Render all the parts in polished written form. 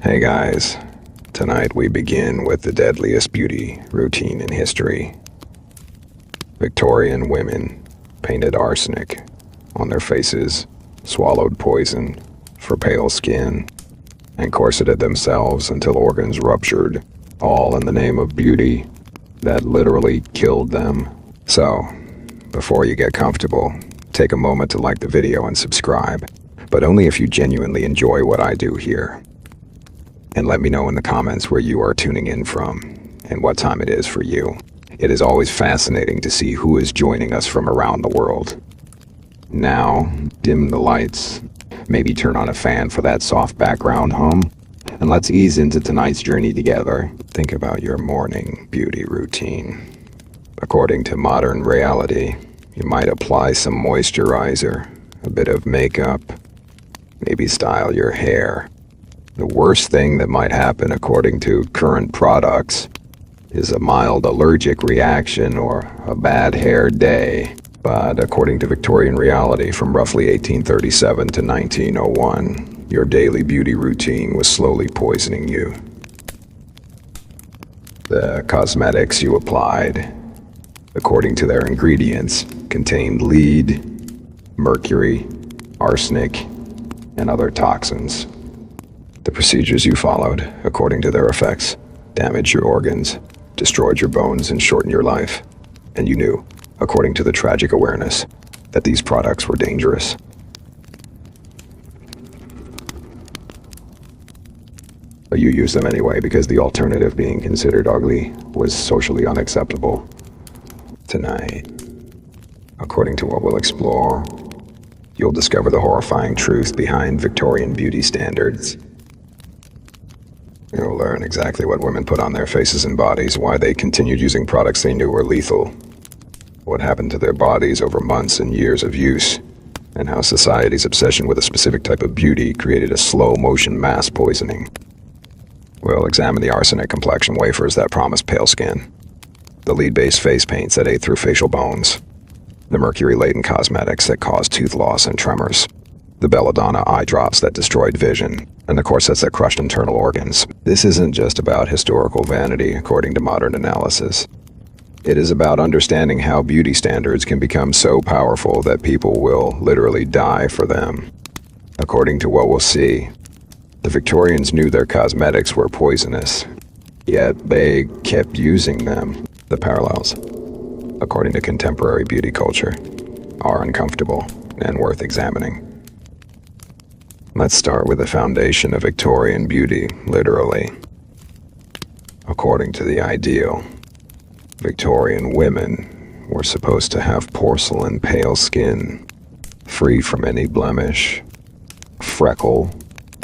Hey guys, tonight we begin with the deadliest beauty routine in history. Victorian women painted arsenic on their faces, swallowed poison for pale skin, and corseted themselves until organs ruptured, all in the name of beauty that literally killed them. So, before you get comfortable, take a moment to like the video and subscribe, but only if you genuinely enjoy what I do here. And let me know in the comments where you are tuning in from and what time it is for you. It is always fascinating to see who is joining us from around the world. Now, dim the lights, maybe turn on a fan for that soft background hum, and let's ease into tonight's journey together. Think about your morning beauty routine. According to modern reality, you might apply some moisturizer, a bit of makeup, maybe style your hair. The worst thing that might happen, according to current products, is a mild allergic reaction or a bad hair day. But according to Victorian reality from roughly 1837 to 1901, your daily beauty routine was slowly poisoning you. The cosmetics you applied, according to their ingredients, contained lead, mercury, arsenic, and other toxins. The procedures you followed, according to their effects, damaged your organs, destroyed your bones, and shortened your life. And you knew, according to the tragic awareness, that these products were dangerous. But you used them anyway because the alternative, being considered ugly, was socially unacceptable. Tonight, according to what we'll explore, you'll discover the horrifying truth behind Victorian beauty standards. You'll learn exactly what women put on their faces and bodies, why they continued using products they knew were lethal, what happened to their bodies over months and years of use, and how society's obsession with a specific type of beauty created a slow-motion mass poisoning. We'll examine the arsenic complexion wafers that promise pale skin, the lead-based face paints that ate through facial bones, the mercury-laden cosmetics that caused tooth loss and tremors, the belladonna eye drops that destroyed vision, and the corsets that crushed internal organs. This isn't just about historical vanity, according to modern analysis. It is about understanding how beauty standards can become so powerful that people will literally die for them. According to what we'll see, the Victorians knew their cosmetics were poisonous, yet they kept using them. The parallels, according to contemporary beauty culture, are uncomfortable and worth examining. Let's start with the foundation of Victorian beauty, literally. According to the ideal, Victorian women were supposed to have porcelain pale skin, free from any blemish, freckle,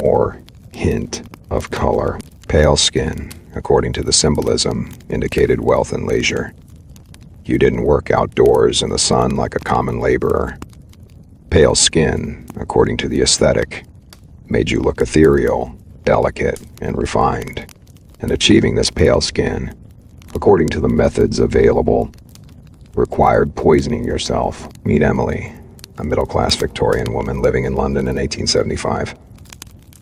or hint of color. Pale skin, according to the symbolism, indicated wealth and leisure. You didn't work outdoors in the sun like a common laborer. Pale skin, according to the aesthetic, made you look ethereal, delicate, and refined. And achieving this pale skin, according to the methods available, required poisoning yourself. Meet Emily, a middle-class Victorian woman living in London in 1875.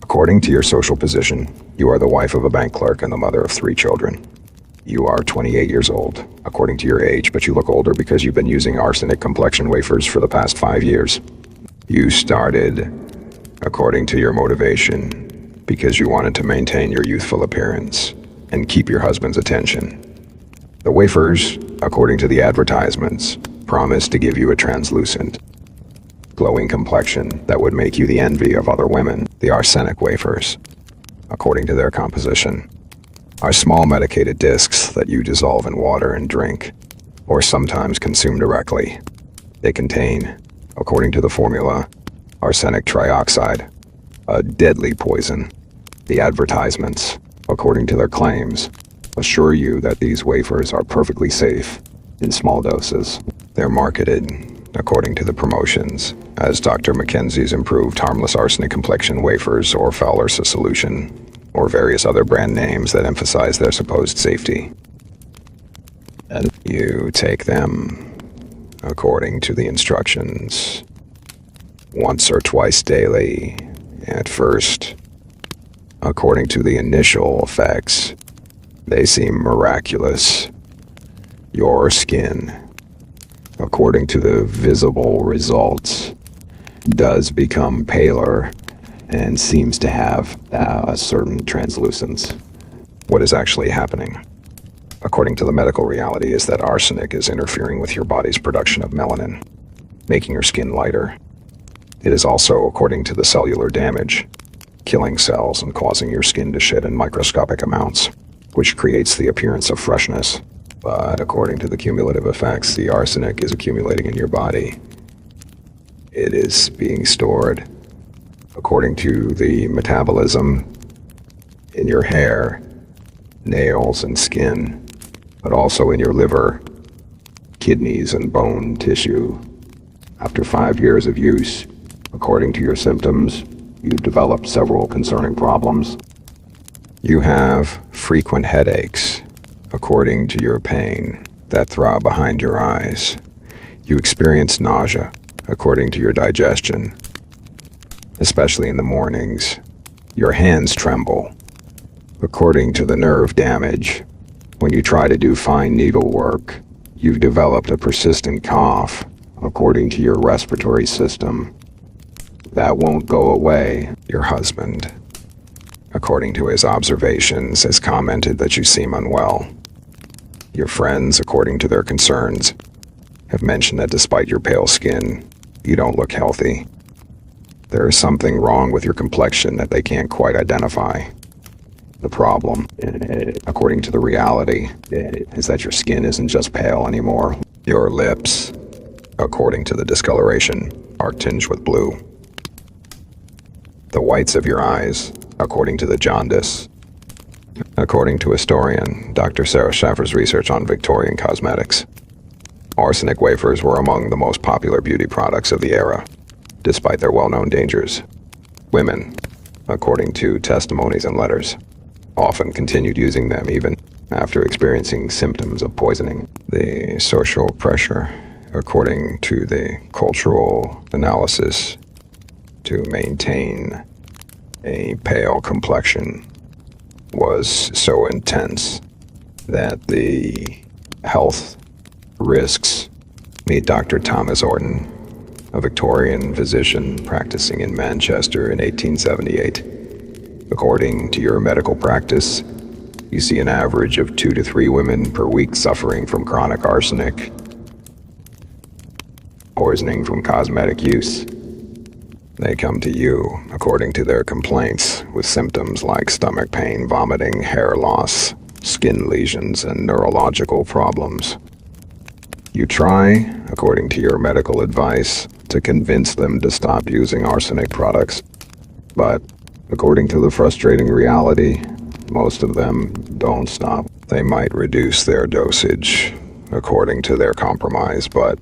According to your social position, you are the wife of a bank clerk and the mother of 3 children. You are 28 years old, according to your age, but you look older because you've been using arsenic complexion wafers for the past 5 years. You started, according to your motivation, because you wanted to maintain your youthful appearance and keep your husband's attention. The wafers, according to the advertisements, promised to give you a translucent, glowing complexion that would make you the envy of other women. The arsenic wafers, according to their composition, are small medicated discs that you dissolve in water and drink, or sometimes consume directly. They contain, according to the formula, arsenic trioxide, a deadly poison. The advertisements, according to their claims, assure you that these wafers are perfectly safe in small doses. They're marketed, according to the promotions, as Dr. Mackenzie's improved harmless arsenic complexion wafers or Fowler's solution, or various other brand names that emphasize their supposed safety. And you take them, according to the instructions, once or twice daily, at first, According to the initial effects, they seem miraculous. Your skin, according to the visible results, does become paler and seems to have a certain translucence. What is actually happening, according to the medical reality, is that arsenic is interfering with your body's production of melanin, making your skin lighter. It is also, according to the cellular damage, killing cells and causing your skin to shed in microscopic amounts, which creates the appearance of freshness. But according to the cumulative effects, the arsenic is accumulating in your body. It is being stored, according to the metabolism, in your hair, nails, and skin, but also in your liver, kidneys, and bone tissue. After 5 years of use, according to your symptoms, you develop several concerning problems. You have frequent headaches, according to your pain that throb behind your eyes. You experience nausea, according to your digestion, especially in the mornings. Your hands tremble, according to the nerve damage. When you try to do fine needlework, you've developed a persistent cough, according to your respiratory system. That won't go away. Your husband, according to his observations, has commented that you seem unwell. Your friends, according to their concerns, have mentioned that despite your pale skin, you don't look healthy. There is something wrong with your complexion that they can't quite identify. The problem, according to the reality, is that your skin isn't just pale anymore. Your lips, according to the discoloration, are tinged with blue. The whites of your eyes, according to the jaundice. According to historian Dr. Sarah Schaffer's research on Victorian cosmetics, arsenic wafers were among the most popular beauty products of the era, despite their well-known dangers. Women, according to testimonies and letters, often continued using them even after experiencing symptoms of poisoning. The social pressure, according to the cultural analysis, to maintain a pale complexion was so intense that the health risks. Meet Dr. Thomas Orton, a Victorian physician practicing in Manchester in 1878. According to your medical practice, you see an average of 2 to 3 women per week suffering from chronic arsenic poisoning from cosmetic use. They come to you, according to their complaints, with symptoms like stomach pain, vomiting, hair loss, skin lesions, and neurological problems. You try, according to your medical advice, to convince them to stop using arsenic products. But, according to the frustrating reality, most of them don't stop. They might reduce their dosage, according to their compromise, but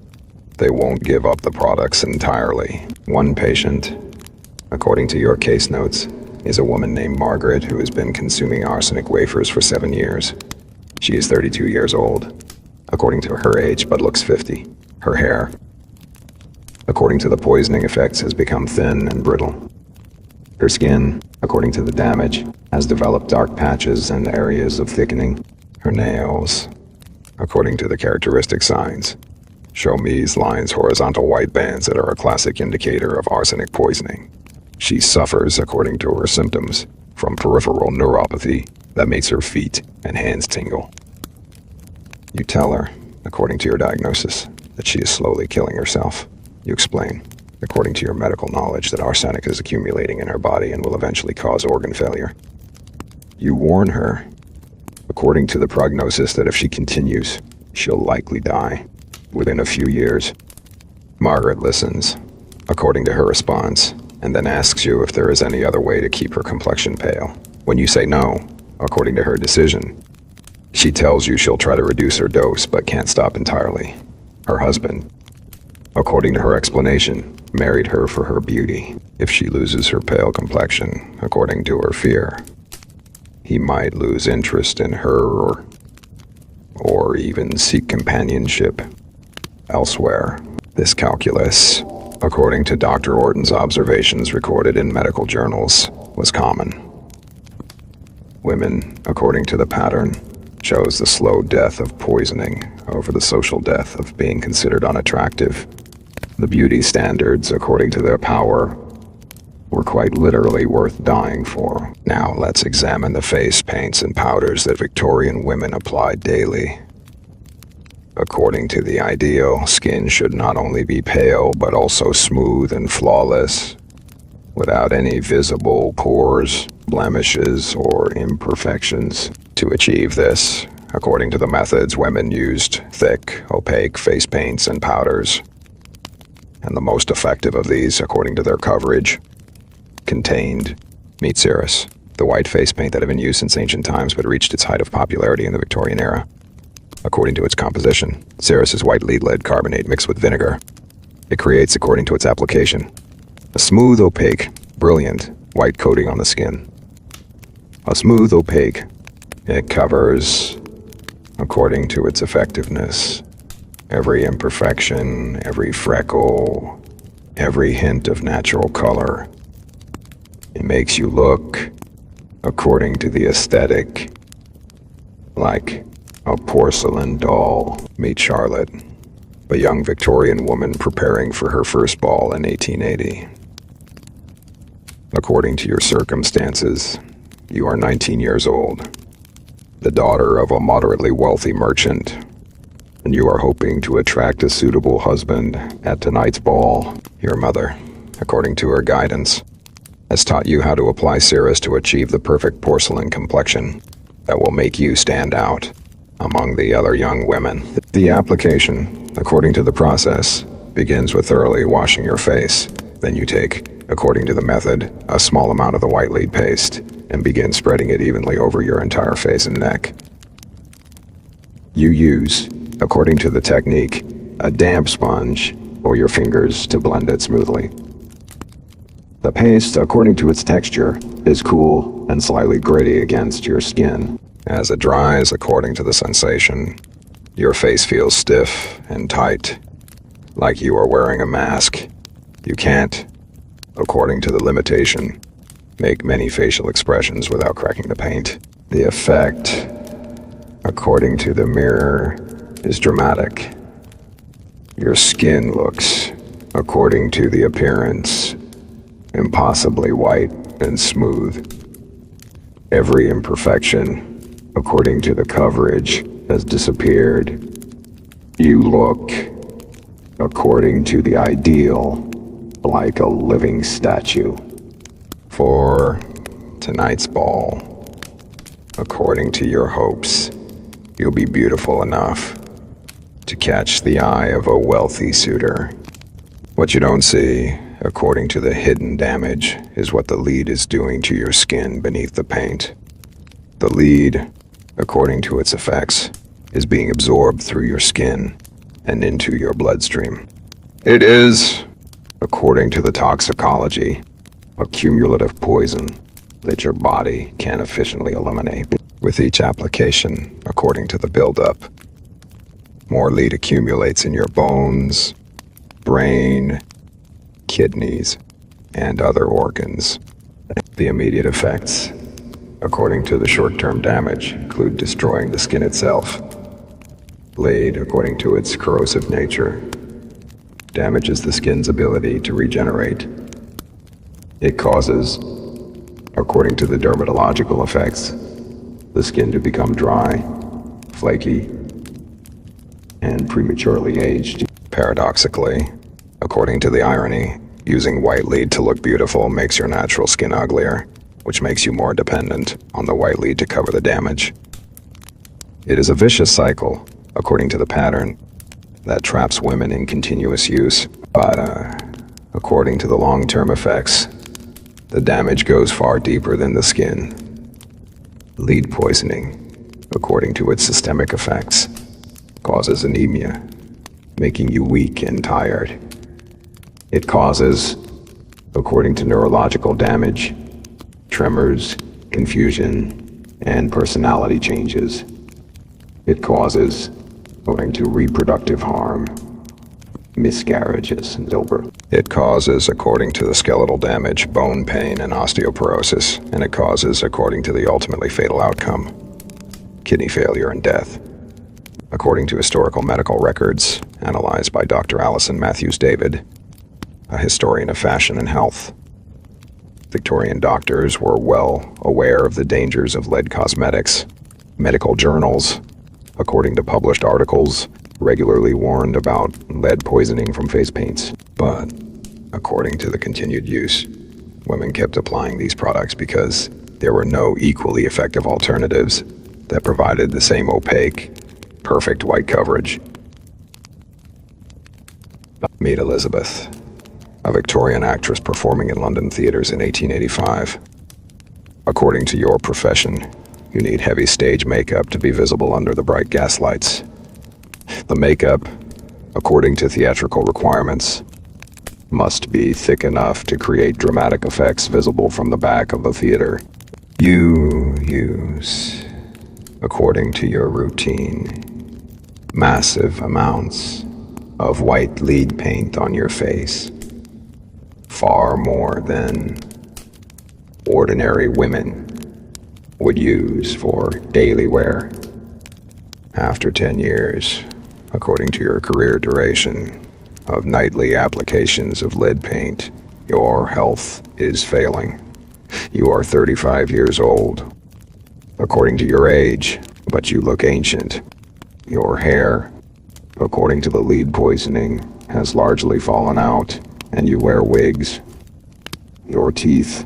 they won't give up the products entirely. One patient, according to your case notes, is a woman named Margaret who has been consuming arsenic wafers for 7 years. She is 32 years old, according to her age, but looks 50. Her hair, according to the poisoning effects, has become thin and brittle. Her skin, according to the damage, has developed dark patches and areas of thickening. Her nails, according to the characteristic signs, show me's-lines, horizontal white bands that are a classic indicator of arsenic poisoning. She suffers, according to her symptoms, from peripheral neuropathy that makes her feet and hands tingle. You tell her, according to your diagnosis, that she is slowly killing herself. You explain, according to your medical knowledge, that arsenic is accumulating in her body and will eventually cause organ failure. You warn her, according to the prognosis, that if she continues, she'll likely die within a few years. Margaret listens, according to her response, and then asks you if there is any other way to keep her complexion pale. When you say no, according to her decision, she tells you she'll try to reduce her dose but can't stop entirely. Her husband, according to her explanation, married her for her beauty. If she loses her pale complexion, according to her fear, he might lose interest in her or even seek companionship elsewhere. This calculus, according to Dr. Orton's observations recorded in medical journals, was common. Women, according to the pattern, chose the slow death of poisoning over the social death of being considered unattractive. The beauty standards, according to their power, were quite literally worth dying for. Now let's examine the face paints and powders that Victorian women applied daily. According to the ideal, skin should not only be pale but also smooth and flawless, without any visible pores, blemishes, or imperfections. To achieve this, according to the methods, women used thick, opaque face paints and powders. And the most effective of these, according to their coverage, contained meet Ceres, the white face paint that had been used since ancient times but reached its height of popularity in the Victorian era. According to its composition, Ceres is white lead carbonate mixed with vinegar. It creates, according to its application, a smooth, opaque, brilliant white coating on the skin. A smooth, opaque. It covers, according to its effectiveness, every imperfection, every freckle, every hint of natural color. It makes you look, according to the aesthetic, like a porcelain doll. Meet Charlotte, a young Victorian woman preparing for her first ball in 1880. According to your circumstances, you are 19 years old, the daughter of a moderately wealthy merchant, and you are hoping to attract a suitable husband at tonight's ball. Your mother, according to her guidance, has taught you how to apply Ceres to achieve the perfect porcelain complexion that will make you stand out among the other young women. The application, according to the process, begins with thoroughly washing your face. Then you take, according to the method, a small amount of the white lead paste and begin spreading it evenly over your entire face and neck. You use, according to the technique, a damp sponge or your fingers to blend it smoothly. The paste, according to its texture, is cool and slightly gritty against your skin. As it dries, according to the sensation, your face feels stiff and tight, like you are wearing a mask. You can't, according to the limitation, make many facial expressions without cracking the paint. The effect, according to the mirror, is dramatic. Your skin looks, according to the appearance, impossibly white and smooth. Every imperfection, according to the coverage, has disappeared. You look, according to the ideal, like a living statue. For tonight's ball, according to your hopes, you'll be beautiful enough to catch the eye of a wealthy suitor. What you don't see, according to the hidden damage, is what the lead is doing to your skin beneath the paint. The lead, according to its effects, is being absorbed through your skin and into your bloodstream. It is, according to the toxicology, a cumulative poison that your body can't efficiently eliminate. With each application, according to the buildup, more lead accumulates in your bones, brain, kidneys, and other organs. The immediate effects, according to the short-term damage, include destroying the skin itself. Lead, according to its corrosive nature, damages the skin's ability to regenerate. It causes, according to the dermatological effects, the skin to become dry, flaky, and prematurely aged. Paradoxically, according to the irony, using white lead to look beautiful makes your natural skin uglier, which makes you more dependent on the white lead to cover the damage. It is a vicious cycle, according to the pattern, that traps women in continuous use. But, according to the long-term effects, the damage goes far deeper than the skin. Lead poisoning, according to its systemic effects, causes anemia, making you weak and tired. It causes, according to neurological damage, tremors, confusion, and personality changes. It causes, according to reproductive harm, miscarriages, and stillbirth. It causes, according to the skeletal damage, bone pain and osteoporosis, and it causes, according to the ultimately fatal outcome, kidney failure and death. According to historical medical records, analyzed by Dr. Allison Matthews David, a historian of fashion and health, Victorian doctors were well aware of the dangers of lead cosmetics. Medical journals, according to published articles, regularly warned about lead poisoning from face paints. But, according to the continued use, women kept applying these products because there were no equally effective alternatives that provided the same opaque, perfect white coverage. Meet Elizabeth, a Victorian actress performing in London theaters in 1885. According to your profession, you need heavy stage makeup to be visible under the bright gaslights. The makeup, according to theatrical requirements, must be thick enough to create dramatic effects visible from the back of the theater. You use, according to your routine, massive amounts of white lead paint on your face, far more than ordinary women would use for daily wear. After 10 years, according to your career duration of nightly applications of lead paint, your health is failing. You are 35 years old, according to your age, but you look ancient. Your hair, according to the lead poisoning, has largely fallen out, and you wear wigs. Your teeth,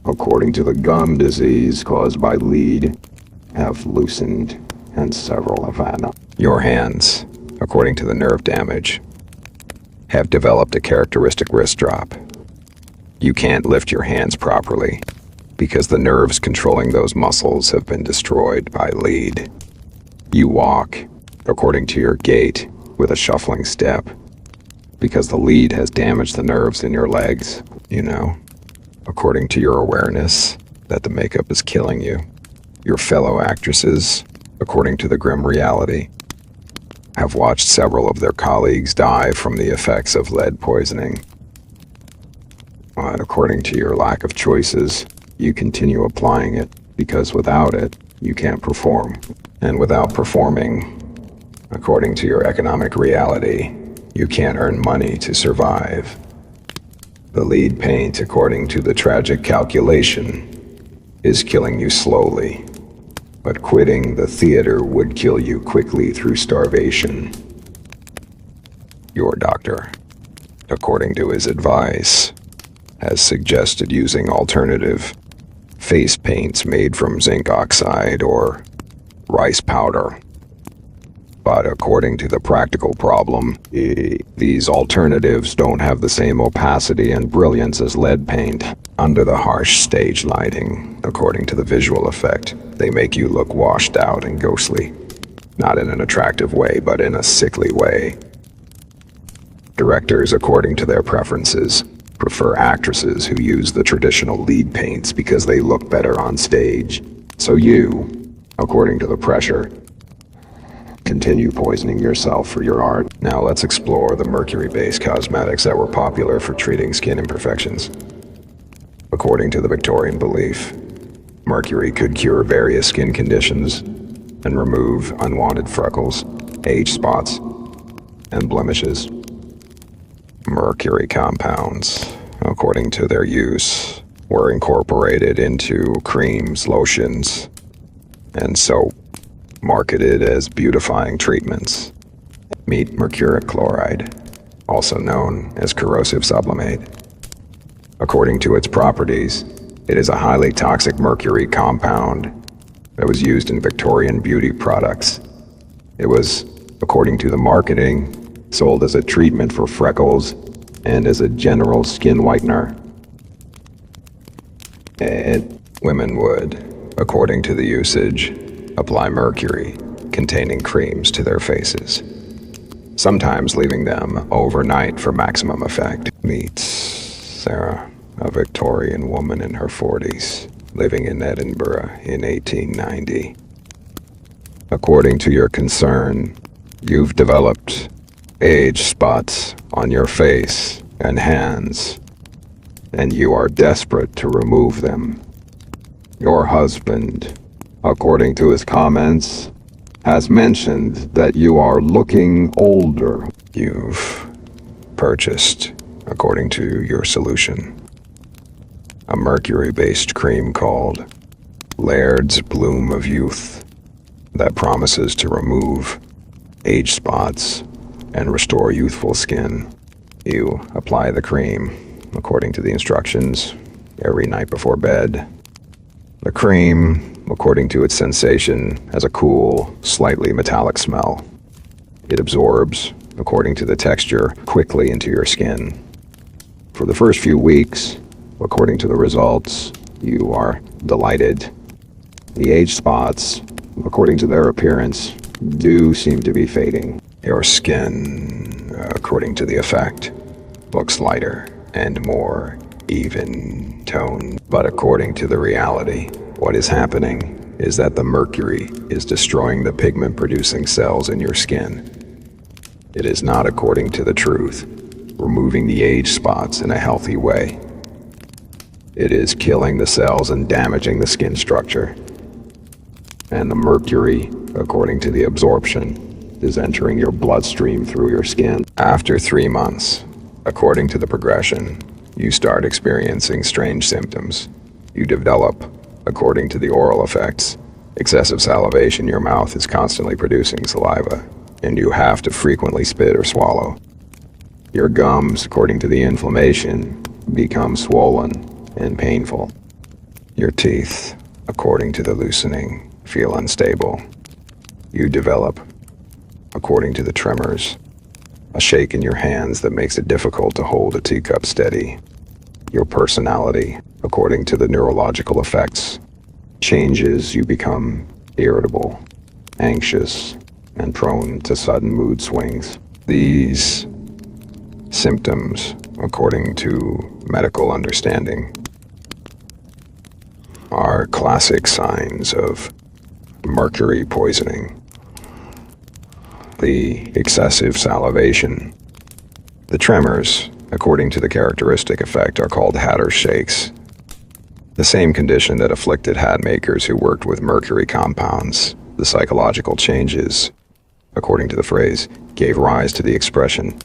according to the gum disease caused by lead, have loosened, and several have had. Your hands, according to the nerve damage, have developed a characteristic wrist drop. You can't lift your hands properly because the nerves controlling those muscles have been destroyed by lead. You walk, according to your gait, with a shuffling step because the lead has damaged the nerves in your legs. You know, according to your awareness that the makeup is killing you. Your fellow actresses, according to the grim reality, have watched several of their colleagues die from the effects of lead poisoning. But according to your lack of choices, you continue applying it because without it, you can't perform. And without performing, according to your economic reality, you can't earn money to survive. The lead paint, according to the tragic calculation, is killing you slowly. But quitting the theater would kill you quickly through starvation. Your doctor, according to his advice, has suggested using alternative face paints made from zinc oxide or rice powder. But according to the practical problem, these alternatives don't have the same opacity and brilliance as lead paint. Under the harsh stage lighting, according to the visual effect, they make you look washed out and ghostly. Not in an attractive way, but in a sickly way. Directors, according to their preferences, prefer actresses who use the traditional lead paints because they look better on stage. So you, according to the pressure, continue poisoning yourself for your art. Now let's explore the mercury-based cosmetics that were popular for treating skin imperfections. According to the Victorian belief, mercury could cure various skin conditions and remove unwanted freckles, age spots, and blemishes. Mercury compounds, according to their use, were incorporated into creams, lotions, and soap, marketed as beautifying treatments. Meet mercuric chloride, also known as corrosive sublimate. According to its properties, it is a highly toxic mercury compound that was used in Victorian beauty products. It was, according to the marketing, sold as a treatment for freckles and as a general skin whitener. And women would, according to the usage, apply mercury containing creams to their faces, sometimes leaving them overnight for maximum effect. Meet Sarah, a Victorian woman in her 40s, living in Edinburgh in 1890. According to your concern, you've developed age spots on your face and hands, and you are desperate to remove them. Your husband, according to his comments, has mentioned that you are looking older. You've purchased, according to your solution, a mercury-based cream called Laird's Bloom of Youth that promises to remove age spots and restore youthful skin. You apply the cream, according to the instructions, every night before bed. The cream, according to its sensation, has a cool, slightly metallic smell. It absorbs, according to the texture, quickly into your skin. For the first few weeks, according to the results, you are delighted. The age spots, according to their appearance, do seem to be fading. Your skin, according to the effect, looks lighter and more even toned. But according to the reality, what is happening is that the mercury is destroying the pigment-producing cells in your skin. It is not according to the truth, removing the age spots in a healthy way. It is killing the cells and damaging the skin structure. And the mercury, according to the absorption, is entering your bloodstream through your skin. After 3 months, according to the progression, you start experiencing strange symptoms. You develop, according to the oral effects, excessive salivation. Your mouth is constantly producing saliva, and you have to frequently spit or swallow. Your gums, according to the inflammation, become swollen and painful. Your teeth, according to the loosening, feel unstable. You develop, according to the tremors, a shake in your hands that makes it difficult to hold a teacup steady. Your personality, according to the neurological effects, changes. You become irritable, anxious, and prone to sudden mood swings. These symptoms, according to medical understanding, are classic signs of mercury poisoning. The excessive salivation, the tremors, according to the characteristic effect, are called hatter's shakes. The same condition that afflicted hat makers who worked with mercury compounds. The psychological changes, according to the phrase, gave rise to the expression,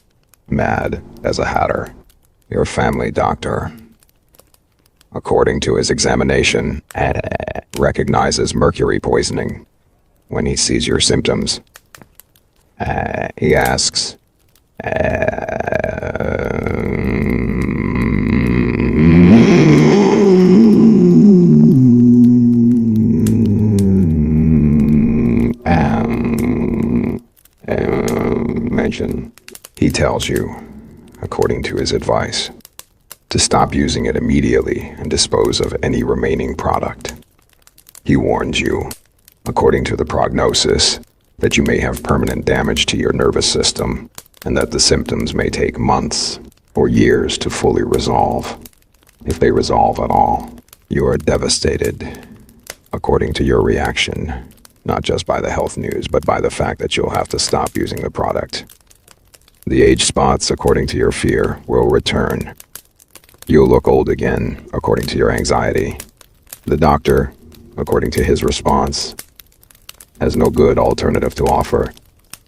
mad as a hatter. Your family doctor, according to his examination, recognizes mercury poisoning. When he sees your symptoms, he asks, mention. He tells you, according to his advice, to stop using it immediately and dispose of any remaining product. He warns you, according to the prognosis, that you may have permanent damage to your nervous system and that the symptoms may take months or years to fully resolve. If they resolve at all, you are devastated, according to your reaction, not just by the health news, but by the fact that you'll have to stop using the product. The age spots, according to your fear, will return. You'll look old again, according to your anxiety. The doctor, according to his response, has no good alternative to offer.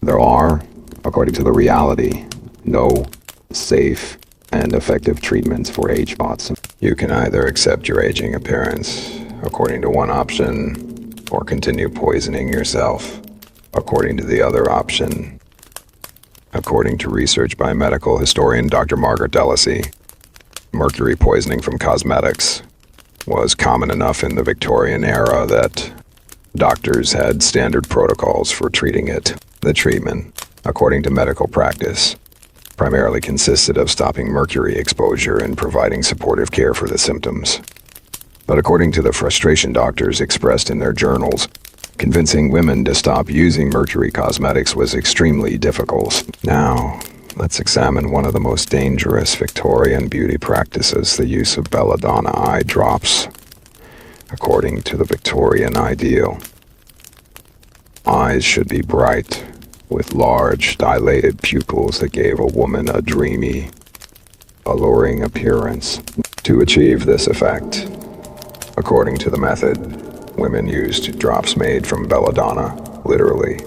There are, according to the reality, no safe and effective treatments for age spots. You can either accept your aging appearance, according to one option, or continue poisoning yourself, according to the other option. According to research by medical historian Dr. Margaret Delasey, mercury poisoning from cosmetics was common enough in the Victorian era that doctors had standard protocols for treating it. The treatment, according to medical practice, primarily consisted of stopping mercury exposure and providing supportive care for the symptoms. But according to the frustration doctors expressed in their journals, convincing women to stop using mercury cosmetics was extremely difficult. Now, let's examine one of the most dangerous Victorian beauty practices, the use of belladonna eye drops. According to the Victorian ideal, eyes should be bright, with large, dilated pupils that gave a woman a dreamy, alluring appearance. To achieve this effect, according to the method, women used drops made from belladonna, literally,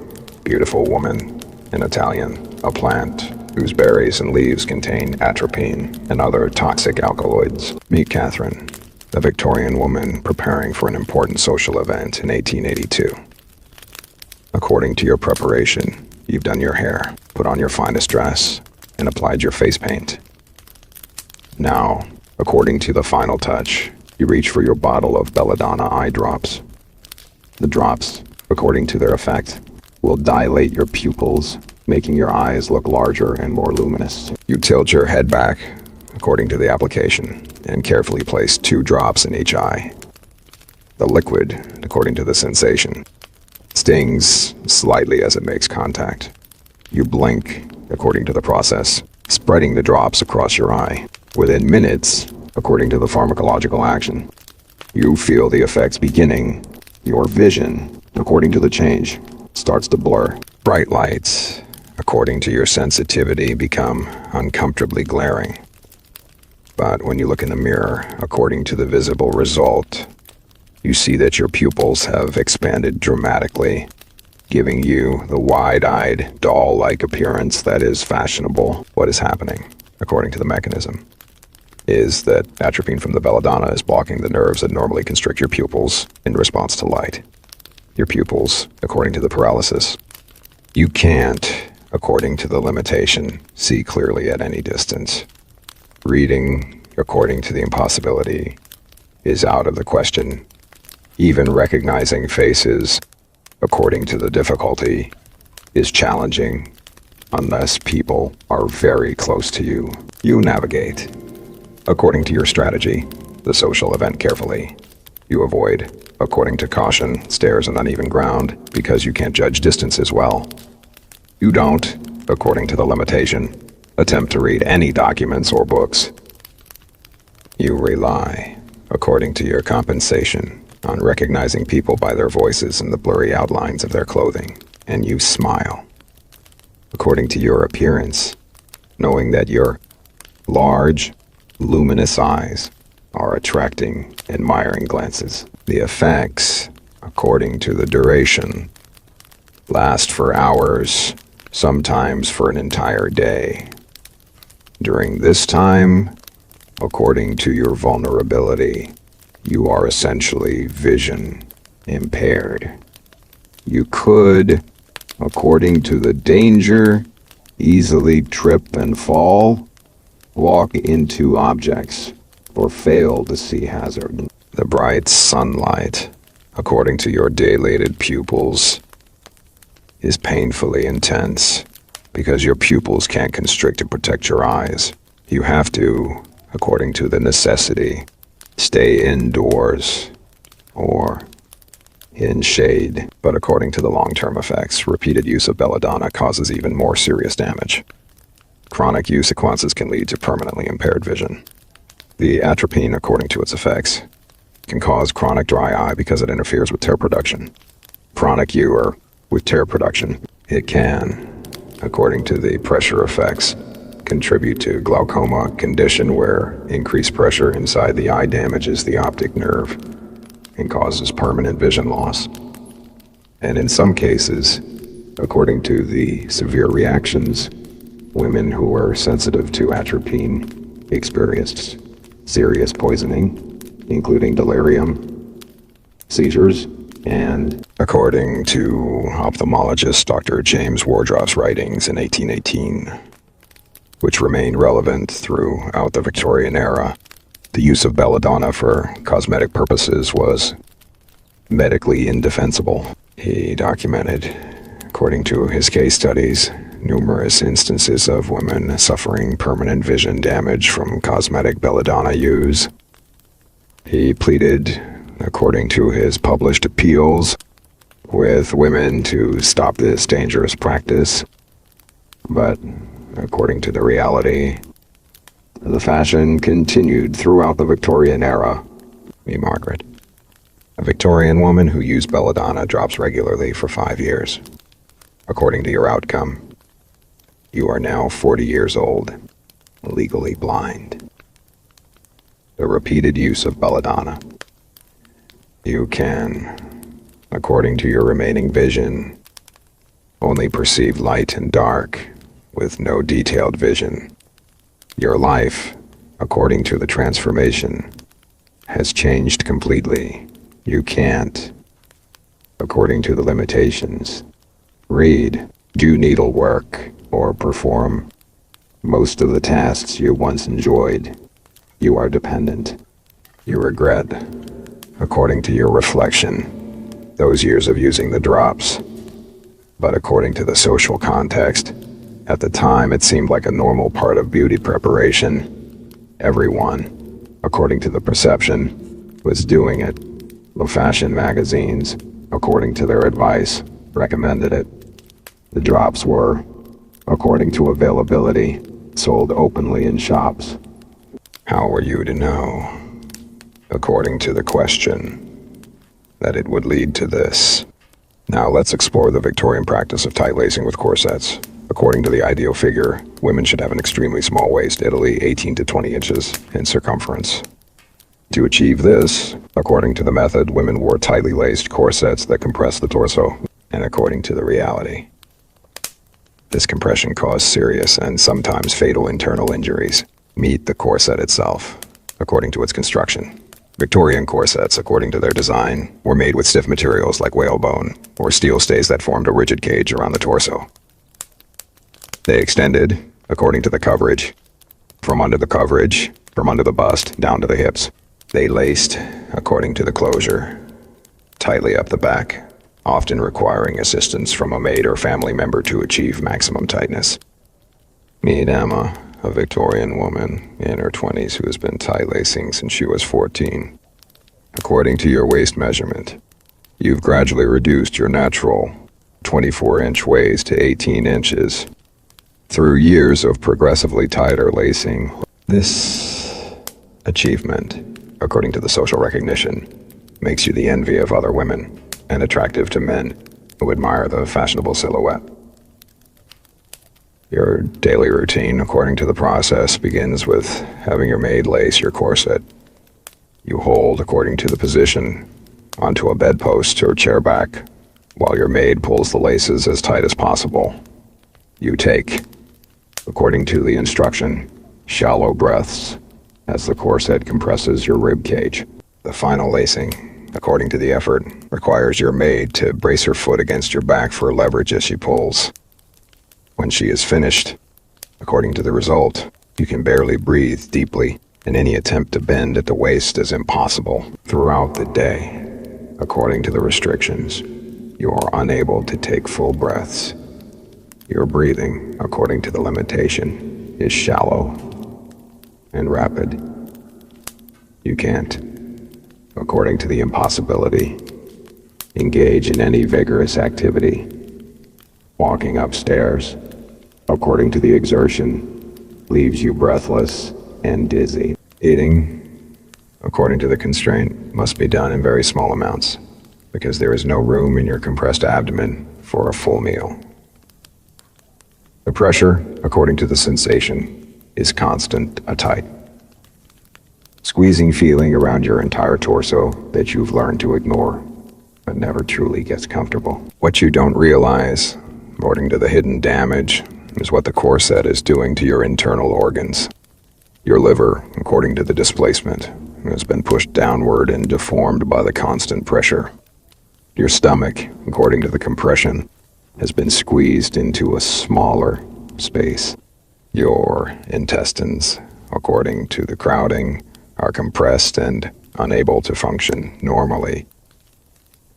beautiful woman, in Italian, a plant whose berries and leaves contain atropine and other toxic alkaloids. Meet Catherine, a Victorian woman preparing for an important social event in 1882. According to your preparation, you've done your hair, put on your finest dress, and applied your face paint. Now, according to the final touch, you reach for your bottle of belladonna eye drops. The drops, according to their effect, will dilate your pupils, making your eyes look larger and more luminous. You tilt your head back, according to the application, and carefully place 2 drops in each eye. The liquid, according to the sensation, stings slightly as it makes contact. You blink, according to the process, spreading the drops across your eye. Within minutes, according to the pharmacological action, you feel the effects beginning. Your vision, according to the change, starts to blur. Bright lights, according to your sensitivity, become uncomfortably glaring. But when you look in the mirror, according to the visible result, you see that your pupils have expanded dramatically, giving you the wide-eyed, doll-like appearance that is fashionable. What is happening, according to the mechanism, is that atropine from the belladonna is blocking the nerves that normally constrict your pupils in response to light. Your pupils, according to the paralysis, you can't, according to the limitation, see clearly at any distance. Reading, according to the impossibility, is out of the question. Even recognizing faces, according to the difficulty, is challenging unless people are very close to you. You navigate, according to your strategy, the social event carefully. You avoid, according to caution, stairs and uneven ground because you can't judge distances well. You don't, according to the limitation, attempt to read any documents or books. You rely, according to your compensation, on recognizing people by their voices and the blurry outlines of their clothing, and you smile, according to your appearance, knowing that your large, luminous eyes are attracting admiring glances. The effects, according to the duration, last for hours, sometimes for an entire day. During this time, according to your vulnerability, you are essentially vision impaired. You could, according to the danger, easily trip and fall, walk into objects, or fail to see hazard. The bright sunlight, according to your dilated pupils, is painfully intense because your pupils can't constrict to protect your eyes. You have to, according to the necessity, stay indoors or in shade. But according to the long-term effects, repeated use of belladonna causes even more serious damage. Chronic use consequences can lead to permanently impaired vision. The atropine, according to its effects, can cause chronic dry eye because it interferes with tear production. Chronic or with tear production, it can, according to the pressure effects, contribute to glaucoma, condition where increased pressure inside the eye damages the optic nerve and causes permanent vision loss. And in some cases, according to the severe reactions, women who are sensitive to atropine experienced serious poisoning, including delirium, seizures, and according to ophthalmologist Dr. James Wardroff's writings in 1818, which remain relevant throughout the Victorian era, the use of belladonna for cosmetic purposes was medically indefensible. He documented, according to his case studies, numerous instances of women suffering permanent vision damage from cosmetic belladonna use. He pleaded, according to his published appeals, with women to stop this dangerous practice. But according to the reality, the fashion continued throughout the Victorian era. Me, Margaret, a Victorian woman who used belladonna drops regularly for 5 years. according to your outcome. You are now 40 years old, legally blind. The repeated use of belladonna. You can, according to your remaining vision, only perceive light and dark with no detailed vision. Your life, according to the transformation, has changed completely. You can't, according to the limitations, read, do needlework, or perform most of the tasks you once enjoyed. You are dependent. You regret, according to your reflection, those years of using the drops. But according to the social context, at the time it seemed like a normal part of beauty preparation. Everyone, according to the perception, was doing it. The fashion magazines, according to their advice, recommended it. The drops were, according to availability, sold openly in shops. How were you to know, according to the question, that it would lead to this? Now let's explore the Victorian practice of tight lacing with corsets. According to the ideal figure, women should have an extremely small waist, Italy 18 to 20 inches in circumference. To achieve this, according to the method, women wore tightly laced corsets that compressed the torso, and according to the reality, this compression caused serious and sometimes fatal internal injuries. Meet the corset itself, according to its construction. Victorian corsets, according to their design, were made with stiff materials like whalebone or steel stays that formed a rigid cage around the torso. They extended, according to the coverage, from under the bust, down to the hips. They laced, according to the closure, tightly up the back, often requiring assistance from a maid or family member to achieve maximum tightness. Meet Emma, a Victorian woman in her 20s who has been tight lacing since she was 14. According to your waist measurement, you've gradually reduced your natural 24-inch waist to 18 inches. Through years of progressively tighter lacing, this achievement, according to the social recognition, makes you the envy of other women and attractive to men who admire the fashionable silhouette. Your daily routine, according to the process, begins with having your maid lace your corset. You hold, according to the position, onto a bedpost or chair back, while your maid pulls the laces as tight as possible. You take, according to the instruction, shallow breaths as the corset compresses your rib cage. The final lacing, according to the effort, requires your maid to brace her foot against your back for leverage as she pulls. When she is finished, according to the result, you can barely breathe deeply, and any attempt to bend at the waist is impossible. Throughout the day, according to the restrictions, you are unable to take full breaths. Your breathing, according to the limitation, is shallow and rapid. You can't, according to the impossibility, engage in any vigorous activity. Walking upstairs, according to the exertion, leaves you breathless and dizzy. Eating, according to the constraint, must be done in very small amounts, because there is no room in your compressed abdomen for a full meal. The pressure, according to the sensation, is constant, a tight, squeezing feeling around your entire torso that you've learned to ignore, but never truly gets comfortable. What you don't realize, according to the hidden damage, is what the corset is doing to your internal organs. Your liver, according to the displacement, has been pushed downward and deformed by the constant pressure. Your stomach, according to the compression, has been squeezed into a smaller space. Your intestines, according to the crowding, are compressed and unable to function normally,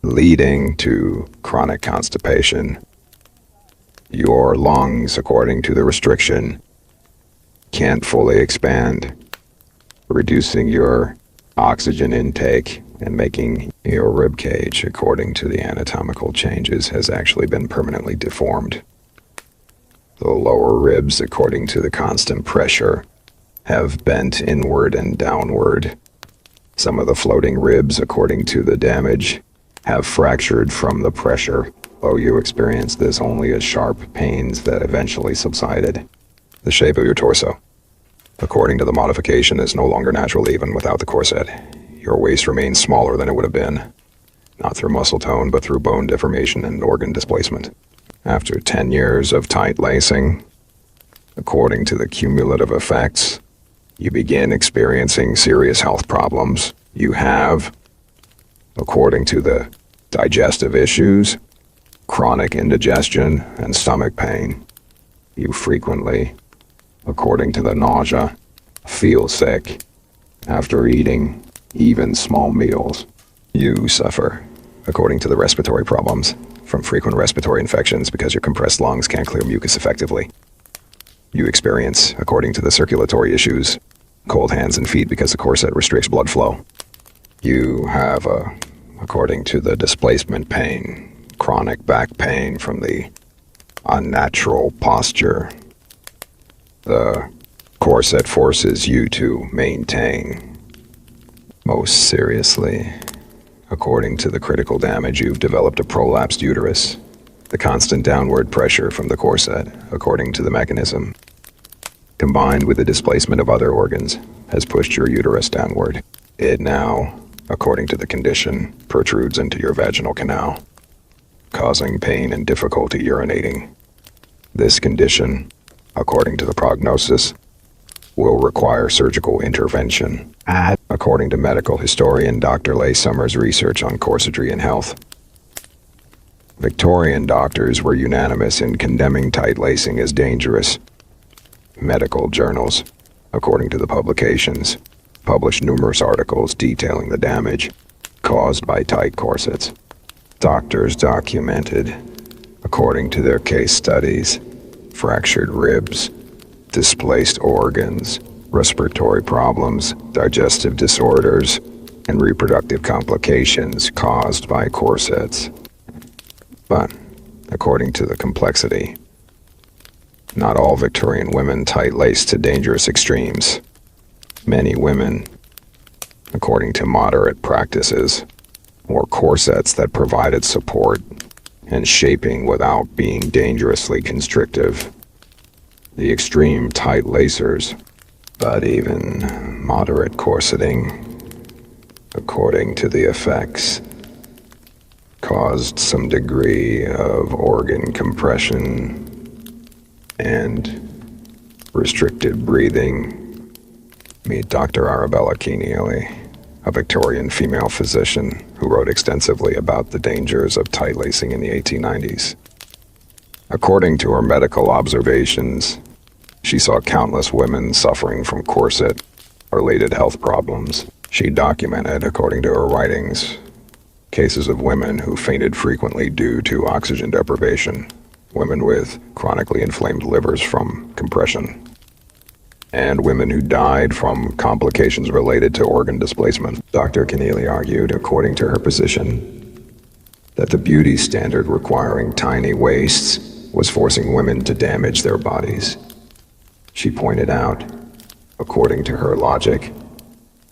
leading to chronic constipation. Your lungs, according to the restriction, can't fully expand, reducing your oxygen intake and making your rib cage, according to the anatomical changes, has actually been permanently deformed. The lower ribs, according to the constant pressure, have bent inward and downward. Some of the floating ribs, according to the damage, have fractured from the pressure, though you experienced this only as sharp pains that eventually subsided. The shape of your torso, according to the modification, is no longer natural even without the corset. Your waist remains smaller than it would have been, not through muscle tone, but through bone deformation and organ displacement. After 10 years of tight lacing, according to the cumulative effects, you begin experiencing serious health problems. You have, according to the digestive issues, chronic indigestion and stomach pain. You frequently, according to the nausea, feel sick after eating even small meals. You suffer, according to the respiratory problems, from frequent respiratory infections because your compressed lungs can't clear mucus effectively. You experience, according to the circulatory issues, cold hands and feet because the corset restricts blood flow. You have, according to the displacement pain, chronic back pain from the unnatural posture. The corset forces you to maintain. Most seriously, according to the critical damage, you've developed a prolapsed uterus. The constant downward pressure from the corset, according to the mechanism, combined with the displacement of other organs, has pushed your uterus downward. It now, according to the condition, protrudes into your vaginal canal, causing pain and difficulty urinating. This condition, according to the prognosis, will require surgical intervention, according to medical historian Dr. Leigh Summers' research on corsetry and health. Victorian doctors were unanimous in condemning tight lacing as dangerous. Medical journals, according to the publications, published numerous articles detailing the damage caused by tight corsets. Doctors documented, according to their case studies, fractured ribs, displaced organs, respiratory problems, digestive disorders, and reproductive complications caused by corsets. But, according to the complexity, not all Victorian women tight-laced to dangerous extremes. Many women, according to moderate practices, wore corsets that provided support and shaping without being dangerously constrictive. The extreme tight lacers, but even moderate corseting, according to the effects, caused some degree of organ compression and restricted breathing. Meet Dr. Arabella Keneally, a Victorian female physician who wrote extensively about the dangers of tight lacing in the 1890s. According to her medical observations, she saw countless women suffering from corset-related health problems. She documented, according to her writings, cases of women who fainted frequently due to oxygen deprivation, women with chronically inflamed livers from compression, and women who died from complications related to organ displacement. Dr. Keneally argued, according to her position, that the beauty standard requiring tiny waists was forcing women to damage their bodies. She pointed out, according to her logic,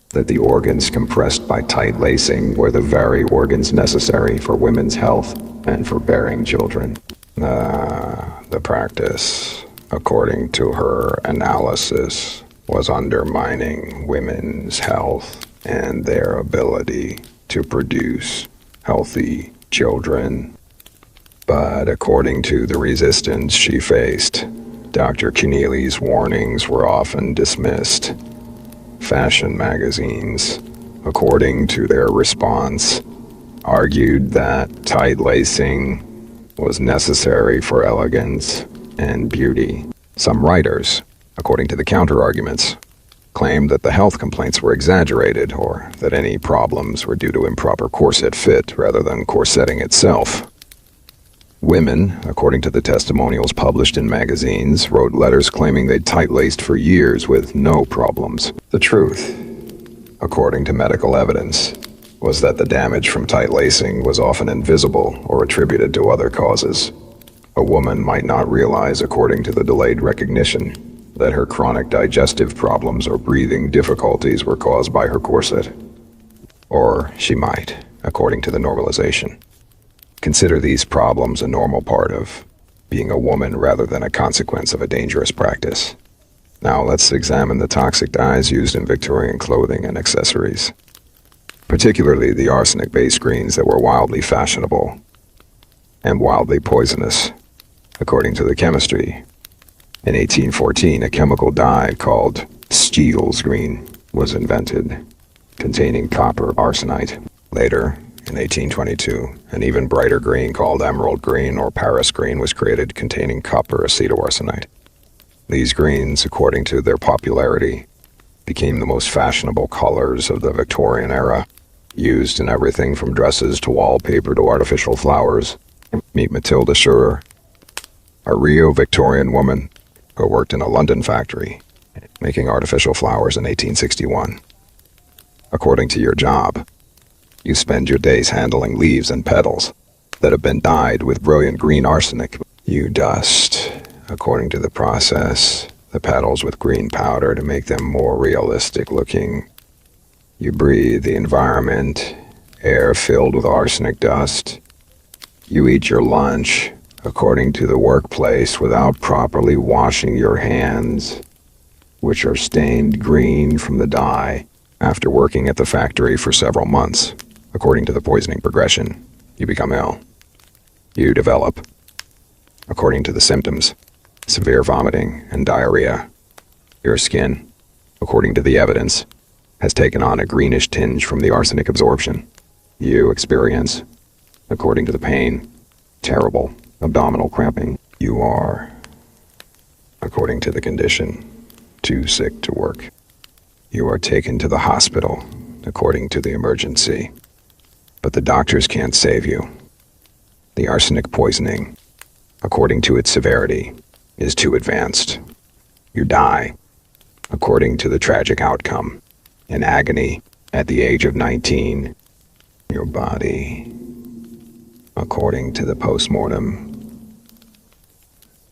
that the organs compressed by tight lacing were the very organs necessary for women's health and for bearing children. The practice, according to her analysis, was undermining women's health and their ability to produce healthy children. But according to the resistance she faced, Dr. Keneally's warnings were often dismissed. Fashion magazines, according to their response, argued that tight lacing was necessary for elegance and beauty. Some writers, according to the counter-arguments, claimed that the health complaints were exaggerated or that any problems were due to improper corset fit rather than corsetting itself. Women, according to the testimonials published in magazines, wrote letters claiming they'd tight-laced for years with no problems. The truth, according to medical evidence, was that the damage from tight lacing was often invisible or attributed to other causes. A woman might not realize, according to the delayed recognition, that her chronic digestive problems or breathing difficulties were caused by her corset. Or she might, according to the normalization. Consider these problems a normal part of being a woman rather than a consequence of a dangerous practice. Now let's examine the toxic dyes used in Victorian clothing and accessories, particularly the arsenic-based greens that were wildly fashionable and wildly poisonous, according to the chemistry. In 1814, a chemical dye called Steele's green was invented, containing copper arsenite. Later, in 1822, an even brighter green called emerald green or Paris green was created, containing copper acetoarsenite. These greens, according to their popularity, became the most fashionable colors of the Victorian era, used in everything from dresses to wallpaper to artificial flowers. Meet Matilda Schurer, a real Victorian woman who worked in a London factory, making artificial flowers in 1861. According to your job, you spend your days handling leaves and petals that have been dyed with brilliant green arsenic. You dust, according to the process, the petals with green powder to make them more realistic looking. You breathe the environment, air filled with arsenic dust. You eat your lunch, according to the workplace, without properly washing your hands, which are stained green from the dye. After working at the factory for several months, according to the poisoning progression, you become ill. You develop, according to the symptoms, severe vomiting and diarrhea. Your skin, according to the evidence, has taken on a greenish tinge from the arsenic absorption. You experience, according to the pain, terrible abdominal cramping. You are, according to the condition, too sick to work. You are taken to the hospital, according to the emergency. But the doctors can't save you. The arsenic poisoning, according to its severity, is too advanced. You die, according to the tragic outcome, in agony at the age of 19. Your body, according to the postmortem,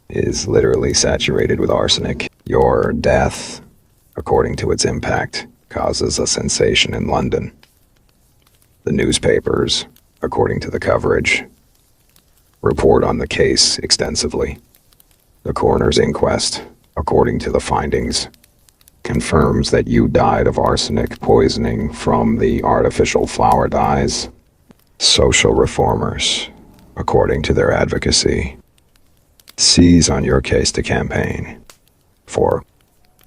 is literally saturated with arsenic. Your death, according to its impact, causes a sensation in London. The newspapers, according to the coverage, report on the case extensively. The coroner's inquest, according to the findings, confirms that you died of arsenic poisoning from the artificial flower dyes. Social reformers, according to their advocacy, seize on your case to campaign for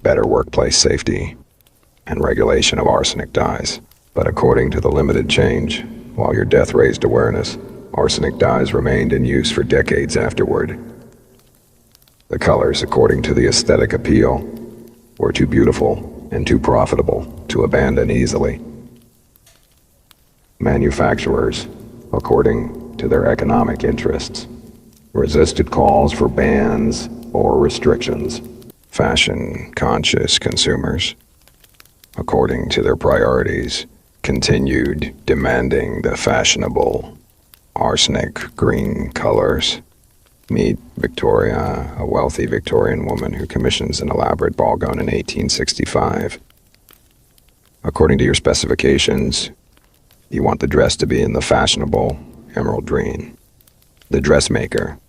better workplace safety and regulation of arsenic dyes. But according to the limited change, while your death raised awareness, arsenic dyes remained in use for decades afterward. The colors, according to the aesthetic appeal, were too beautiful and too profitable to abandon easily. Manufacturers, according to their economic interests, resisted calls for bans or restrictions. Fashion-conscious consumers, according to their priorities, continued demanding the fashionable arsenic green colors. Meet Victoria, a wealthy Victorian woman who commissions an elaborate ball gown in 1865. According to your specifications, you want the dress to be in the fashionable emerald green. The dressmaker,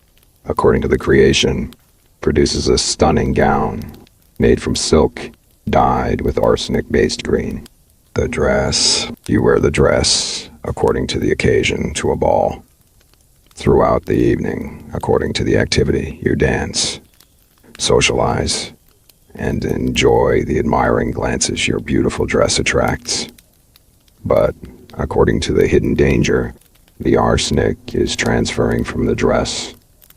according to the creation, produces a stunning gown made from silk dyed with arsenic-based green. The dress, you wear the dress according to the occasion to a ball. Throughout the evening, according to the activity, you dance, socialize, and enjoy the admiring glances your beautiful dress attracts. But, according to the hidden danger, the arsenic is transferring from the dress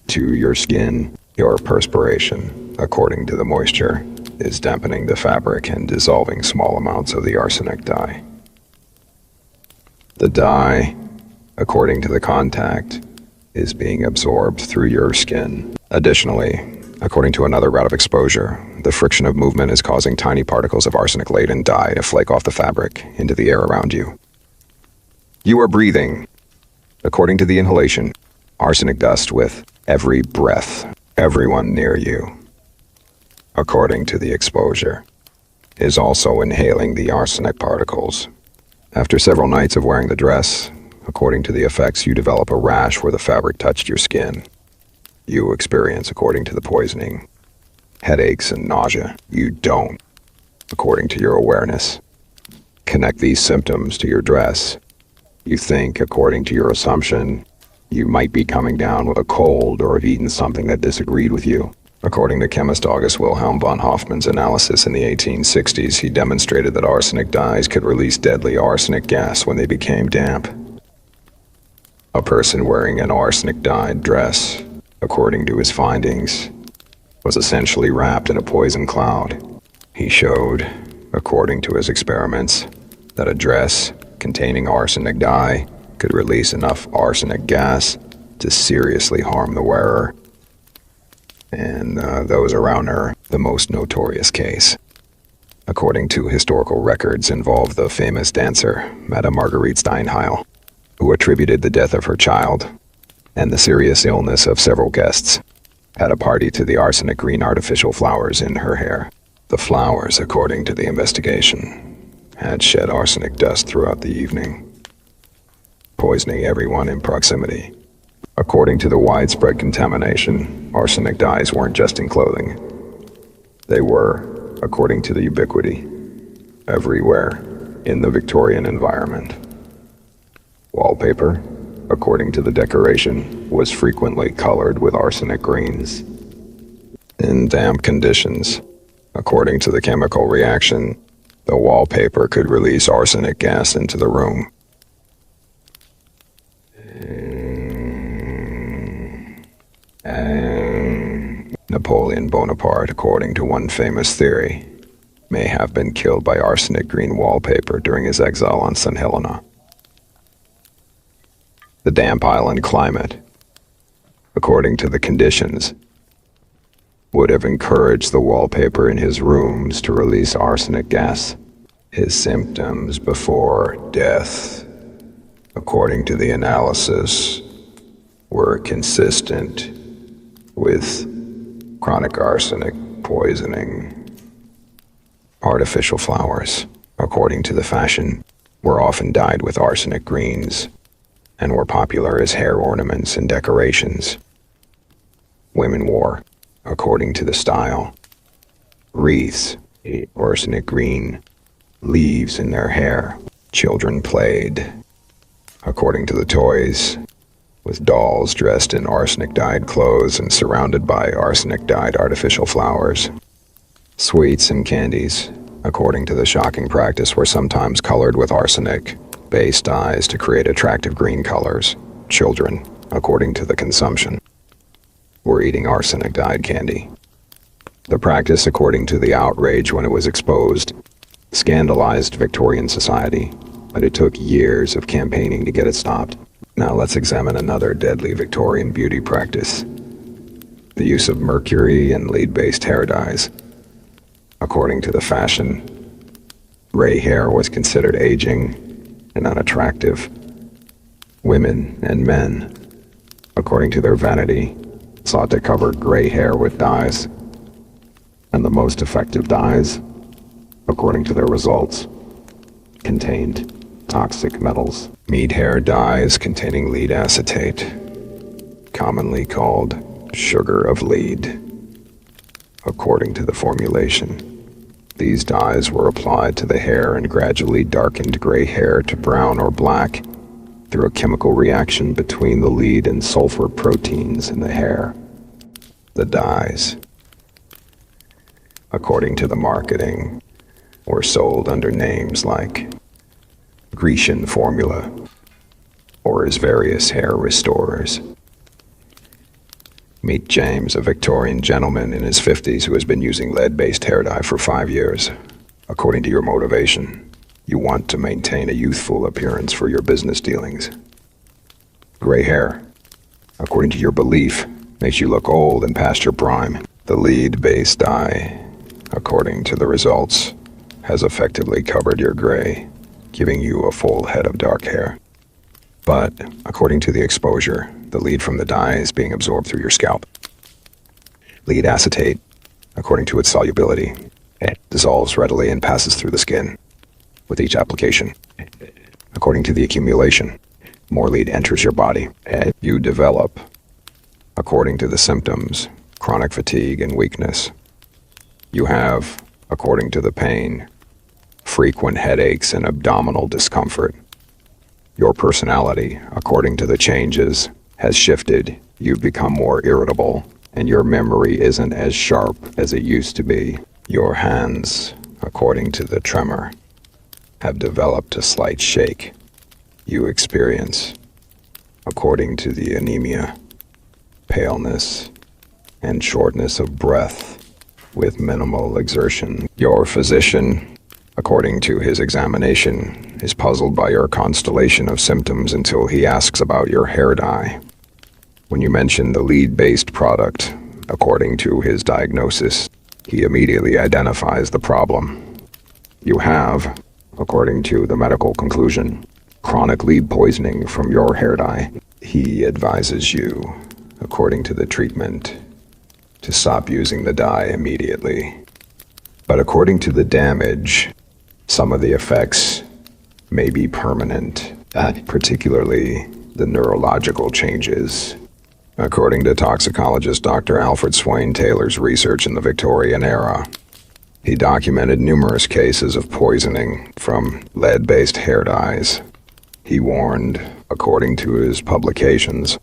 to your skin. Your perspiration, according to the moisture, is dampening the fabric and dissolving small amounts of the arsenic dye. The dye, according to the contact, is being absorbed through your skin. Additionally, according to another route of exposure, the friction of movement is causing tiny particles of arsenic-laden dye to flake off the fabric into the air around you. You are breathing, according to the inhalation, arsenic dust with every breath. Everyone near you, according to the exposure, is also inhaling the arsenic particles. After several nights of wearing the dress, According to the effects, you develop a rash where the fabric touched your skin. You experience, according to the poisoning, headaches and nausea. You don't, according to your awareness. Connect these symptoms to your dress. You think, according to your assumption, you might be coming down with a cold or have eaten something that disagreed with you. According to chemist August Wilhelm von Hofmann's analysis in the 1860s, he demonstrated that arsenic dyes could release deadly arsenic gas when they became damp. A person wearing an arsenic-dyed dress, according to his findings, was essentially wrapped in a poison cloud. He showed, according to his experiments, that a dress containing arsenic dye could release enough arsenic gas to seriously harm the wearer and those around her. The most notorious case, according to historical records, involved the famous dancer Madame Marguerite Steinheil, who attributed the death of her child and the serious illness of several guests at a party to the arsenic green artificial flowers in her hair. The flowers, according to the investigation, had shed arsenic dust throughout the evening, poisoning everyone in proximity. According to the widespread contamination, arsenic dyes weren't just in clothing. They were, according to the ubiquity, everywhere in the Victorian environment. Wallpaper, according to the decoration, was frequently colored with arsenic greens. In damp conditions, according to the chemical reaction, the wallpaper could release arsenic gas into the room. And Napoleon Bonaparte, according to one famous theory, may have been killed by arsenic green wallpaper during his exile on St. Helena. The damp island climate, according to the conditions, would have encouraged the wallpaper in his rooms to release arsenic gas. His symptoms before death, according to the analysis, were consistent with chronic arsenic poisoning. Artificial flowers, according to the fashion, were often dyed with arsenic greens and were popular as hair ornaments and decorations. Women wore, according to the style, wreaths, arsenic green leaves in their hair. Children played, according to the toys, with dolls dressed in arsenic-dyed clothes and surrounded by arsenic-dyed artificial flowers. Sweets and candies, according to the shocking practice, were sometimes colored with arsenic-based dyes to create attractive green colors. Children, according to the consumption, were eating arsenic-dyed candy. The practice, according to the outrage when it was exposed, scandalized Victorian society, but it took years of campaigning to get it stopped. Now let's examine another deadly Victorian beauty practice: the use of mercury and lead-based hair dyes. According to the fashion, gray hair was considered aging and unattractive. Women and men, according to their vanity, sought to cover gray hair with dyes. And the most effective dyes, according to their results, contained toxic metals. Meat hair dyes containing lead acetate, commonly called sugar of lead, according to the formulation. These dyes were applied to the hair and gradually darkened gray hair to brown or black through a chemical reaction between the lead and sulfur proteins in the hair. The dyes, according to the marketing, were sold under names like Grecian formula or as various hair restorers. Meet James, a Victorian gentleman in his 50s who has been using lead-based hair dye for 5 years. According to your motivation, you want to maintain a youthful appearance for your business dealings. Gray hair, according to your belief, makes you look old and past your prime. The lead-based dye, according to the results, has effectively covered your gray, giving you a full head of dark hair. But, according to the exposure, the lead from the dye is being absorbed through your scalp. Lead acetate, according to its solubility, it dissolves readily and passes through the skin with each application. According to the accumulation, more lead enters your body. And you develop, according to the symptoms, chronic fatigue and weakness. You have, according to the pain, frequent headaches and abdominal discomfort. Your personality, according to the changes, has shifted. You've become more irritable, and your memory isn't as sharp as it used to be. Your hands, according to the tremor, have developed a slight shake. You experience, according to the anemia, paleness and shortness of breath with minimal exertion. Your physician, according to his examination, is puzzled by your constellation of symptoms until he asks about your hair dye. When you mention the lead-based product, according to his diagnosis, he immediately identifies the problem. You have, according to the medical conclusion, chronic lead poisoning from your hair dye. He advises you, according to the treatment, to stop using the dye immediately. But according to the damage, some of the effects may be permanent, particularly the neurological changes. According to toxicologist Dr. Alfred Swain Taylor's research in the Victorian era, he documented numerous cases of poisoning from lead-based hair dyes. He warned, according to his publications,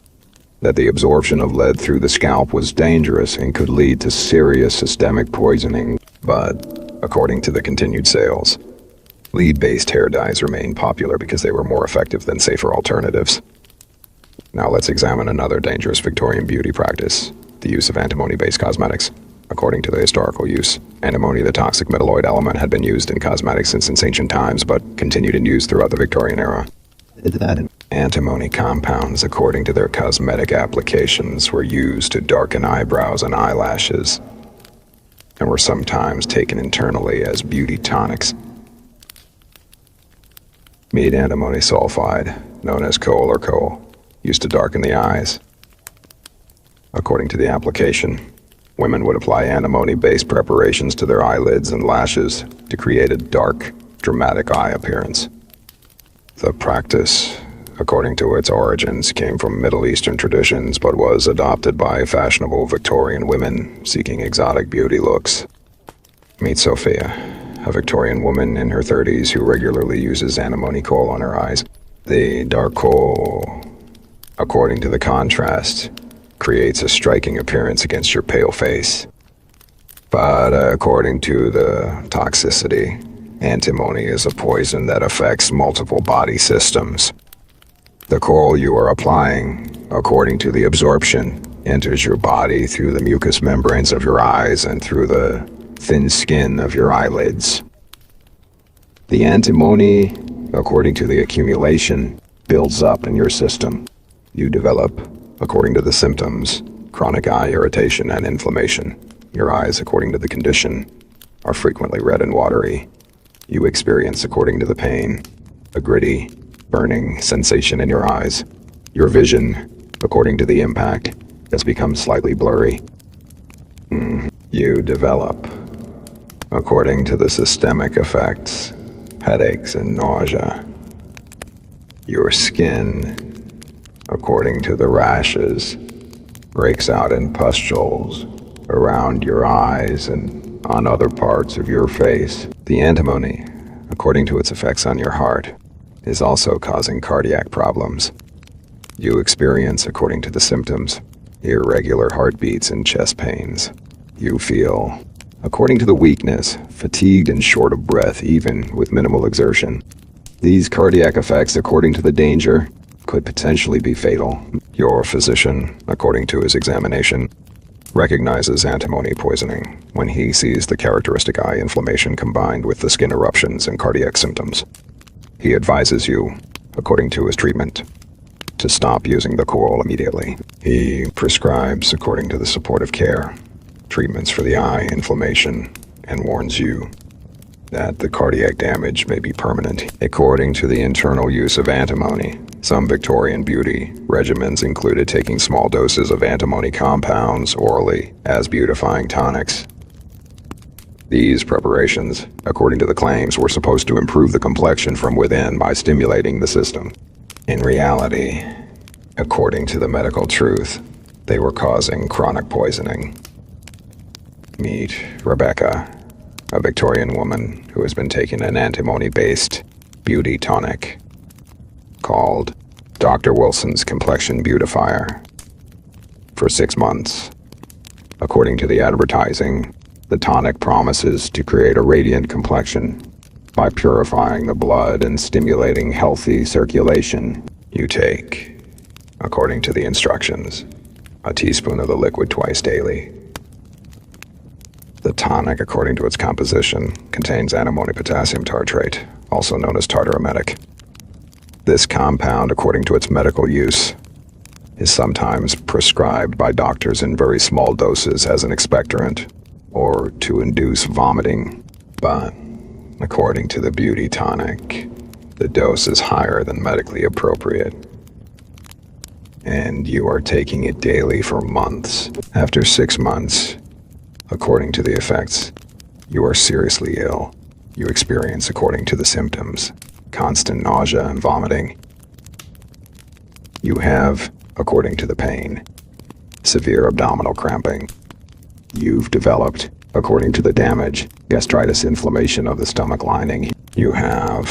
that the absorption of lead through the scalp was dangerous and could lead to serious systemic poisoning. But, according to the continued sales, lead-based hair dyes remained popular because they were more effective than safer alternatives. Now let's examine another dangerous Victorian beauty practice, the use of antimony-based cosmetics. According to the historical use, antimony, the toxic metalloid element, had been used in cosmetics since ancient times, but continued in use throughout the Victorian era. Antimony compounds, according to their cosmetic applications, were used to darken eyebrows and eyelashes, and were sometimes taken internally as beauty tonics. Meet antimony sulfide, known as coal or coal, used to darken the eyes. According to the application, women would apply antimony-based preparations to their eyelids and lashes to create a dark, dramatic eye appearance. The practice, according to its origins, came from Middle Eastern traditions but was adopted by fashionable Victorian women seeking exotic beauty looks. Meet Sophia, a Victorian woman in her 30s who regularly uses antimony coal on her eyes. The dark coal, according to the contrast, creates a striking appearance against your pale face. But according to the toxicity, antimony is a poison that affects multiple body systems. The coal you are applying, according to the absorption, enters your body through the mucous membranes of your eyes and through the thin skin of your eyelids. The antimony, according to the accumulation, builds up in your system. You develop, according to the symptoms, chronic eye irritation and inflammation. Your eyes, according to the condition, are frequently red and watery. You experience, according to the pain, a gritty, burning sensation in your eyes. Your vision, according to the impact, has become slightly blurry. You develop, according to the systemic effects, headaches and nausea. Your skin, according to the rashes, breaks out in pustules around your eyes and on other parts of your face. The antimony, according to its effects on your heart, is also causing cardiac problems. You experience, according to the symptoms, irregular heartbeats and chest pains. You feel, according to the weakness, fatigued and short of breath even with minimal exertion. These cardiac effects, according to the danger, could potentially be fatal. Your physician, according to his examination, recognizes antimony poisoning when he sees the characteristic eye inflammation combined with the skin eruptions and cardiac symptoms. He advises you, according to his treatment, to stop using the coal immediately. He prescribes, according to the supportive care, treatments for the eye inflammation and warns you that the cardiac damage may be permanent. According to the internal use of antimony, some Victorian beauty regimens included taking small doses of antimony compounds orally as beautifying tonics. These preparations, according to the claims, were supposed to improve the complexion from within by stimulating the system. In reality, according to the medical truth, they were causing chronic poisoning. Meet Rebecca, a Victorian woman who has been taking an antimony-based beauty tonic called Dr. Wilson's Complexion Beautifier for 6 months. According to the advertising, the tonic promises to create a radiant complexion by purifying the blood and stimulating healthy circulation. You take, according to the instructions, a teaspoon of the liquid twice daily. The tonic, according to its composition, contains antimony potassium tartrate, also known as tartaremetic. This compound, according to its medical use, is sometimes prescribed by doctors in very small doses as an expectorant or to induce vomiting. But, according to the beauty tonic, the dose is higher than medically appropriate. And you are taking it daily for months. After 6 months, according to the effects, you are seriously ill. You experience, according to the symptoms, constant nausea and vomiting. You have, according to the pain, severe abdominal cramping. You've developed, according to the damage, gastritis, inflammation of the stomach lining. You have,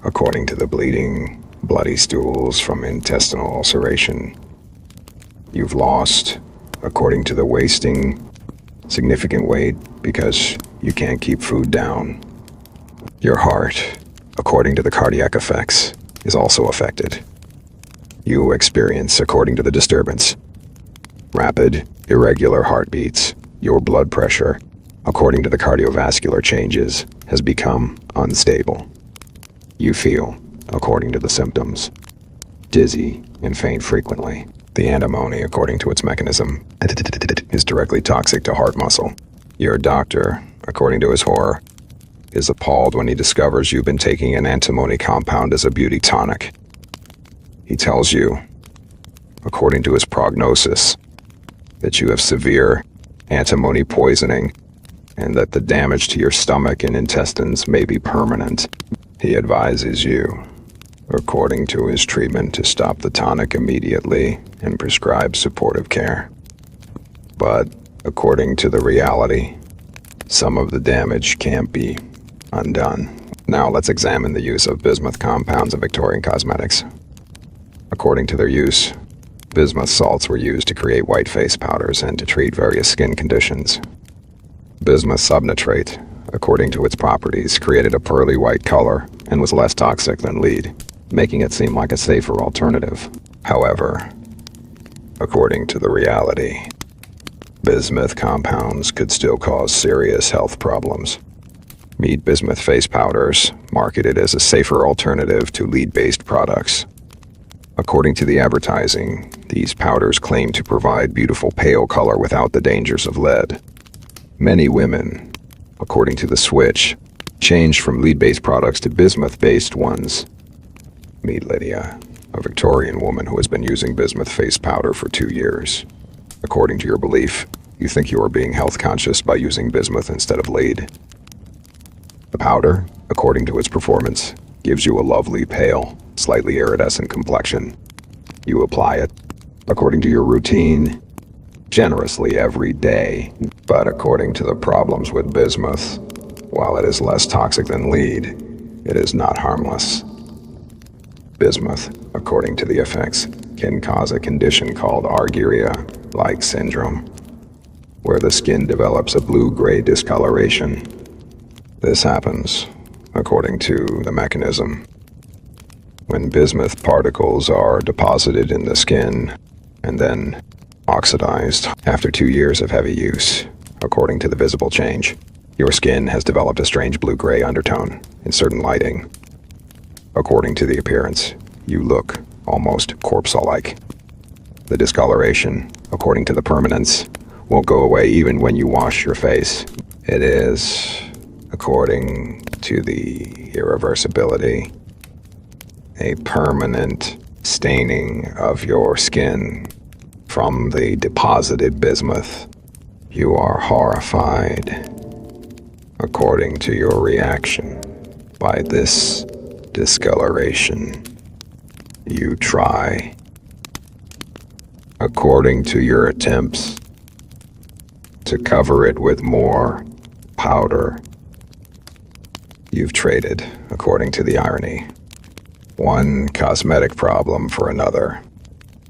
according to the bleeding, bloody stools from intestinal ulceration. You've lost, according to the wasting, significant weight because you can't keep food down. Your heart, according to the cardiac effects, is also affected. You experience, according to the disturbance, rapid, irregular heartbeats. Your blood pressure, according to the cardiovascular changes, has become unstable. You feel, according to the symptoms, dizzy and faint frequently. The antimony, according to its mechanism, is directly toxic to heart muscle. Your doctor, according to his horror, is appalled when he discovers you've been taking an antimony compound as a beauty tonic. He tells you, according to his prognosis, that you have severe antimony poisoning and that the damage to your stomach and intestines may be permanent. He advises you, according to his treatment, to stop the tonic immediately and prescribe supportive care. But, according to the reality, some of the damage can't be undone. Now let's examine the use of bismuth compounds in Victorian cosmetics. According to their use, bismuth salts were used to create white face powders and to treat various skin conditions. Bismuth subnitrate, according to its properties, created a pearly white color and was less toxic than lead, making it seem like a safer alternative. However, according to the reality, bismuth compounds could still cause serious health problems. Meet bismuth face powders, marketed as a safer alternative to lead-based products. According to the advertising, these powders claim to provide beautiful pale color without the dangers of lead. Many women, according to the switch, changed from lead-based products to bismuth-based ones. Meet Lydia, a Victorian woman who has been using bismuth face powder for 2 years. According to your belief, you think you are being health conscious by using bismuth instead of lead. The powder, according to its performance, gives you a lovely pale, slightly iridescent complexion. You apply it, according to your routine, generously every day. But according to the problems with bismuth, while it is less toxic than lead, it is not harmless. Bismuth, according to the effects, can cause a condition called argyria-like syndrome, where the skin develops a blue-gray discoloration. This happens, according to the mechanism, when bismuth particles are deposited in the skin and then oxidized after 2 years of heavy use. According to the visible change, your skin has developed a strange blue-gray undertone in certain lighting. According to the appearance, you look almost corpse-like. The discoloration, according to the permanence, won't go away even when you wash your face. It is, according to the irreversibility, a permanent staining of your skin from the deposited bismuth. You are horrified, according to your reaction, by this discoloration. You try. According to your attempts to cover it with more powder, you've traded, according to the irony, one cosmetic problem for another.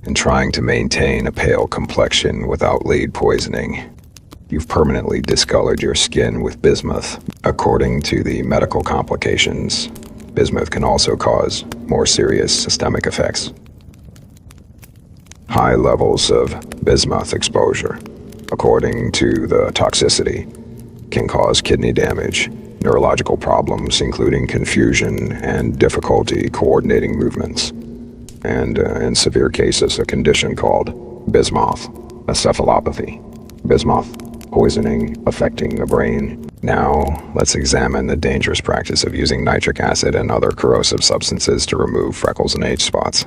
In trying to maintain a pale complexion without lead poisoning, you've permanently discolored your skin with bismuth. According to the medical complications, bismuth can also cause more serious systemic effects. High levels of bismuth exposure, according to the toxicity, can cause kidney damage, neurological problems including confusion and difficulty coordinating movements, and in severe cases a condition called bismuth encephalopathy, bismuth poisoning affecting the brain. Now, let's examine the dangerous practice of using nitric acid and other corrosive substances to remove freckles and age spots.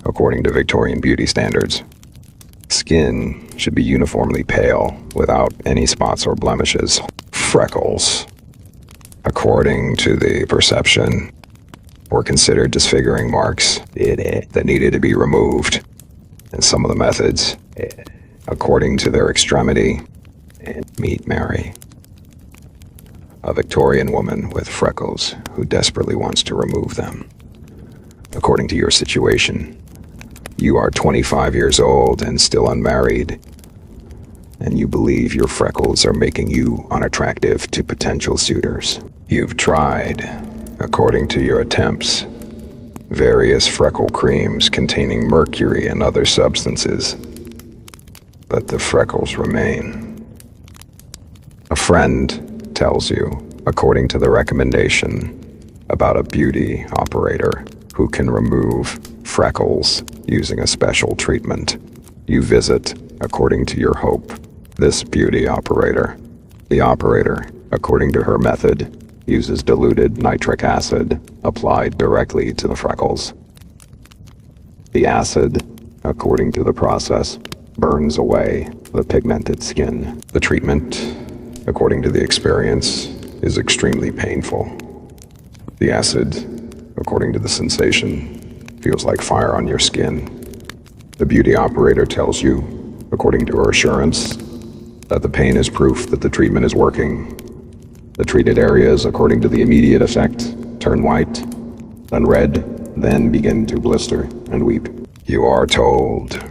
According to Victorian beauty standards, skin should be uniformly pale without any spots or blemishes. Freckles, according to the perception, were considered disfiguring marks that needed to be removed. And some of the methods, according to their extremity, meet Mary, a Victorian woman with freckles who desperately wants to remove them. According to your situation, you are 25 years old and still unmarried, and you believe your freckles are making you unattractive to potential suitors. You've tried, according to your attempts, various freckle creams containing mercury and other substances, but the freckles remain. A friend tells you, according to the recommendation, about a beauty operator who can remove freckles using a special treatment. You visit, according to your hope, this beauty operator. The operator, according to her method, uses diluted nitric acid applied directly to the freckles. The acid, according to the process, burns away the pigmented skin. The treatment, according to the experience, is extremely painful. The acid, according to the sensation, feels like fire on your skin. The beauty operator tells you, according to her assurance, that the pain is proof that the treatment is working. The treated areas, according to the immediate effect, turn white, then red, then begin to blister and weep. You are told,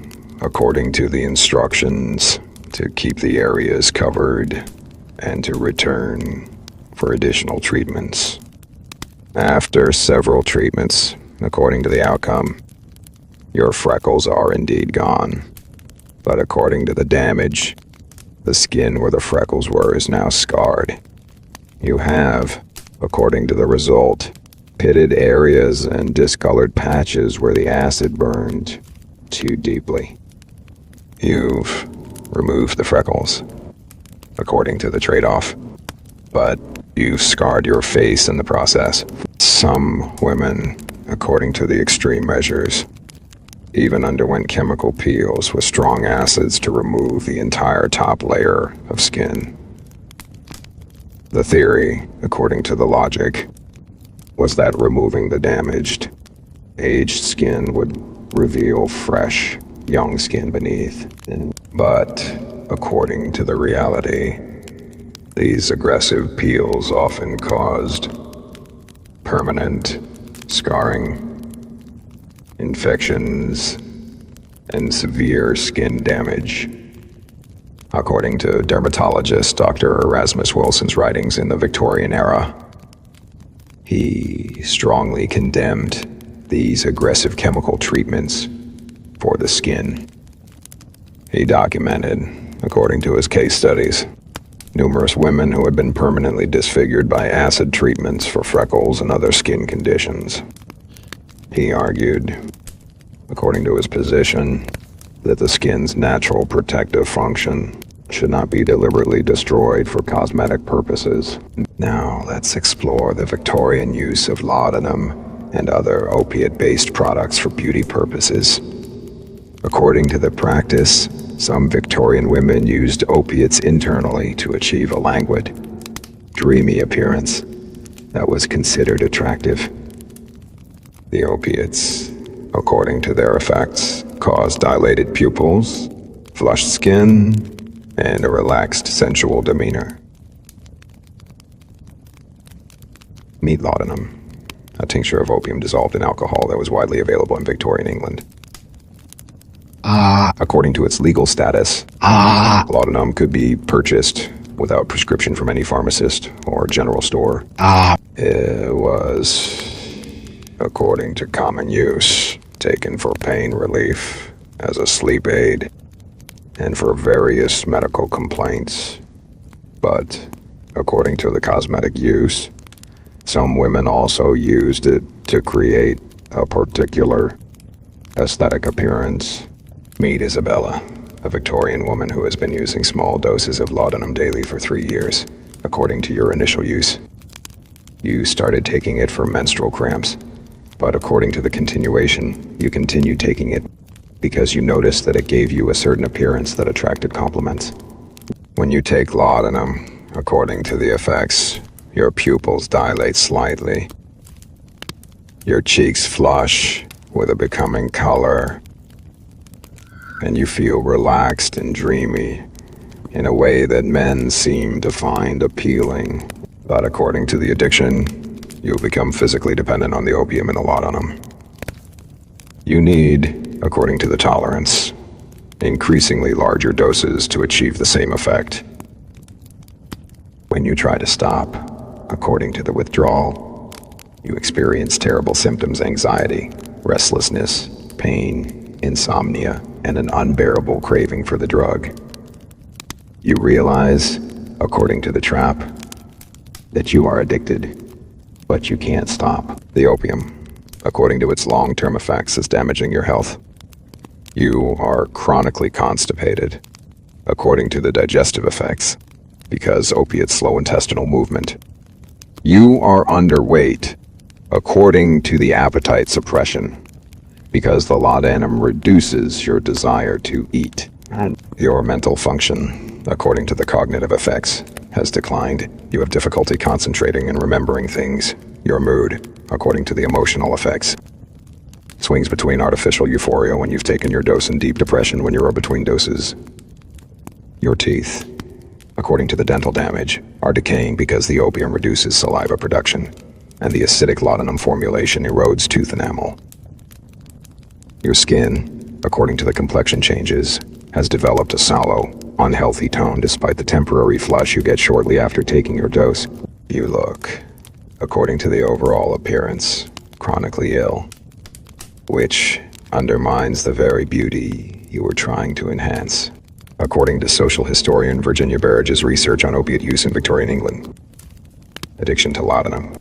according to the instructions, to keep the areas covered and to return for additional treatments. After several treatments, according to the outcome, your freckles are indeed gone. But according to the damage, the skin where the freckles were is now scarred. You have, according to the result, pitted areas and discolored patches where the acid burned too deeply. You've removed the freckles, according to the trade-off, but you've scarred your face in the process. Some women, according to the extreme measures, even underwent chemical peels with strong acids to remove the entire top layer of skin. The theory, according to the logic, was that removing the damaged, aged skin would reveal fresh, young skin beneath. But, according to the reality, these aggressive peels often caused permanent scarring, infections, and severe skin damage. According to dermatologist Dr. Erasmus Wilson's writings in the Victorian era, he strongly condemned these aggressive chemical treatments for the skin. He documented, according to his case studies, numerous women who had been permanently disfigured by acid treatments for freckles and other skin conditions. He argued, according to his position, that the skin's natural protective function should not be deliberately destroyed for cosmetic purposes. Now let's explore the Victorian use of laudanum and other opiate-based products for beauty purposes. According to the practice, some Victorian women used opiates internally to achieve a languid, dreamy appearance that was considered attractive. The opiates, according to their effects, cause dilated pupils, flushed skin, and a relaxed sensual demeanor. Meet laudanum, a tincture of opium dissolved in alcohol that was widely available in Victorian England. According to its legal status, laudanum could be purchased without prescription from any pharmacist or general store. It was, according to common use, taken for pain relief, as a sleep aid, and for various medical complaints. But, according to the cosmetic use, some women also used it to create a particular aesthetic appearance. Meet Isabella, a Victorian woman who has been using small doses of laudanum daily for 3 years, according to your initial use. You started taking it for menstrual cramps, but according to the continuation, you continued taking it because you noticed that it gave you a certain appearance that attracted compliments. When you take laudanum, according to the effects, your pupils dilate slightly, your cheeks flush with a becoming color, and you feel relaxed and dreamy in a way that men seem to find appealing. But according to the addiction, you'll become physically dependent on the opium and the laudanum. You need, according to the tolerance, increasingly larger doses to achieve the same effect. When you try to stop, according to the withdrawal, you experience terrible symptoms: anxiety, restlessness, pain, insomnia, and an unbearable craving for the drug. You realize, according to the trap, that you are addicted, but you can't stop. The opium, according to its long-term effects, is damaging your health. You are chronically constipated, according to the digestive effects, because opiates slow intestinal movement. You are underweight, according to the appetite suppression, because the laudanum reduces your desire to eat. And your mental function, according to the cognitive effects, has declined. You have difficulty concentrating and remembering things. Your mood, according to the emotional effects, swings between artificial euphoria when you've taken your dose and deep depression when you're between doses. Your teeth, according to the dental damage, are decaying because the opium reduces saliva production, and the acidic laudanum formulation erodes tooth enamel. Your skin, according to the complexion changes, has developed a sallow, unhealthy tone despite the temporary flush you get shortly after taking your dose. You look, according to the overall appearance, chronically ill, which undermines the very beauty you were trying to enhance, according to social historian Virginia Barrage's research on opiate use in Victorian England. Addiction to laudanum.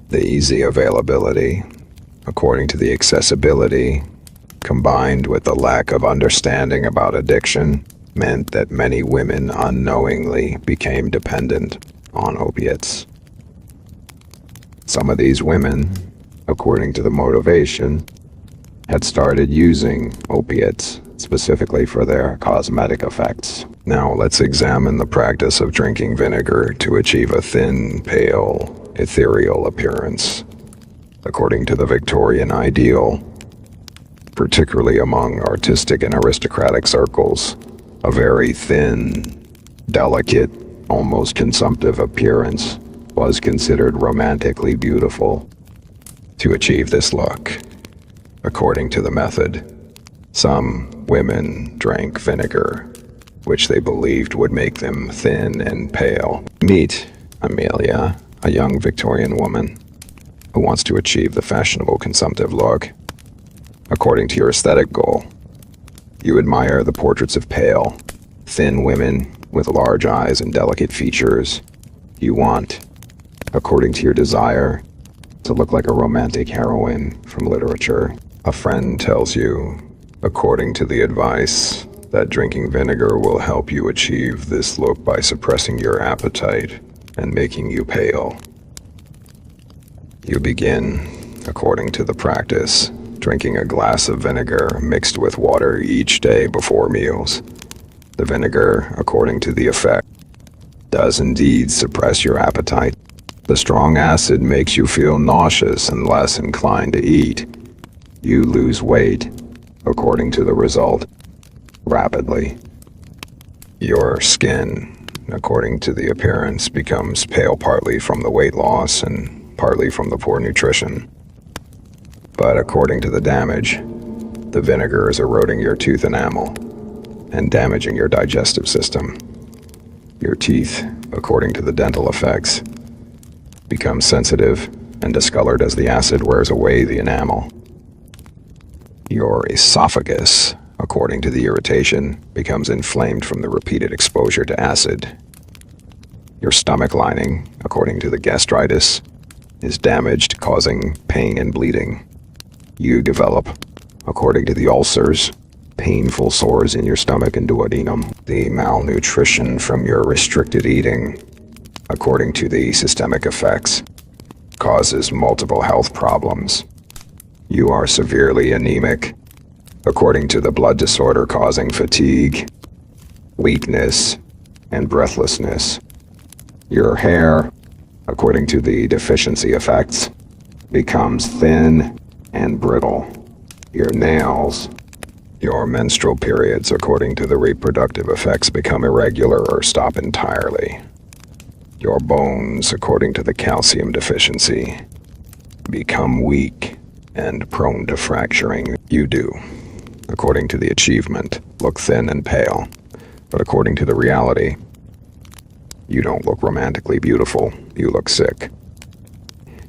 The easy availability, according to the accessibility, combined with the lack of understanding about addiction, meant that many women unknowingly became dependent on opiates. Some of these women, according to the motivation, had started using opiates specifically for their cosmetic effects. Now let's examine the practice of drinking vinegar to achieve a thin, pale, ethereal appearance. According to the Victorian ideal, particularly among artistic and aristocratic circles, a very thin, delicate, almost consumptive appearance was considered romantically beautiful. To achieve this look, according to the method, some women drank vinegar, which they believed would make them thin and pale. Meet Amelia, a young Victorian woman who wants to achieve the fashionable consumptive look. According to your aesthetic goal, you admire the portraits of pale, thin women with large eyes and delicate features. You want, according to your desire, to look like a romantic heroine from literature. A friend tells you, according to the advice, that drinking vinegar will help you achieve this look by suppressing your appetite and making you pale. You begin, according to the practice, drinking a glass of vinegar mixed with water each day before meals. The vinegar, according to the effect, does indeed suppress your appetite, The strong acid makes you feel nauseous and less inclined to eat. You lose weight, according to the result, rapidly. Your skin, according to the appearance, becomes pale partly from the weight loss and partly from the poor nutrition. But according to the damage, the vinegar is eroding your tooth enamel and damaging your digestive system. Your teeth, according to the dental effects, become sensitive and discolored as the acid wears away the enamel. Your esophagus, according to the irritation, becomes inflamed from the repeated exposure to acid. Your stomach lining, according to the gastritis, is damaged, causing pain and bleeding. You develop, according to the ulcers, painful sores in your stomach and duodenum. The malnutrition from your restricted eating, according to the systemic effects, causes multiple health problems. You are severely anemic, according to the blood disorder causing fatigue, weakness, and breathlessness. Your hair, according to the deficiency effects, becomes thin and brittle. Your nails, your menstrual periods, according to the reproductive effects, become irregular or stop entirely. Your bones, according to the calcium deficiency, become weak and prone to fracturing. You do, according to the achievement, look thin and pale, but according to the reality, you don't look romantically beautiful, you look sick.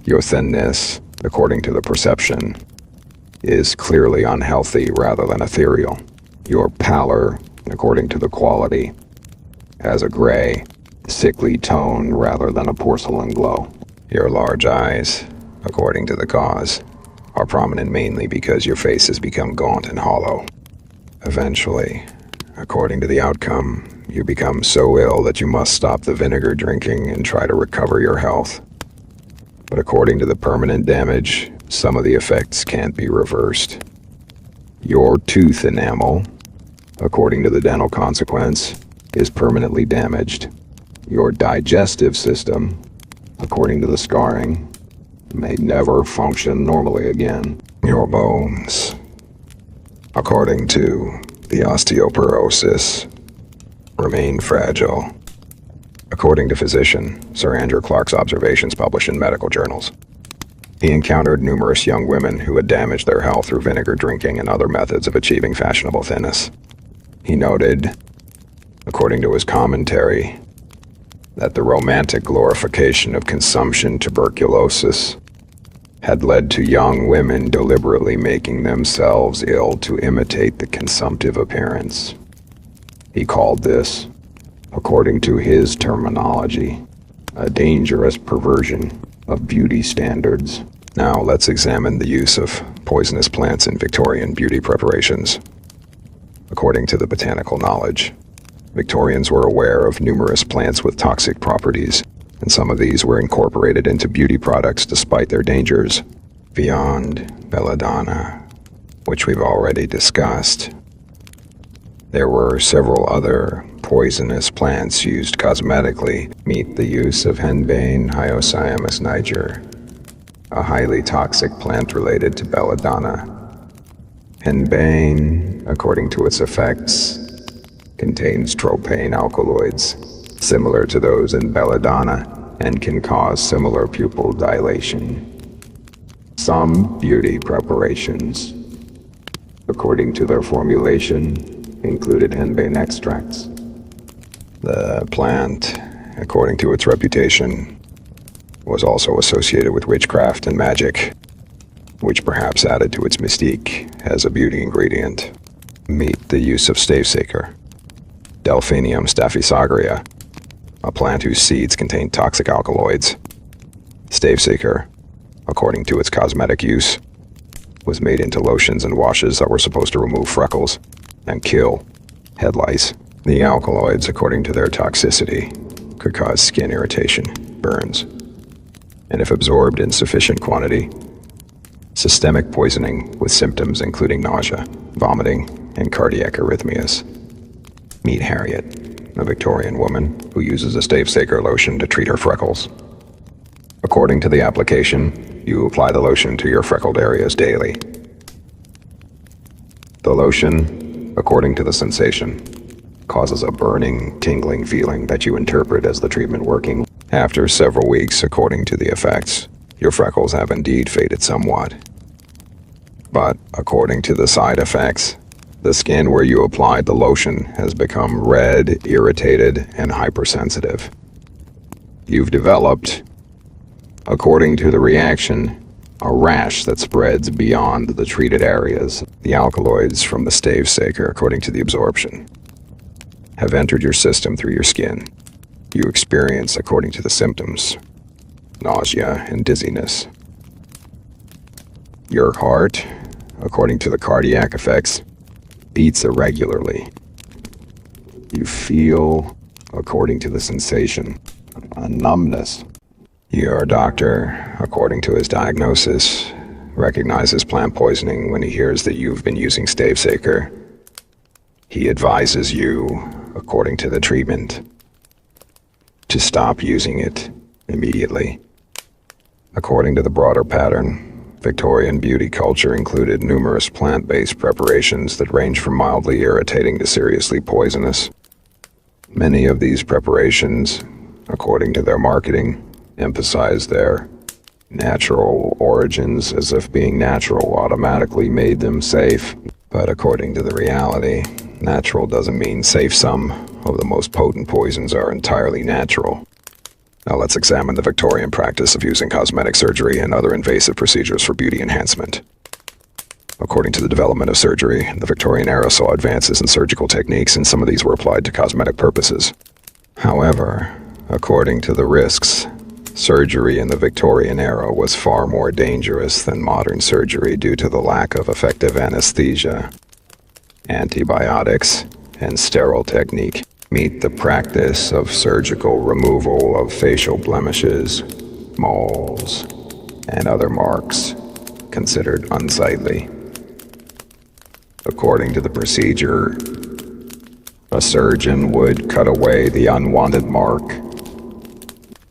Your thinness, according to the perception, is clearly unhealthy rather than ethereal. Your pallor, according to the quality, has a gray, sickly tone rather than a porcelain glow. Your large eyes, according to the cause, are prominent mainly because your face has become gaunt and hollow. Eventually, according to the outcome, you become so ill that you must stop the vinegar drinking and try to recover your health. But according to the permanent damage, some of the effects can't be reversed. Your tooth enamel, according to the dental consequence, is permanently damaged. Your digestive system, according to the scarring, may never function normally again. Your bones, according to the osteoporosis, remain fragile. According to physician Sir Andrew Clark's observations published in medical journals, he encountered numerous young women who had damaged their health through vinegar drinking and other methods of achieving fashionable thinness. He noted, according to his commentary, that the romantic glorification of consumption tuberculosis had led to young women deliberately making themselves ill to imitate the consumptive appearance. He called this, according to his terminology, a dangerous perversion of beauty standards. Now let's examine the use of poisonous plants in Victorian beauty preparations. According to the botanical knowledge, Victorians were aware of numerous plants with toxic properties, and some of these were incorporated into beauty products despite their dangers. Beyond belladonna, which we've already discussed, there were several other poisonous plants used cosmetically. Meet the use of henbane Hyoscyamus niger, a highly toxic plant related to belladonna. Henbane, according to its effects, contains tropane alkaloids, similar to those in belladonna, and can cause similar pupil dilation. Some beauty preparations, according to their formulation, included henbane extracts. The plant, according to its reputation, was also associated with witchcraft and magic, which perhaps added to its mystique as a beauty ingredient. Meet the use of stavesacre, Delphinium staphysagria, a plant whose seeds contain toxic alkaloids. Stavesacre, according to its cosmetic use, was made into lotions and washes that were supposed to remove freckles and kill head lice. The alkaloids, according to their toxicity, could cause skin irritation, burns, and if absorbed in sufficient quantity, systemic poisoning with symptoms including nausea, vomiting, and cardiac arrhythmias. Meet Harriet, a Victorian woman who uses a stavesacre lotion to treat her freckles. According to the application, you apply the lotion to your freckled areas daily. The lotion, according to the sensation, causes a burning, tingling feeling that you interpret as the treatment working. After several weeks, according to the effects, your freckles have indeed faded somewhat. But according to the side effects, the skin where you applied the lotion has become red, irritated, and hypersensitive. You've developed, according to the reaction, a rash that spreads beyond the treated areas. The alkaloids from the stavesacre, according to the absorption, have entered your system through your skin. You experience, according to the symptoms, nausea and dizziness. Your heart, according to the cardiac effects, beats irregularly. You feel, according to the sensation, a numbness. Your doctor, according to his diagnosis, recognizes plant poisoning when he hears that you've been using stavesacre. He advises you, according to the treatment, to stop using it immediately. According to the broader pattern, Victorian beauty culture included numerous plant-based preparations that range from mildly irritating to seriously poisonous. Many of these preparations, according to their marketing, emphasize their natural origins as if being natural automatically made them safe. But according to the reality, natural doesn't mean safe. Some of the most potent poisons are entirely natural. Now let's examine the Victorian practice of using cosmetic surgery and other invasive procedures for beauty enhancement. According to the development of surgery, the Victorian era saw advances in surgical techniques, and some of these were applied to cosmetic purposes. However, according to the risks, surgery in the Victorian era was far more dangerous than modern surgery due to the lack of effective anesthesia, antibiotics, and sterile technique. Meet the practice of surgical removal of facial blemishes, moles, and other marks considered unsightly. According to the procedure, a surgeon would cut away the unwanted mark,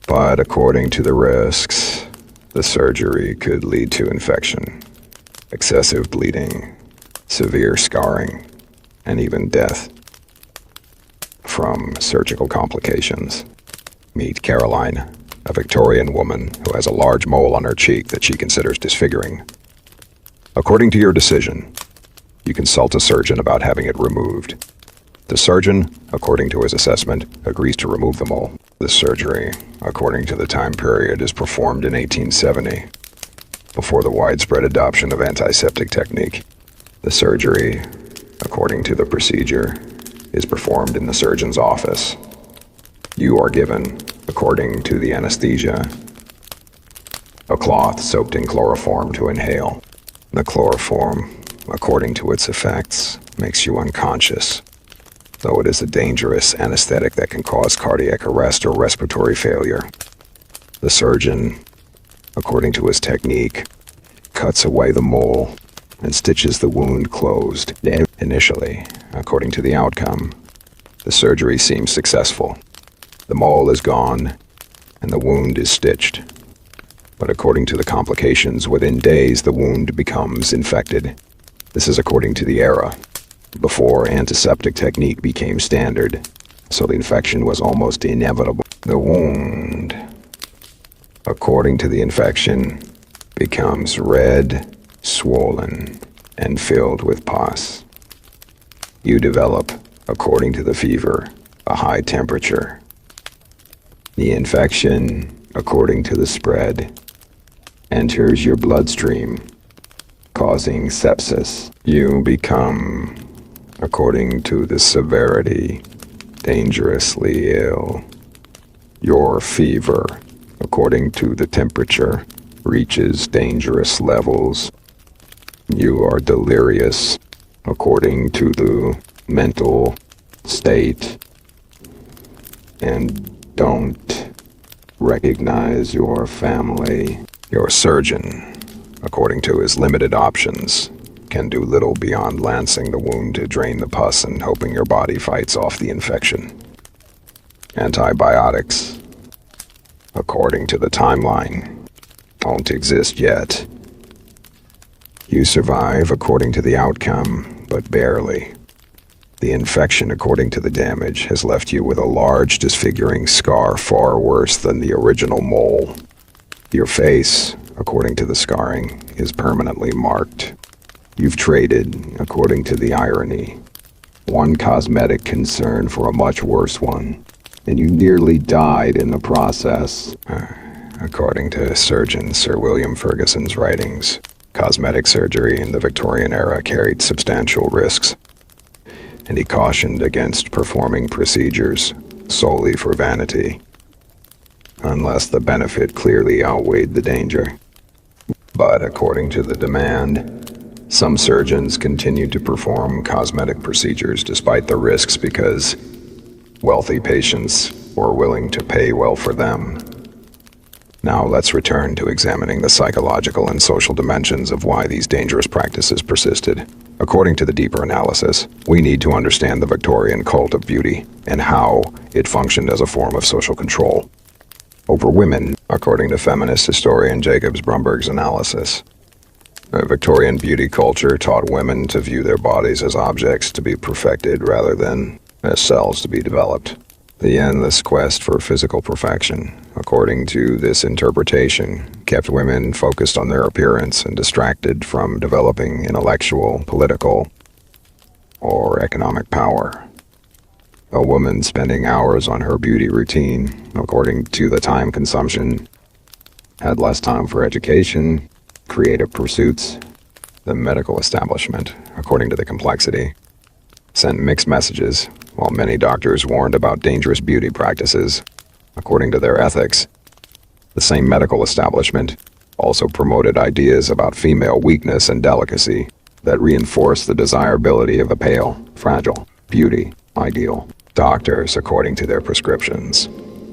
but according to the risks, the surgery could lead to infection, excessive bleeding, severe scarring, and even death from surgical complications. Meet Caroline, a Victorian woman who has a large mole on her cheek that she considers disfiguring. According to your decision, you consult a surgeon about having it removed. The surgeon, according to his assessment, agrees to remove the mole. This surgery, according to the time period, is performed in 1870, before the widespread adoption of antiseptic technique. The surgery, according to the procedure, is performed in the surgeon's office. You are given, according to the anesthesia, a cloth soaked in chloroform to inhale. The chloroform, according to its effects, makes you unconscious, though it is a dangerous anesthetic that can cause cardiac arrest or respiratory failure. The surgeon, according to his technique, cuts away the mole and stitches the wound closed. Initially, according to the outcome, the surgery seems successful. The mole is gone, and the wound is stitched. But according to the complications, within days the wound becomes infected. This is according to the era, before antiseptic technique became standard, so the infection was almost inevitable. The wound, according to the infection, becomes red, swollen, and filled with pus. You develop, according to the fever, a high temperature. The infection, according to the spread, enters your bloodstream, causing sepsis. You become, according to the severity, dangerously ill. Your fever, according to the temperature, reaches dangerous levels. You are delirious, according to the mental state, and don't recognize your family. Your surgeon, according to his limited options, can do little beyond lancing the wound to drain the pus and hoping your body fights off the infection. Antibiotics, according to the timeline, don't exist yet. You survive according to the outcome, but barely. The infection, according to the damage, has left you with a large, disfiguring scar far worse than the original mole. Your face, according to the scarring, is permanently marked. You've traded, according to the irony, one cosmetic concern for a much worse one, and you nearly died in the process. According to surgeon Sir William Ferguson's writings, cosmetic surgery in the Victorian era carried substantial risks, and he cautioned against performing procedures solely for vanity, unless the benefit clearly outweighed the danger. But according to the demand, some surgeons continued to perform cosmetic procedures despite the risks because wealthy patients were willing to pay well for them. Now let's return to examining the psychological and social dimensions of why these dangerous practices persisted. According to the deeper analysis, we need to understand the Victorian cult of beauty and how it functioned as a form of social control over women, according to feminist historian Jacobs Brumberg's analysis. The Victorian beauty culture taught women to view their bodies as objects to be perfected rather than as cells to be developed. The endless quest for physical perfection, according to this interpretation, kept women focused on their appearance and distracted from developing intellectual, political, or economic power. A woman spending hours on her beauty routine, according to the time consumption, had less time for education, creative pursuits. The medical establishment, according to the complexity, sent mixed messages, while many doctors warned about dangerous beauty practices. According to their ethics, the same medical establishment also promoted ideas about female weakness and delicacy that reinforced the desirability of a pale, fragile beauty ideal. Doctors, according to their prescriptions,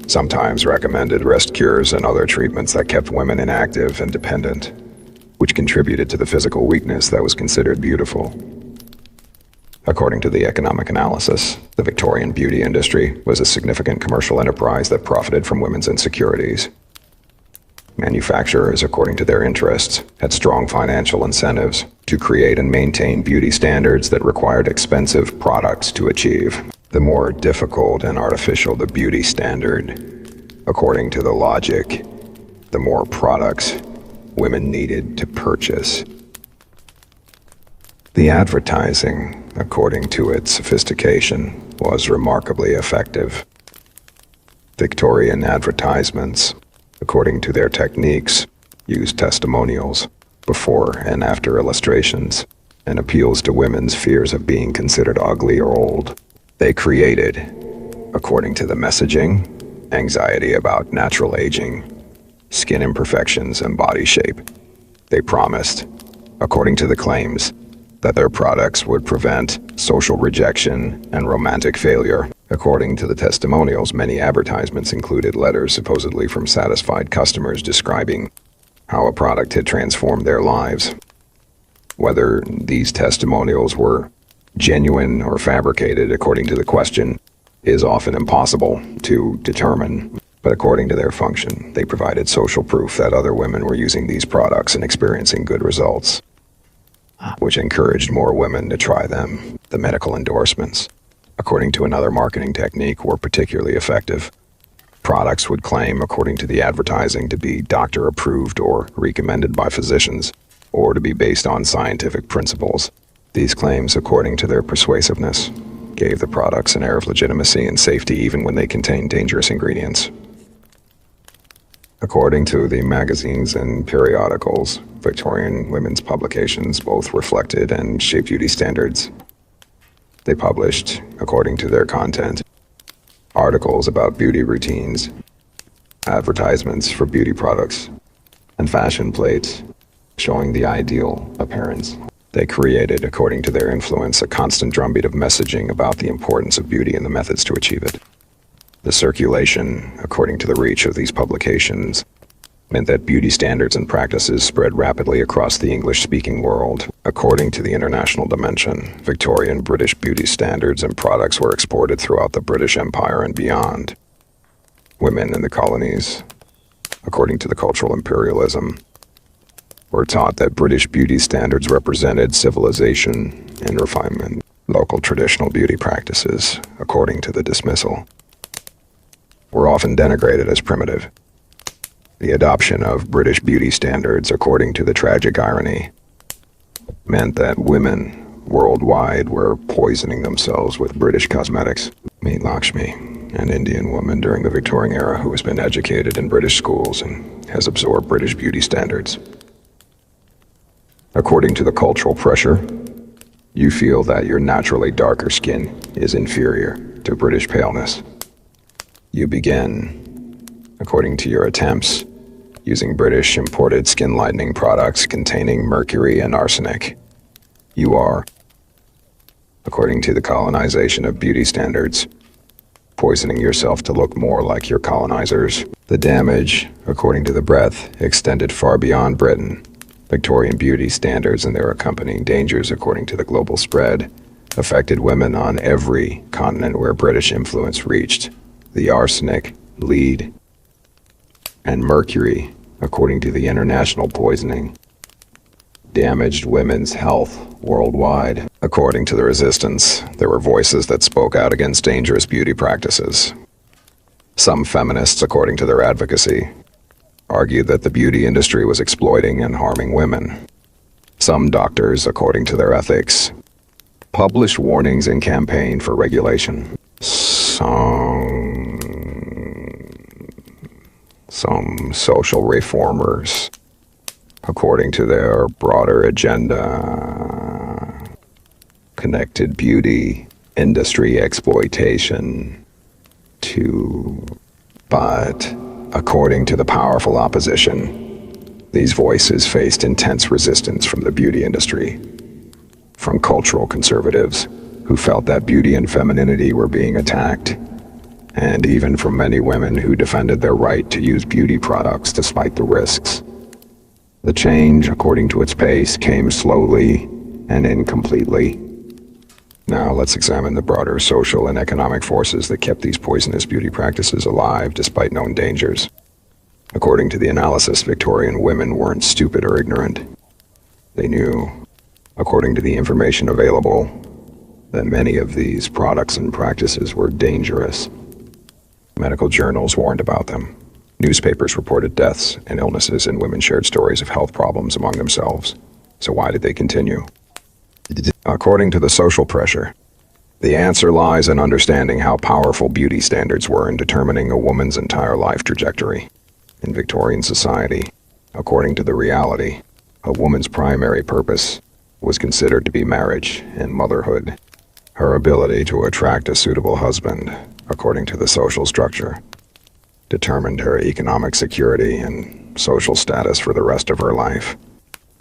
sometimes recommended rest cures and other treatments that kept women inactive and dependent, which contributed to the physical weakness that was considered beautiful. According to the economic analysis, the Victorian beauty industry was a significant commercial enterprise that profited from women's insecurities. Manufacturers, according to their interests, had strong financial incentives to create and maintain beauty standards that required expensive products to achieve. The more difficult and artificial the beauty standard, according to the logic, the more products women needed to purchase. The advertising, according to its sophistication, was remarkably effective. Victorian advertisements, according to their techniques, used testimonials, before and after illustrations, and appeals to women's fears of being considered ugly or old. They created, according to the messaging, anxiety about natural aging, skin imperfections, and body shape. They promised, according to the claims, that their products would prevent social rejection and romantic failure. According to the testimonials, many advertisements included letters supposedly from satisfied customers describing how a product had transformed their lives. Whether these testimonials were genuine or fabricated, according to the question, is often impossible to determine. But according to their function, they provided social proof that other women were using these products and experiencing good results, which encouraged more women to try them. The medical endorsements, according to another marketing technique, were particularly effective. Products would claim, according to the advertising, to be doctor-approved or recommended by physicians, or to be based on scientific principles. These claims, according to their persuasiveness, gave the products an air of legitimacy and safety even when they contained dangerous ingredients. According to the magazines and periodicals, Victorian women's publications both reflected and shaped beauty standards. They published, according to their content, articles about beauty routines, advertisements for beauty products, and fashion plates showing the ideal appearance. They created, according to their influence, a constant drumbeat of messaging about the importance of beauty and the methods to achieve it. The circulation, according to the reach of these publications, meant that beauty standards and practices spread rapidly across the English-speaking world. According to the international dimension, Victorian British beauty standards and products were exported throughout the British Empire and beyond. Women in the colonies according to the cultural imperialism. We're taught that British beauty standards represented civilization and refinement. Local traditional beauty practices, according to the dismissal, were often denigrated as primitive. The adoption of British beauty standards, according to the tragic irony, meant that women worldwide were poisoning themselves with British cosmetics. Meet Lakshmi, an Indian woman during the Victorian era who has been educated in British schools and has absorbed British beauty standards. According to the cultural pressure, you feel that your naturally darker skin is inferior to British paleness. You begin, according to your attempts, using British imported skin lightening products containing mercury and arsenic. You are, according to the colonization of beauty standards, poisoning yourself to look more like your colonizers. The damage, according to the breadth, extended far beyond Britain. Victorian beauty standards and their accompanying dangers, according to the global spread, affected women on every continent where British influence reached. The arsenic, lead, and mercury, according to the international poisoning, damaged women's health worldwide. According to the resistance, there were voices that spoke out against dangerous beauty practices. Some feminists, according to their advocacy, argued that the beauty industry was exploiting and harming women. Some doctors, according to their ethics, published warnings and campaigned for regulation. Some social reformers, according to their broader agenda, connected beauty industry exploitation but according to the powerful opposition, these voices faced intense resistance from the beauty industry, from cultural conservatives who felt that beauty and femininity were being attacked, and even from many women who defended their right to use beauty products despite the risks. The change, according to its pace, came slowly and incompletely. Now let's examine the broader social and economic forces that kept these poisonous beauty practices alive despite known dangers. According to the analysis, Victorian women weren't stupid or ignorant. They knew, according to the information available, that many of these products and practices were dangerous. Medical journals warned about them. Newspapers reported deaths and illnesses, and women shared stories of health problems among themselves. So why did they continue? According to the social pressure, the answer lies in understanding how powerful beauty standards were in determining a woman's entire life trajectory. In Victorian society, according to the reality, a woman's primary purpose was considered to be marriage and motherhood. Her ability to attract a suitable husband, according to the social structure, determined her economic security and social status for the rest of her life.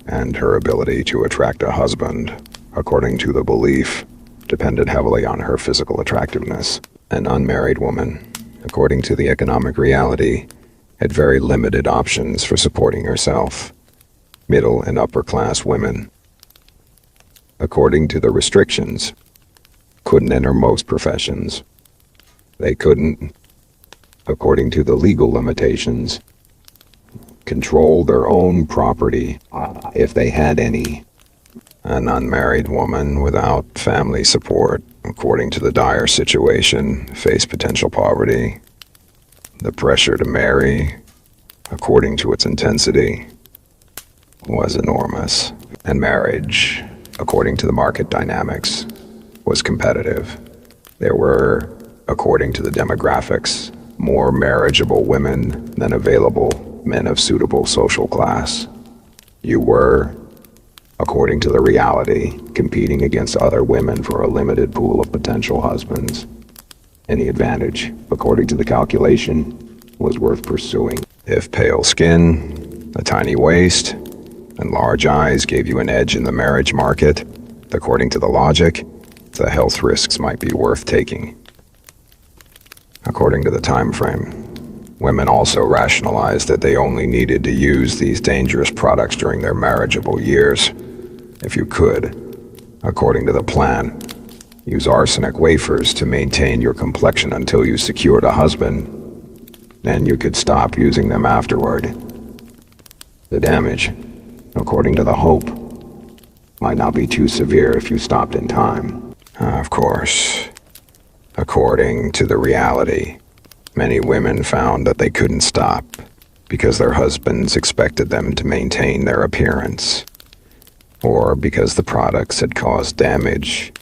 And her ability to attract a husband, according to the belief, depended heavily on her physical attractiveness. An unmarried woman, according to the economic reality, had very limited options for supporting herself. Middle and upper class women, according to the restrictions, couldn't enter most professions. They couldn't, according to the legal limitations, control their own property if they had any. An unmarried woman without family support, according to the dire situation, faced potential poverty. The pressure to marry, according to its intensity, was enormous. And marriage, according to the market dynamics, was competitive. There were, according to the demographics, more marriageable women than available men of suitable social class. You were, according to the reality, competing against other women for a limited pool of potential husbands. Any advantage, according to the calculation, was worth pursuing. If pale skin, a tiny waist, and large eyes gave you an edge in the marriage market, according to the logic, the health risks might be worth taking. According to the time frame, women also rationalized that they only needed to use these dangerous products during their marriageable years. If you could, according to the plan, use arsenic wafers to maintain your complexion until you secured a husband, and you could stop using them afterward. The damage, according to the hope, might not be too severe if you stopped in time. Of course, according to the reality, many women found that they couldn't stop because their husbands expected them to maintain their appearance, or because the products had caused damage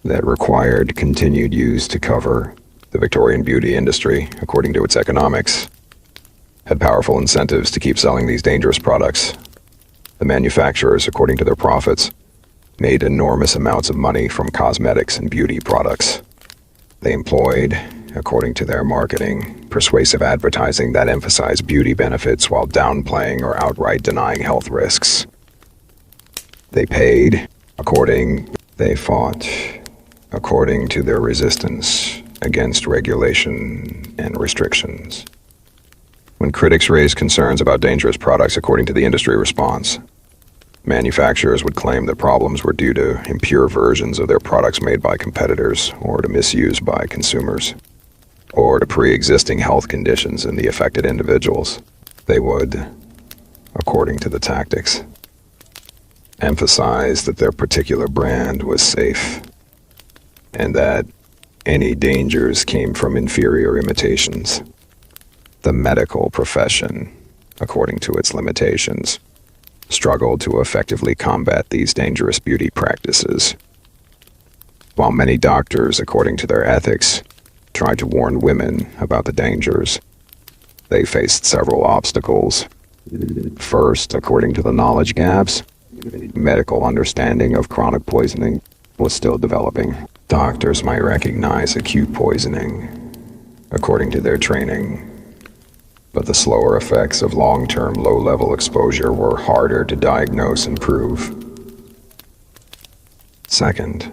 that required continued use to cover. The Victorian beauty industry, according to its economics, had powerful incentives to keep selling these dangerous products. The manufacturers, according to their profits, made enormous amounts of money from cosmetics and beauty products. They employed, according to their marketing, persuasive advertising that emphasized beauty benefits while downplaying or outright denying health risks. They paid, they fought, according to their resistance against regulation and restrictions. When critics raised concerns about dangerous products, according to the industry response, manufacturers would claim that problems were due to impure versions of their products made by competitors, or to misuse by consumers, or to pre-existing health conditions in the affected individuals. They would, according to the tactics, emphasize that their particular brand was safe, and that any dangers came from inferior imitations. The medical profession, according to its limitations, struggled to effectively combat these dangerous beauty practices. While many doctors, according to their ethics, tried to warn women about the dangers, they faced several obstacles. First, according to the knowledge gaps, medical understanding of chronic poisoning was still developing. Doctors might recognize acute poisoning, according to their training, but the slower effects of long-term low-level exposure were harder to diagnose and prove. Second,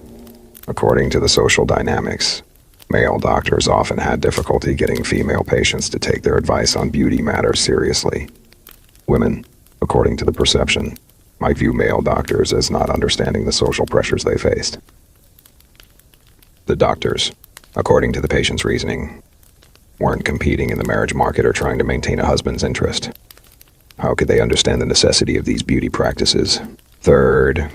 according to the social dynamics, male doctors often had difficulty getting female patients to take their advice on beauty matters seriously. Women, according to the perception, might view male doctors as not understanding the social pressures they faced. The doctors, according to the patient's reasoning, weren't competing in the marriage market or trying to maintain a husband's interest. How could they understand the necessity of these beauty practices? Third,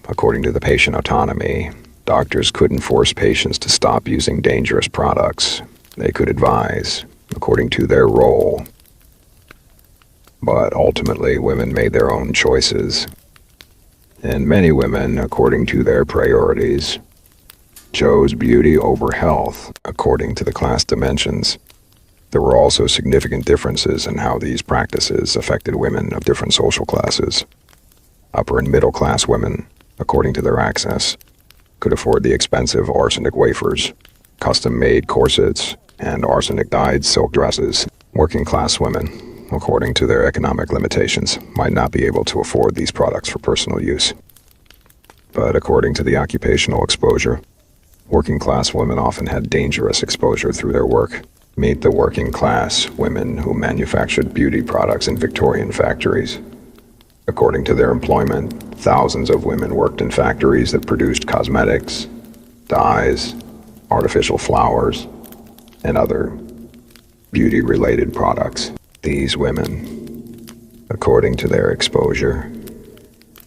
according to the patient autonomy, doctors couldn't force patients to stop using dangerous products. They could advise, according to their role. But ultimately, women made their own choices. And many women, according to their priorities, chose beauty over health, according to the class dimensions. There were also significant differences in how these practices affected women of different social classes. Upper and middle class women, according to their access, could afford the expensive arsenic wafers, custom-made corsets, and arsenic-dyed silk dresses. Working class women, according to their economic limitations, might not be able to afford these products for personal use. But according to the occupational exposure, working class women often had dangerous exposure through their work. Meet the working class women who manufactured beauty products in Victorian factories. According to their employment, thousands of women worked in factories that produced cosmetics, dyes, artificial flowers, and other beauty-related products. These women, according to their exposure,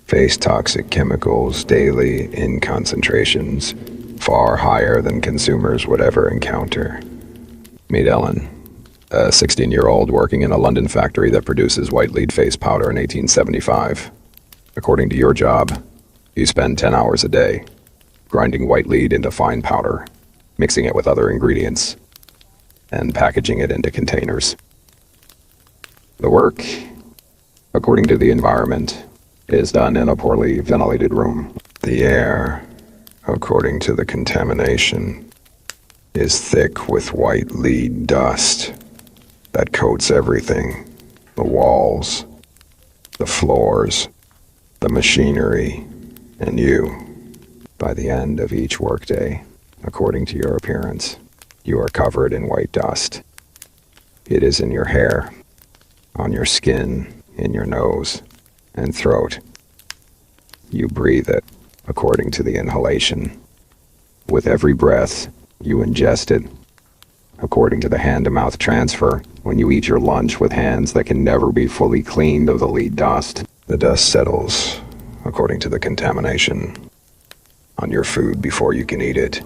faced toxic chemicals daily in concentrations far higher than consumers would ever encounter. Meet Ellen, a 16-year-old working in a London factory that produces white lead face powder in 1875. According to your job, you spend 10 hours a day grinding white lead into fine powder, mixing it with other ingredients, and packaging it into containers. The work, according to the environment, is done in a poorly ventilated room. The air, according to the contamination, is thick with white lead dust that coats everything: the walls, the floors, the machinery, and you. By the end of each workday, according to your appearance, you are covered in white dust. It is in your hair, on your skin, in your nose, and throat. You breathe it, according to the inhalation. With every breath, you ingest it. according to the hand-to-mouth transfer, when you eat your lunch with hands that can never be fully cleaned of the lead dust. The dust settles, according to the contamination, on your food before you can eat it.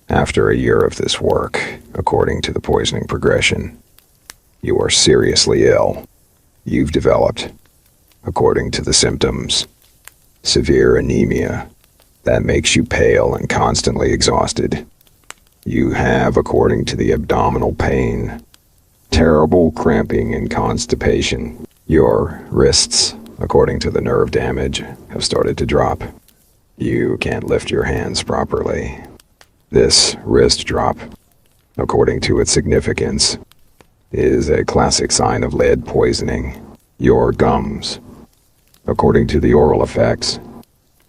After a year of this work, according to the poisoning progression, you are seriously ill. You've developed, according to the symptoms, severe anemia that makes you pale and constantly exhausted. You have, according to the abdominal pain, terrible cramping and constipation. Your wrists, according to the nerve damage, have started to drop. You can't lift your hands properly. This wrist drop, according to its significance, is a classic sign of lead poisoning. Your gums, according to the oral effects,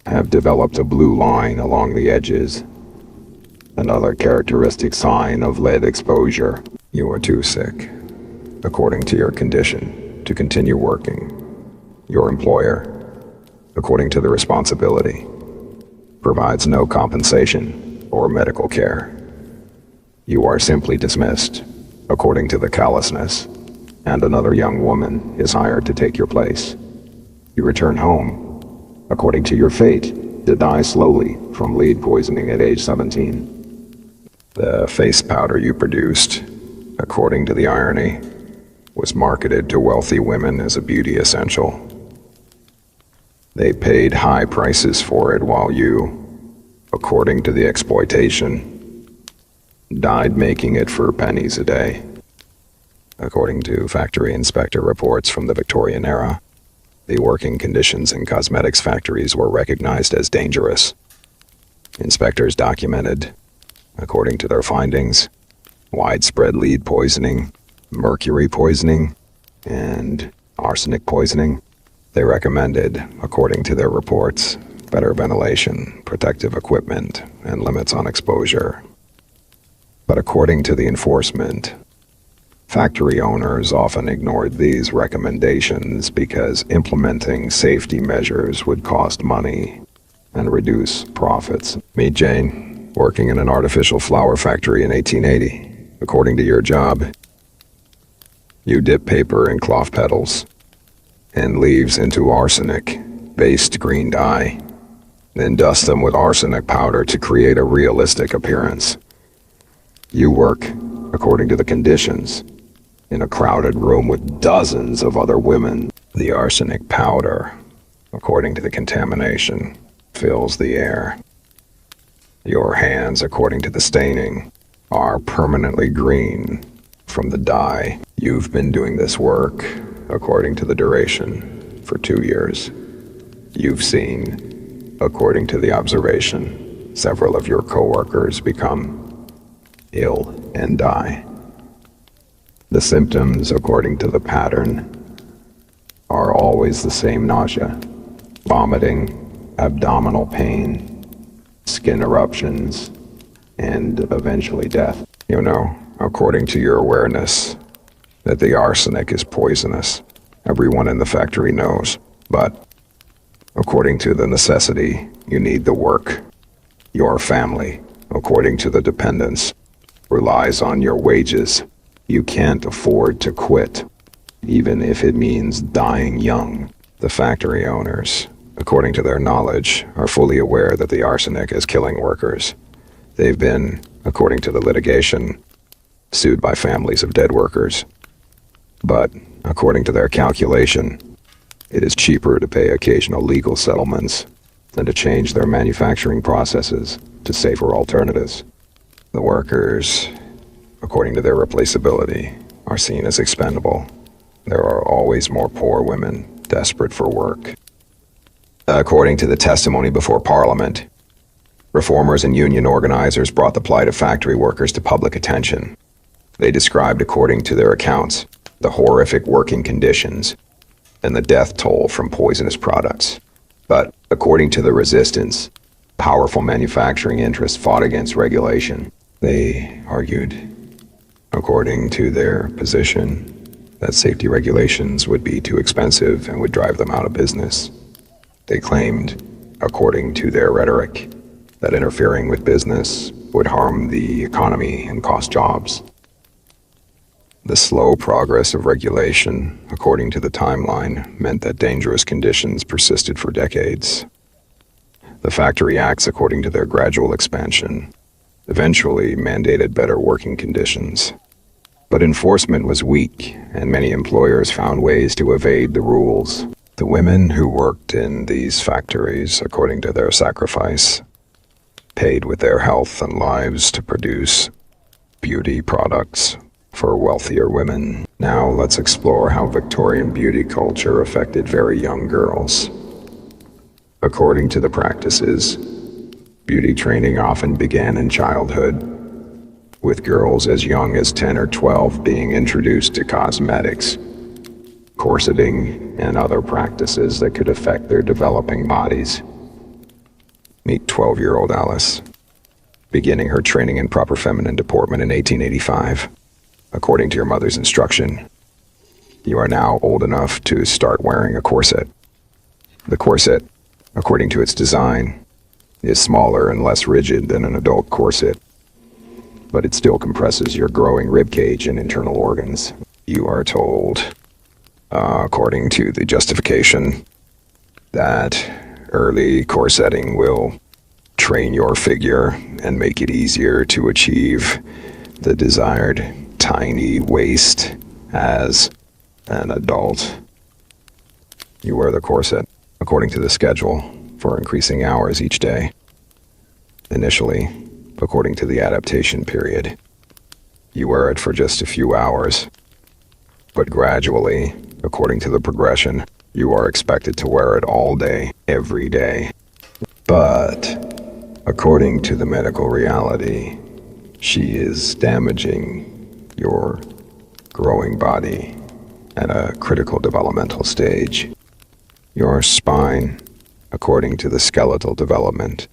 have developed a blue line along the edges. Another characteristic sign of lead exposure. You are too sick, according to your condition, to continue working. Your employer, according to the responsibility, provides no compensation or medical care. You are simply dismissed, according to the callousness, and another young woman is hired to take your place. You return home, according to your fate, to die slowly from lead poisoning at age 17. The face powder you produced, according to the irony, was marketed to wealthy women as a beauty essential. They paid high prices for it while you, according to the exploitation, died making it for pennies a day. According to factory inspector reports from the Victorian era, the working conditions in cosmetics factories were recognized as dangerous. Inspectors documented, according to their findings, widespread lead poisoning, mercury poisoning, and arsenic poisoning. They recommended, according to their reports, better ventilation, protective equipment, and limits on exposure. But according to the enforcement, factory owners often ignored these recommendations because implementing safety measures would cost money and reduce profits. Meet Jane, working in an artificial flower factory in 1880. According to your job, you dip paper in cloth petals and leaves into arsenic-based green dye, then dust them with arsenic powder to create a realistic appearance. You work, according to the conditions, in a crowded room with dozens of other women. The arsenic powder, according to the contamination, fills the air. Your hands, according to the staining, are permanently green from the dye. You've been doing this work, according to the duration, for 2 years. You've seen, according to the observation, several of your coworkers become ill and die. The symptoms, according to the pattern, are always the same: nausea, vomiting, abdominal pain, skin eruptions, and eventually death. You know, according to your awareness, that the arsenic is poisonous. Everyone in the factory knows, but according to the necessity, you need the work. Your family, according to the dependents, relies on your wages. You can't afford to quit, even if it means dying young. The factory owners, according to their knowledge, are fully aware that the arsenic is killing workers. They've been, according to the litigation, sued by families of dead workers. But, according to their calculation, it is cheaper to pay occasional legal settlements than to change their manufacturing processes to safer alternatives. The workers, according to their replaceability, are seen as expendable. There are always more poor women desperate for work. According to the testimony before Parliament, reformers and union organizers brought the plight of factory workers to public attention. They described, according to their accounts, the horrific working conditions and the death toll from poisonous products. But according to the resistance, powerful manufacturing interests fought against regulation. They argued, according to their position, that safety regulations would be too expensive and would drive them out of business. They claimed, according to their rhetoric, that interfering with business would harm the economy and cost jobs. The slow progress of regulation, according to the timeline, meant that dangerous conditions persisted for decades. The factory acts, according to their gradual expansion, eventually mandated better working conditions. But enforcement was weak, and many employers found ways to evade the rules. The women who worked in these factories, according to their sacrifice, paid with their health and lives to produce beauty products for wealthier women. Now let's explore how Victorian beauty culture affected very young girls. According to the practices, beauty training often began in childhood, with girls as young as 10 or 12 being introduced to cosmetics, corseting, and other practices that could affect their developing bodies. Meet 12-year-old Alice, beginning her training in proper feminine deportment in 1885. According to your mother's instruction, you are now old enough to start wearing a corset. The corset, according to its design, is smaller and less rigid than an adult corset, but it still compresses your growing ribcage and internal organs. You are told, according to the justification, that early corsetting will train your figure and make it easier to achieve the desired tiny waist as an adult. You wear the corset according to the schedule for increasing hours each day. Initially, according to the adaptation period, you wear it for just a few hours, but gradually, according to the progression, you are expected to wear it all day, every day. But, according to the medical reality, she is damaging your growing body at a critical developmental stage. Your spine, according to the skeletal development,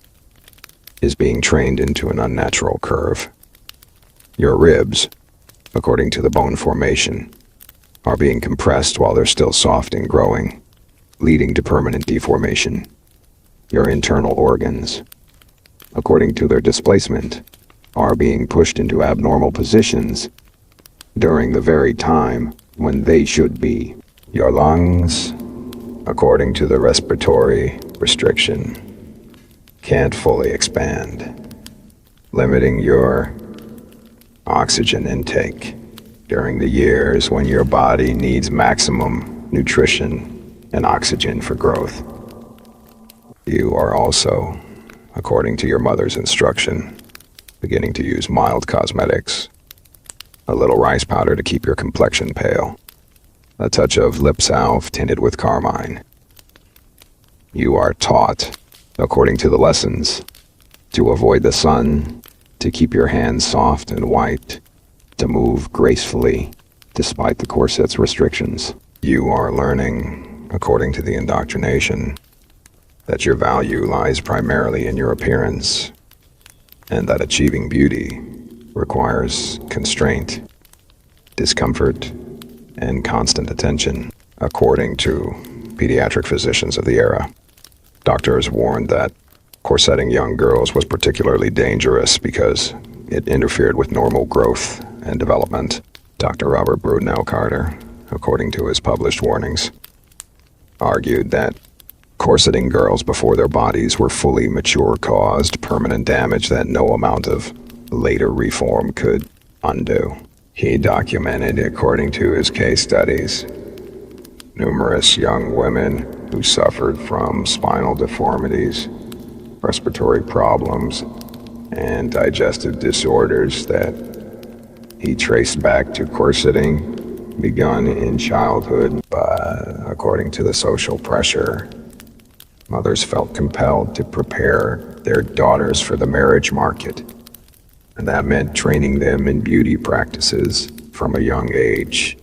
is being trained into an unnatural curve. Your ribs, according to the bone formation, are being compressed while they're still soft and growing, leading to permanent deformation. Your internal organs, according to their displacement, are being pushed into abnormal positions during the very time when they should be. Your lungs, according to the respiratory restriction, can't fully expand, limiting your oxygen intake during the years when your body needs maximum nutrition and oxygen for growth. You are also, according to your mother's instruction, beginning to use mild cosmetics, a little rice powder to keep your complexion pale, a touch of lip salve tinted with carmine. You are taught, according to the lessons, to avoid the sun, to keep your hands soft and white, to move gracefully despite the corset's restrictions. You are learning, according to the indoctrination, that your value lies primarily in your appearance, and that achieving beauty requires constraint, discomfort, and constant attention. According to pediatric physicians of the era, doctors warned that corseting young girls was particularly dangerous because it interfered with normal growth and development. Dr. Robert Brudnell Carter, according to his published warnings, argued that corseting girls before their bodies were fully mature caused permanent damage that no amount of later reform could undo. He documented, according to his case studies, numerous young women who suffered from spinal deformities, respiratory problems, and digestive disorders that he traced back to corseting begun in childhood. But according to the social pressure, mothers felt compelled to prepare their daughters for the marriage market, and that meant training them in beauty practices from a young age.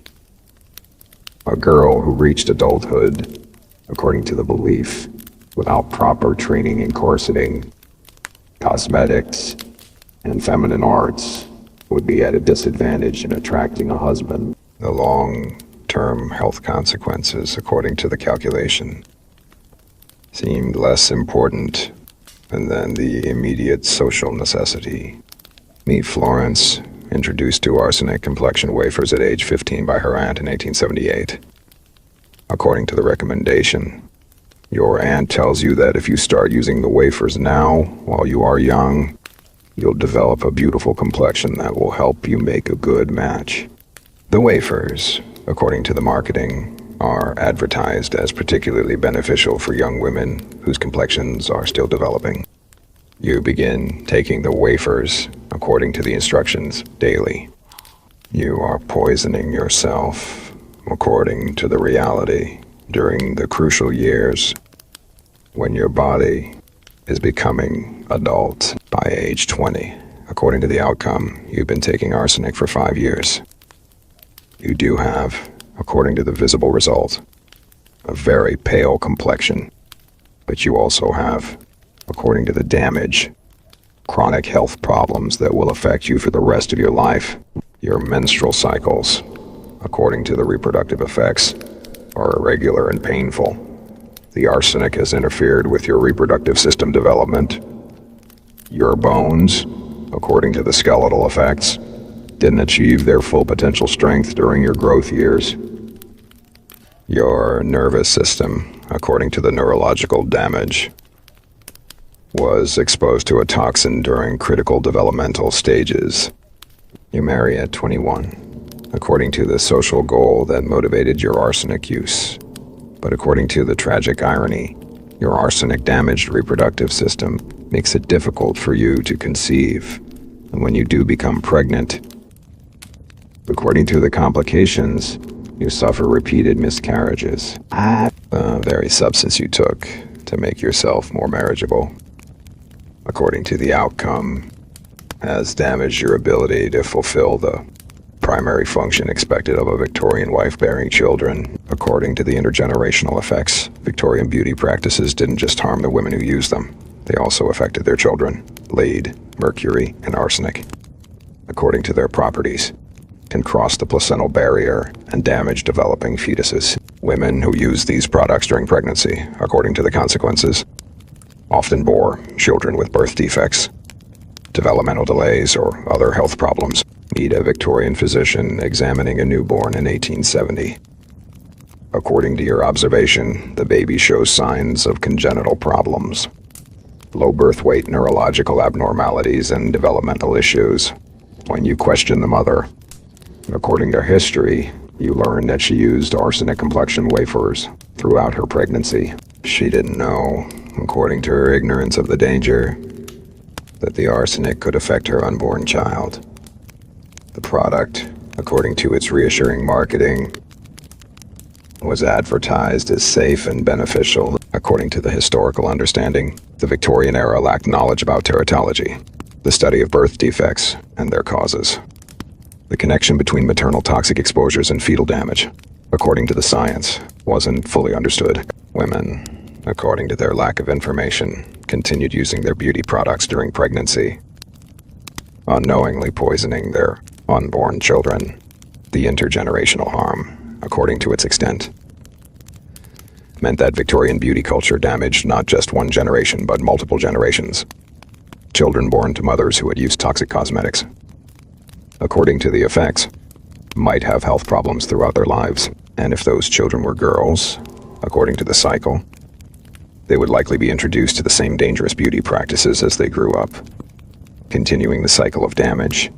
A girl who reached adulthood, according to the belief, without proper training in corseting, cosmetics, and feminine arts would be at a disadvantage in attracting a husband. The long-term health consequences, according to the calculation, seemed less important than the immediate social necessity. Meet Florence introduced to arsenic complexion wafers at age 15 by her aunt in 1878. According to the recommendation, your aunt tells you that if you start using the wafers now, while you are young, you'll develop a beautiful complexion that will help you make a good match. The wafers, according to the marketing, are advertised as particularly beneficial for young women whose complexions are still developing. You begin taking the wafers according to the instructions daily. You are poisoning yourself according to the reality during the crucial years when your body is becoming adult by age 20. According to the outcome, you've been taking arsenic for 5 years. You do have, according to the visible result, a very pale complexion, but you also have, according to the damage, chronic health problems that will affect you for the rest of your life. Your menstrual cycles, according to the reproductive effects, are irregular and painful. The arsenic has interfered with your reproductive system development. Your bones, according to the skeletal effects, didn't achieve their full potential strength during your growth years. Your nervous system, according to the neurological damage, was exposed to a toxin during critical developmental stages. You marry at 21, according to the social goal that motivated your arsenic use. But according to the tragic irony, your arsenic-damaged reproductive system makes it difficult for you to conceive. And when you do become pregnant, according to the complications, you suffer repeated miscarriages. The very substance you took to make yourself more marriageable, according to the outcome, has damaged your ability to fulfill the primary function expected of a Victorian wife bearing children. According to the intergenerational effects, Victorian beauty practices didn't just harm the women who used them, they also affected their children. Lead, mercury, and arsenic, according to their properties, can cross the placental barrier and damage developing fetuses. Women who use these products during pregnancy, according to the consequences, often bore children with birth defects, developmental delays, or other health problems. Meet a Victorian physician examining a newborn in 1870. According to your observation, the baby shows signs of congenital problems, low birth weight, neurological abnormalities, and developmental issues. When you question the mother, according to history, you learn that she used arsenic complexion wafers throughout her pregnancy. She didn't know, according to her ignorance of the danger, that the arsenic could affect her unborn child. The product, according to its reassuring marketing, was advertised as safe and beneficial. According to the historical understanding, the Victorian era lacked knowledge about teratology, the study of birth defects and their causes. The connection between maternal toxic exposures and fetal damage, according to the science, wasn't fully understood. Women, according to their lack of information, continued using their beauty products during pregnancy, unknowingly poisoning their unborn children. The intergenerational harm, according to its extent, meant that Victorian beauty culture damaged not just one generation, but multiple generations. Children born to mothers who had used toxic cosmetics, according to the effects, might have health problems throughout their lives. And if those children were girls, according to the cycle, they would likely be introduced to the same dangerous beauty practices as they grew up, continuing the cycle of damage.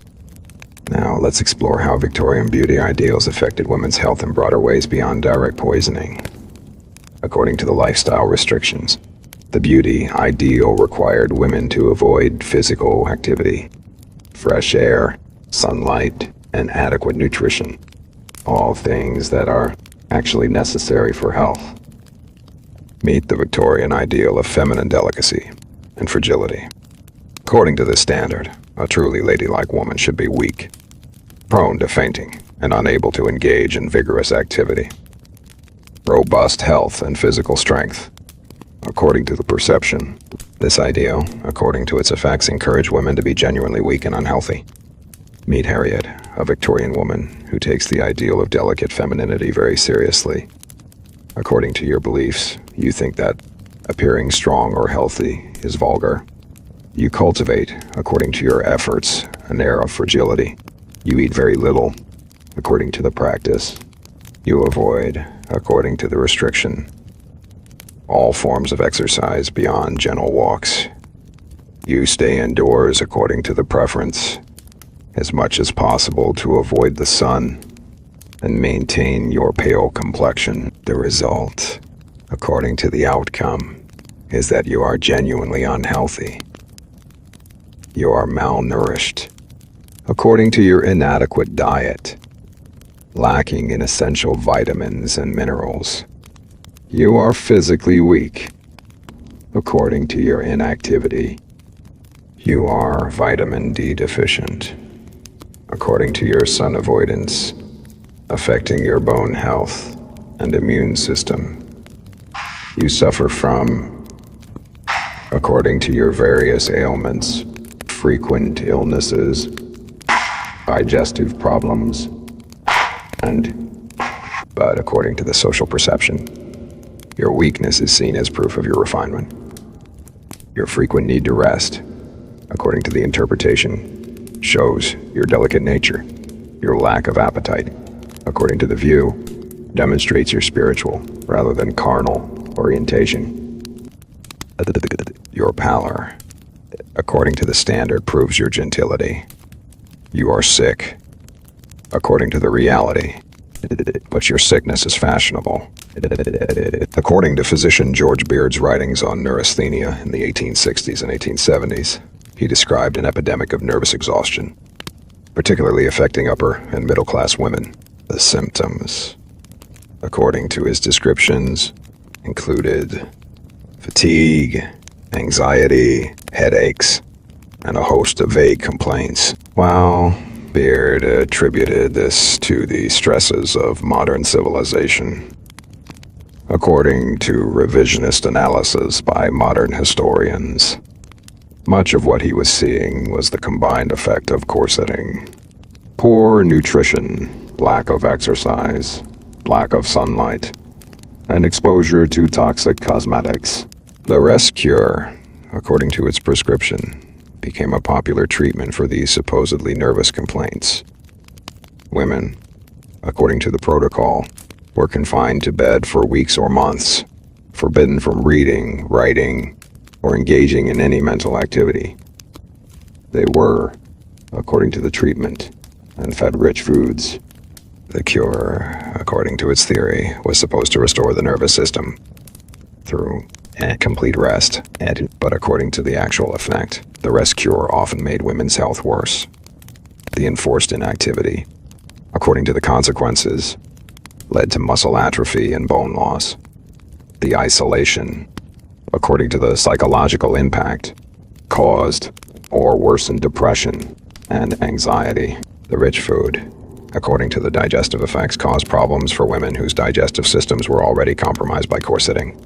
Now, let's explore how Victorian beauty ideals affected women's health in broader ways beyond direct poisoning. According to the lifestyle restrictions, the beauty ideal required women to avoid physical activity, fresh air, sunlight, and adequate nutrition, all things that are actually necessary for health. Meet the Victorian ideal of feminine delicacy and fragility. According to this standard, a truly ladylike woman should be weak, prone to fainting, and unable to engage in vigorous activity. Robust health and physical strength. According to the perception, this ideal, according to its effects, encourage women to be genuinely weak and unhealthy. Meet Harriet, a Victorian woman who takes the ideal of delicate femininity very seriously. According to your beliefs, you think that appearing strong or healthy is vulgar. You cultivate, according to your efforts, an air of fragility, You eat very little, according to the practice. You avoid, according to the restriction, all forms of exercise beyond gentle walks. You stay indoors according to the preference, as much as possible to avoid the sun and maintain your pale complexion. The result, according to the outcome, is that you are genuinely unhealthy. You are malnourished, according to your inadequate diet, lacking in essential vitamins and minerals. You are physically weak, according to your inactivity. You are vitamin D deficient, according to your sun avoidance, affecting your bone health and immune system. You suffer from, according to your various ailments, frequent illnesses, digestive problems, but according to the social perception, your weakness is seen as proof of your refinement. Your frequent need to rest, according to the interpretation, shows your delicate nature. Your lack of appetite, according to the view, demonstrates your spiritual rather than carnal orientation. Your pallor, according to the standard, proves your gentility. You are sick, according to the reality, but your sickness is fashionable. According to physician George Beard's writings on neurasthenia in the 1860s and 1870s, he described an epidemic of nervous exhaustion, particularly affecting upper and middle-class women. The symptoms, according to his descriptions, included fatigue, anxiety, headaches, and a host of vague complaints. While Beard attributed this to the stresses of modern civilization, according to revisionist analysis by modern historians, much of what he was seeing was the combined effect of corseting, poor nutrition, lack of exercise, lack of sunlight, and exposure to toxic cosmetics. The rest cure, according to its prescription, became a popular treatment for these supposedly nervous complaints. Women, according to the protocol, were confined to bed for weeks or months, forbidden from reading, writing, or engaging in any mental activity. They were, according to the treatment, and fed rich foods. The cure, according to its theory, was supposed to restore the nervous system through complete rest, but according to the actual effect, the rest cure often made women's health worse. The enforced inactivity, according to the consequences, led to muscle atrophy and bone loss. The isolation, according to the psychological impact, caused or worsened depression and anxiety. The rich food, according to the digestive effects, caused problems for women whose digestive systems were already compromised by corseting.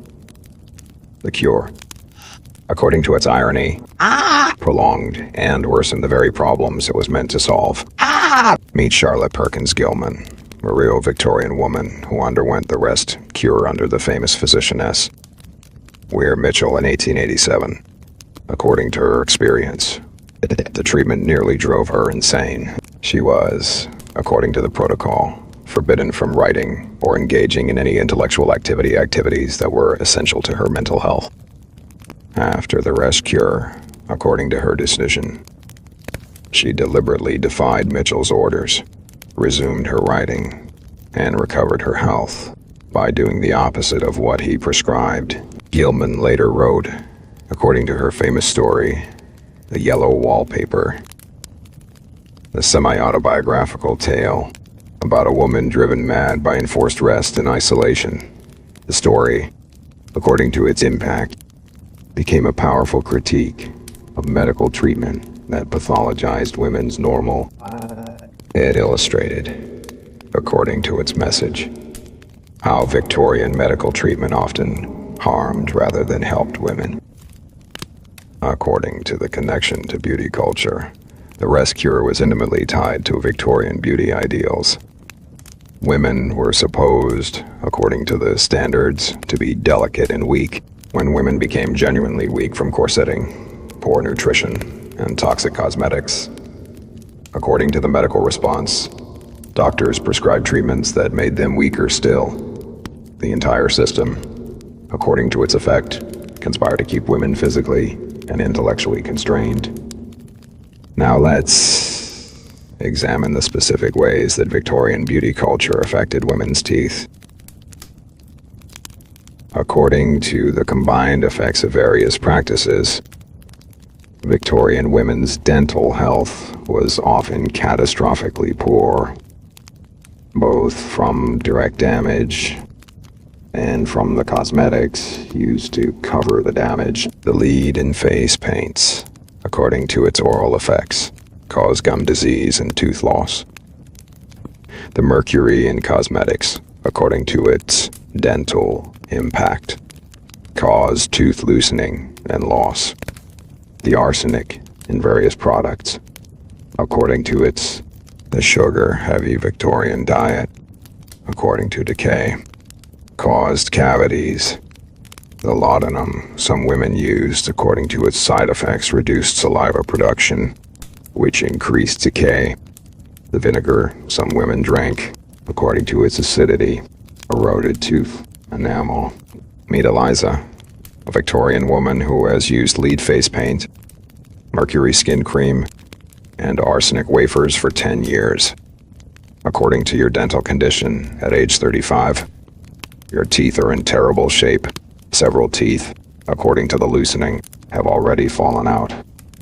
The cure, according to its irony, prolonged and worsened the very problems it was meant to solve. Meet Charlotte Perkins Gilman, a real Victorian woman who underwent the rest cure under the famous physician S. Weir Mitchell in 1887. According to her experience, the treatment nearly drove her insane. She was, according to the protocol, forbidden from writing or engaging in any intellectual activities that were essential to her mental health. After the rest cure, according to her decision, she deliberately defied Mitchell's orders, resumed her writing, and recovered her health by doing the opposite of what he prescribed. Gilman later wrote, according to her famous story, The Yellow Wallpaper, the semi-autobiographical tale about a woman driven mad by enforced rest and isolation. The story, according to its impact, became a powerful critique of medical treatment that pathologized women's normal. It illustrated, according to its message, how Victorian medical treatment often harmed rather than helped women. According to the connection to beauty culture, the rest cure was intimately tied to Victorian beauty ideals. Women were supposed, according to the standards, to be delicate and weak. When women became genuinely weak from corseting, poor nutrition, and toxic cosmetics, According to the medical response, doctors prescribed treatments that made them weaker still. The entire system, according to its effect, conspired to keep women physically and intellectually constrained. Now let's examine the specific ways that Victorian beauty culture affected women's teeth. According to the combined effects of various practices, Victorian women's dental health was often catastrophically poor, both from direct damage and from the cosmetics used to cover the damage. The lead in face paints, according to its oral effects, cause gum disease and tooth loss. The mercury in cosmetics, according to its dental impact, cause tooth loosening and loss. The arsenic in various products, according to the sugar-heavy Victorian diet, according to decay, caused cavities. The laudanum some women used, according to its side effects, reduced saliva production, which increased decay. The vinegar some women drank, according to its acidity, eroded tooth enamel. Meet Eliza, a Victorian woman who has used lead face paint, mercury skin cream, and arsenic wafers for 10 years. According to your dental condition, at age 35, your teeth are in terrible shape. Several teeth, according to the loosening, have already fallen out.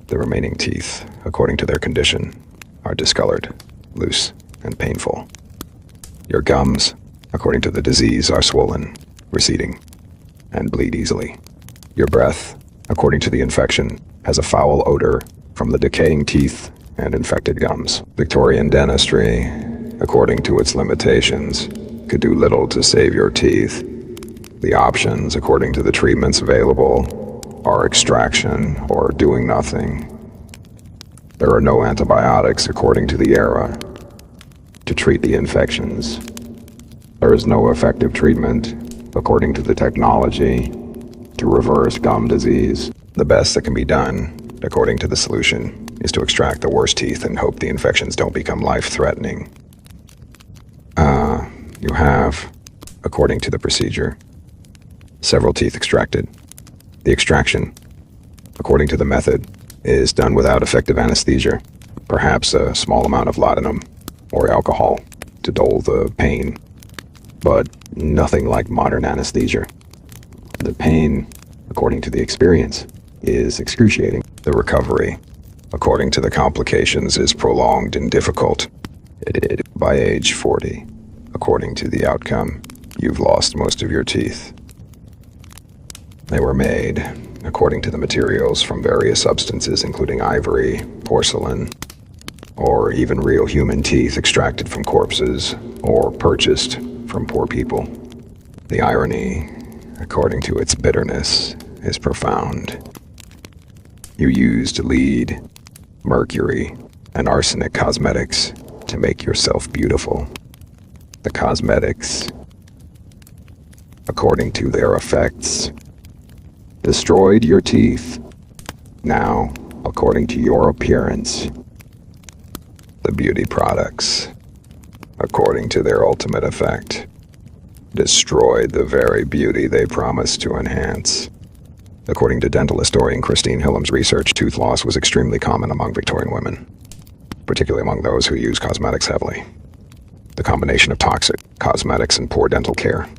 The remaining teeth, according to their condition, are discolored, loose, and painful. Your gums, according to the disease, are swollen, receding, and bleed easily. Your breath, according to the infection, has a foul odor from the decaying teeth and infected gums. Victorian dentistry, according to its limitations, could do little to save your teeth. The options, according to the treatments available, are extraction or doing nothing. There are no antibiotics, according to the era, to treat the infections. There is no effective treatment, according to the technology, to reverse gum disease. The best that can be done, according to the solution, is to extract the worst teeth and hope the infections don't become life-threatening. You have, according to the procedure, several teeth extracted. The extraction, according to the method, is done without effective anesthesia, perhaps a small amount of laudanum or alcohol to dull the pain, but nothing like modern anesthesia. The pain, according to the experience, is excruciating. The recovery, according to the complications, is prolonged and difficult. By age 40, according to the outcome, you've lost most of your teeth. They were made, according to the materials, from various substances including ivory, porcelain, or even real human teeth extracted from corpses or purchased from poor people. The irony, according to its bitterness, is profound. You used lead, mercury, and arsenic cosmetics to make yourself beautiful. The cosmetics, according to their effects, destroyed your teeth. Now, according to your appearance, the beauty products, according to their ultimate effect, destroyed the very beauty they promised to enhance. According to dental historian Christine Hillam's research, tooth loss was extremely common among Victorian women, particularly among those who use cosmetics heavily. The combination of toxic cosmetics and poor dental care,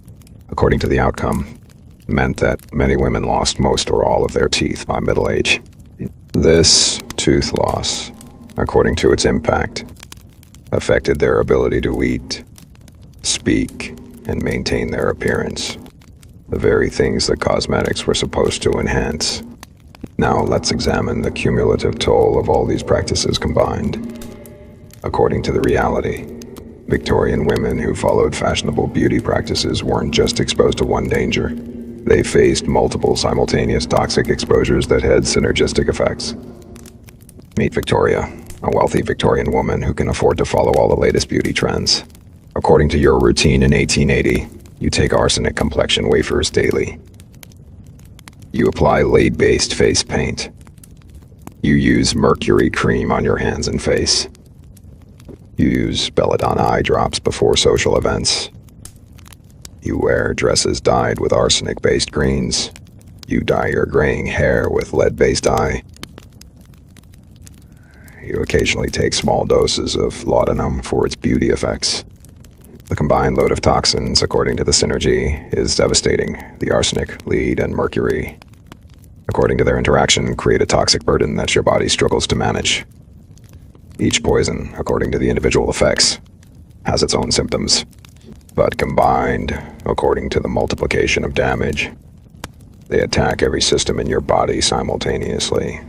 according to the outcome, meant that many women lost most or all of their teeth by middle age. This tooth loss, according to its impact, affected their ability to eat, speak, and maintain their appearance, the very things that cosmetics were supposed to enhance. Now let's examine the cumulative toll of all these practices combined. According to the reality, Victorian women who followed fashionable beauty practices weren't just exposed to one danger. They faced multiple simultaneous toxic exposures that had synergistic effects. Meet Victoria, a wealthy Victorian woman who can afford to follow all the latest beauty trends. According to your routine in 1880, you take arsenic complexion wafers daily. You apply lead-based face paint. You use mercury cream on your hands and face. You use belladonna eye drops before social events. You wear dresses dyed with arsenic-based greens. You dye your graying hair with lead-based dye. You occasionally take small doses of laudanum for its beauty effects. The combined load of toxins, according to the synergy, is devastating. The arsenic, lead, and mercury, according to their interaction, create a toxic burden that your body struggles to manage. Each poison, according to the individual effects, has its own symptoms, but combined, according to the multiplication of damage, they attack every system in your body simultaneously.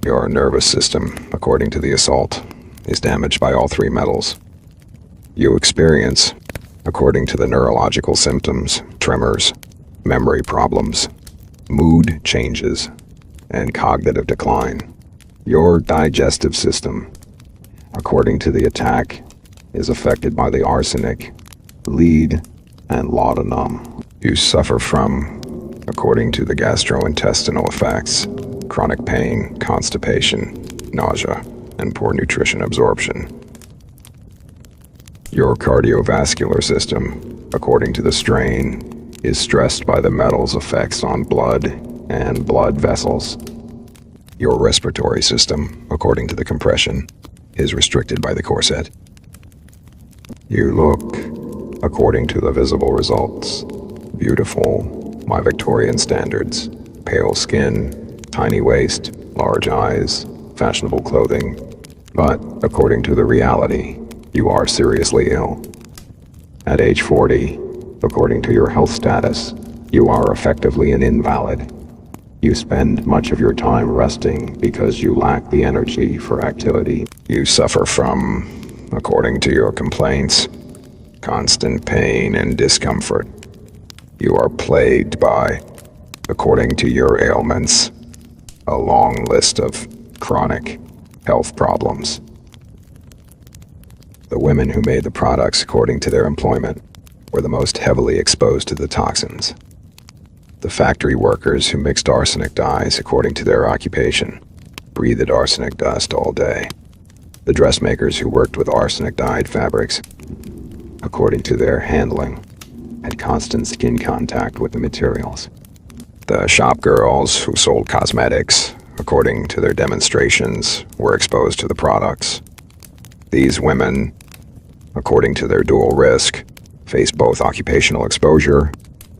Your nervous system, according to the assault, is damaged by all three metals. You experience, according to the neurological symptoms, tremors, memory problems, mood changes, and cognitive decline. Your digestive system, according to the attack, is affected by the arsenic, lead, and laudanum. You suffer from, according to the gastrointestinal effects, chronic pain, constipation, nausea, and poor nutrition absorption. Your cardiovascular system, according to the strain, is stressed by the metal's effects on blood and blood vessels. Your respiratory system, according to the compression, is restricted by the corset. You look, according to the visible results, beautiful by Victorian standards. Pale skin, tiny waist, large eyes, fashionable clothing. But according to the reality, you are seriously ill. At age 40, according to your health status, you are effectively an invalid. You spend much of your time resting because you lack the energy for activity. You suffer from, according to your complaints, constant pain and discomfort. You are plagued by, according to your ailments, a long list of chronic health problems. The women who made the products, according to their employment, were the most heavily exposed to the toxins. The factory workers who mixed arsenic dyes, according to their occupation, breathed arsenic dust all day. The dressmakers who worked with arsenic-dyed fabrics, according to their handling, had constant skin contact with the materials. The shop girls who sold cosmetics, according to their demonstrations, were exposed to the products. These women, according to their dual risk, faced both occupational exposure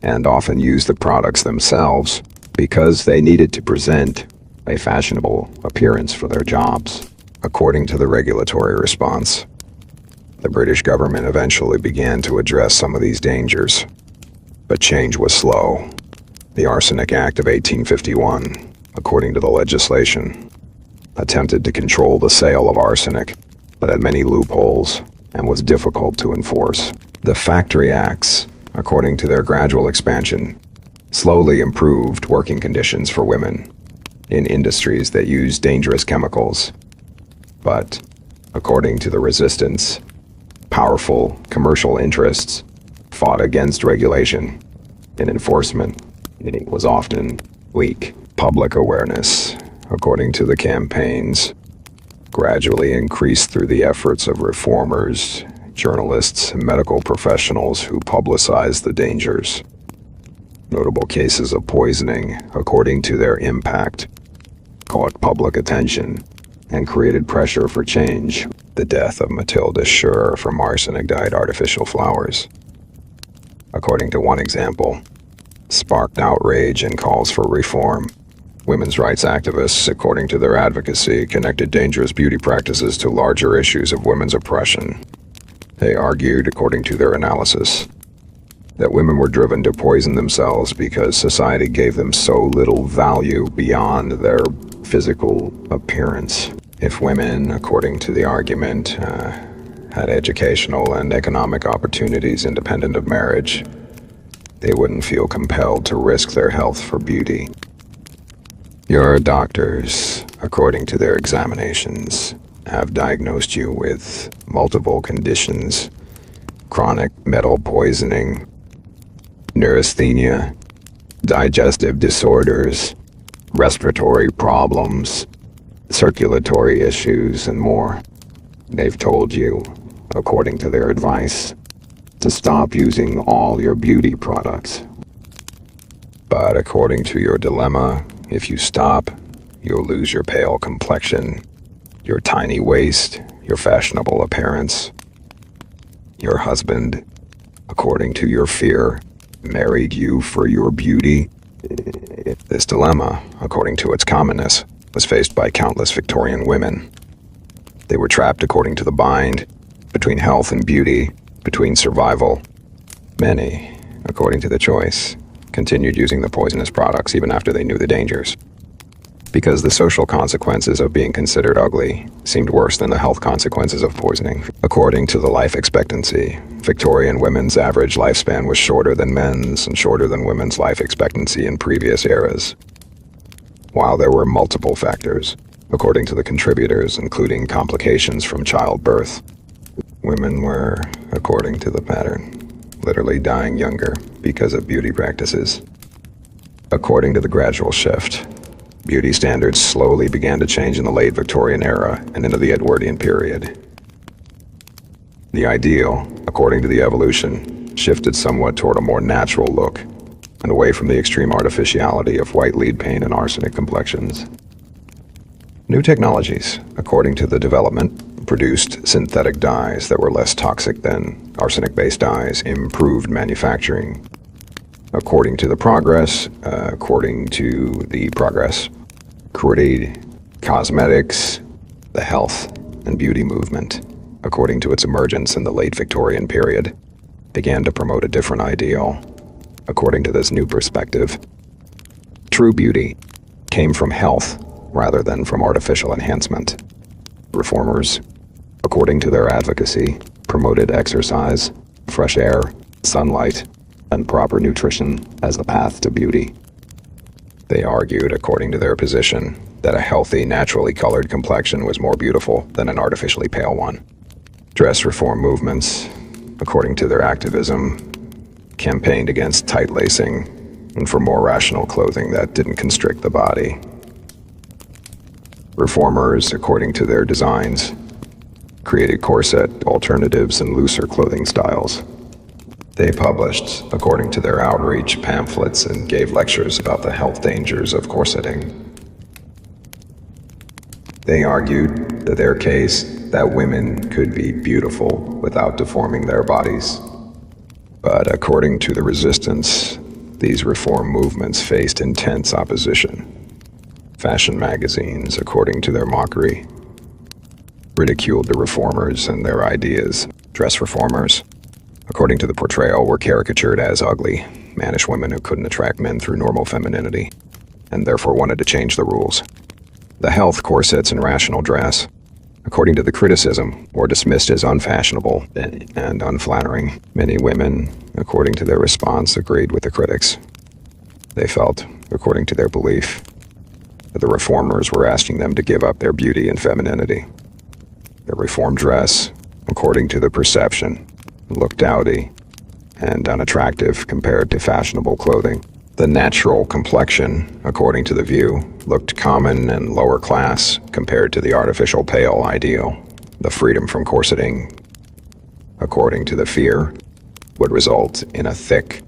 and often used the products themselves because they needed to present a fashionable appearance for their jobs. According to the regulatory response, the British government eventually began to address some of these dangers, but change was slow. The Arsenic Act of 1851, according to the legislation, attempted to control the sale of arsenic, but had many loopholes and was difficult to enforce. The Factory Acts, according to their gradual expansion, slowly improved working conditions for women in industries that use dangerous chemicals. But, according to the resistance, powerful commercial interests fought against regulation, and enforcement was often weak. Public awareness, according to the campaigns, gradually increased through the efforts of reformers, journalists, and medical professionals who publicized the dangers. Notable cases of poisoning, according to their impact, caught public attention and created pressure for change. The death of Matilda Schur from arsenic-dyed artificial flowers, according to one example, sparked outrage and calls for reform. Women's rights activists, according to their advocacy, connected dangerous beauty practices to larger issues of women's oppression. They argued, according to their analysis, that women were driven to poison themselves because society gave them so little value beyond their physical appearance. If women, according to the argument, had educational and economic opportunities independent of marriage, they wouldn't feel compelled to risk their health for beauty. Your doctors, according to their examinations, have diagnosed you with multiple conditions: chronic metal poisoning, neurasthenia, digestive disorders, respiratory problems, circulatory issues, and more. They've told you, according to their advice, to stop using all your beauty products. But according to your dilemma, if you stop, you'll lose your pale complexion, your tiny waist, your fashionable appearance. Your husband, according to your fear, married you for your beauty. This dilemma, according to its commonness, was faced by countless Victorian women. They were trapped according to the bind, between health and beauty, between survival. Many, according to the choice, continued using the poisonous products even after they knew the dangers, because the social consequences of being considered ugly seemed worse than the health consequences of poisoning. According to the life expectancy, Victorian women's average lifespan was shorter than men's and shorter than women's life expectancy in previous eras. While there were multiple factors, according to the contributors, including complications from childbirth, women were, according to the pattern, literally dying younger because of beauty practices. According to the gradual shift, beauty standards slowly began to change in the late Victorian era and into the Edwardian period. The ideal, according to the evolution, shifted somewhat toward a more natural look and away from the extreme artificiality of white lead paint and arsenic complexions. New technologies, according to the development, produced synthetic dyes that were less toxic than arsenic-based dyes, improved manufacturing. According to the progress, created cosmetics, the health and beauty movement, according to its emergence in the late Victorian period, began to promote a different ideal. According to this new perspective, true beauty came from health rather than from artificial enhancement. Reformers, according to their advocacy, promoted exercise, fresh air, sunlight, and proper nutrition as the path to beauty. They argued, according to their position, that a healthy, naturally colored complexion was more beautiful than an artificially pale one. Dress reform movements, according to their activism, campaigned against tight lacing and for more rational clothing that didn't constrict the body. Reformers, according to their designs, created corset alternatives and looser clothing styles. They published, according to their outreach, pamphlets and gave lectures about the health dangers of corseting. They argued, to their case, that women could be beautiful without deforming their bodies. But according to the resistance, these reform movements faced intense opposition. Fashion magazines, according to their mockery, ridiculed the reformers and their ideas. Dress reformers, according to the portrayal, were caricatured as ugly, mannish women who couldn't attract men through normal femininity, and therefore wanted to change the rules. The health corsets and rational dress, according to the criticism, were dismissed as unfashionable and unflattering. Many women, according to their response, agreed with the critics. They felt, according to their belief, that the reformers were asking them to give up their beauty and femininity. Their reformed dress, according to the perception, looked dowdy and unattractive compared to fashionable clothing. The natural complexion, according to the view, looked common and lower class compared to the artificial pale ideal. The freedom from corseting, according to the fear, would result in a thick,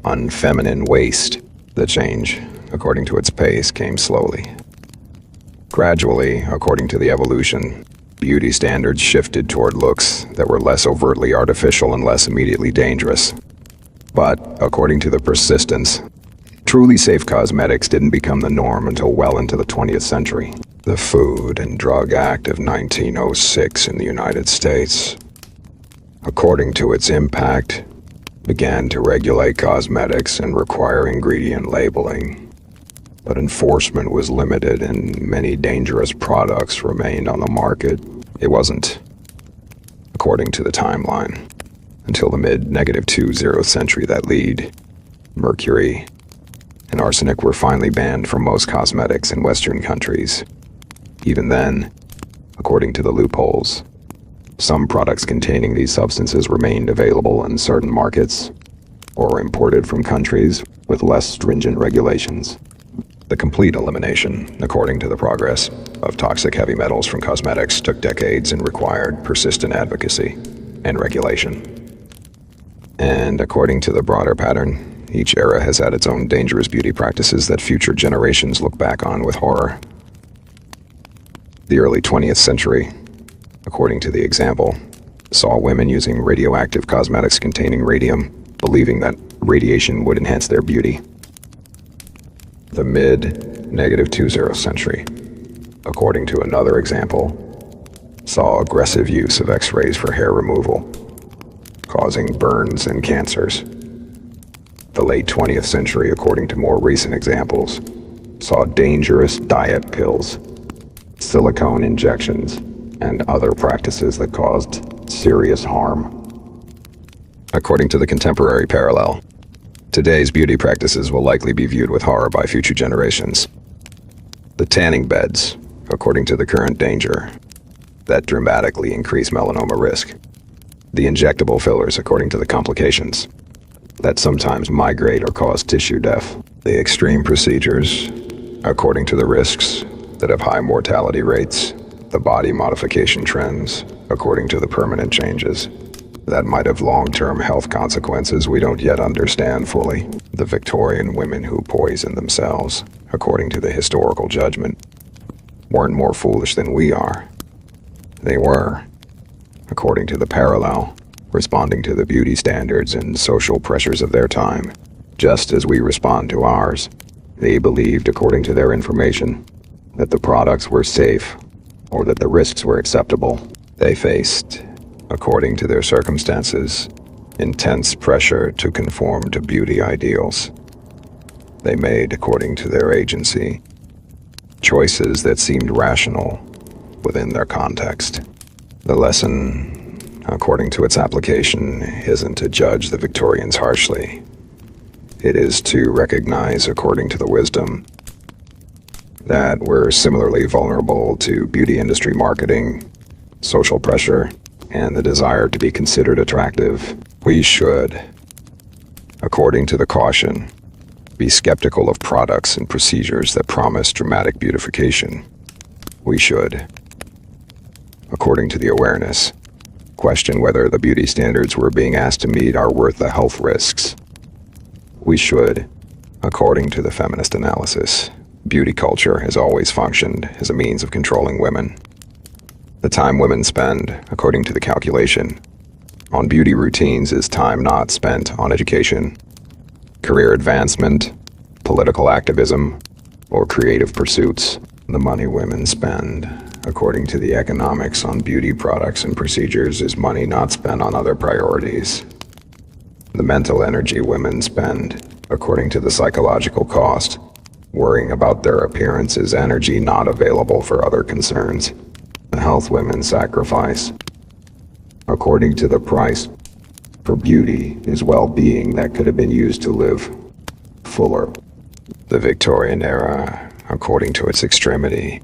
unfeminine waist. The change, according to its pace, came slowly. Gradually, according to the evolution, beauty standards shifted toward looks that were less overtly artificial and less immediately dangerous. But, according to the persistence, truly safe cosmetics didn't become the norm until well into the 20th century. The Food and Drug Act of 1906 in the United States, according to its impact, began to regulate cosmetics and require ingredient labeling. But enforcement was limited and many dangerous products remained on the market. It wasn't, according to the timeline, until the mid-20th century that lead, mercury, and arsenic were finally banned from most cosmetics in Western countries. Even then, according to the loopholes, some products containing these substances remained available in certain markets or were imported from countries with less stringent regulations. The complete elimination, according to the progress, of toxic heavy metals from cosmetics took decades and required persistent advocacy and regulation. And according to the broader pattern, each era has had its own dangerous beauty practices that future generations look back on with horror. The early 20th century, according to the example, saw women using radioactive cosmetics containing radium, believing that radiation would enhance their beauty. The mid-20th century, according to another example, saw aggressive use of X-rays for hair removal, causing burns and cancers. The late 20th century, according to more recent examples, saw dangerous diet pills, silicone injections, and other practices that caused serious harm. According to the contemporary parallel, today's beauty practices will likely be viewed with horror by future generations. The tanning beds, according to the current danger, that dramatically increase melanoma risk. The injectable fillers, according to the complications, that sometimes migrate or cause tissue death. The extreme procedures, according to the risks, that have high mortality rates. The body modification trends, according to the permanent changes, that might have long-term health consequences we don't yet understand fully. The Victorian women who poison themselves, according to the historical judgment, weren't more foolish than we are. They were, according to the parallel, responding to the beauty standards and social pressures of their time, just as we respond to ours. They believed, according to their information, that the products were safe or that the risks were acceptable. They faced, according to their circumstances, intense pressure to conform to beauty ideals. They made, according to their agency, choices that seemed rational within their context. The lesson, according to its application, isn't to judge the Victorians harshly. It is to recognize, according to the wisdom, that we're similarly vulnerable to beauty industry marketing, social pressure, and the desire to be considered attractive. We should, according to the caution, be skeptical of products and procedures that promise dramatic beautification. We should, according to the awareness, question whether the beauty standards we're being asked to meet are worth the health risks. We should, according to the feminist analysis, beauty culture has always functioned as a means of controlling women. The time women spend, according to the calculation, on beauty routines is time not spent on education, career advancement, political activism, or creative pursuits. The money women spend, according to the economics, on beauty products and procedures is money not spent on other priorities. The mental energy women spend, according to the psychological cost, worrying about their appearance is energy not available for other concerns. The health women sacrifice, according to the price for beauty, is well-being that could have been used to live fuller. The Victorian era, according to its extremity,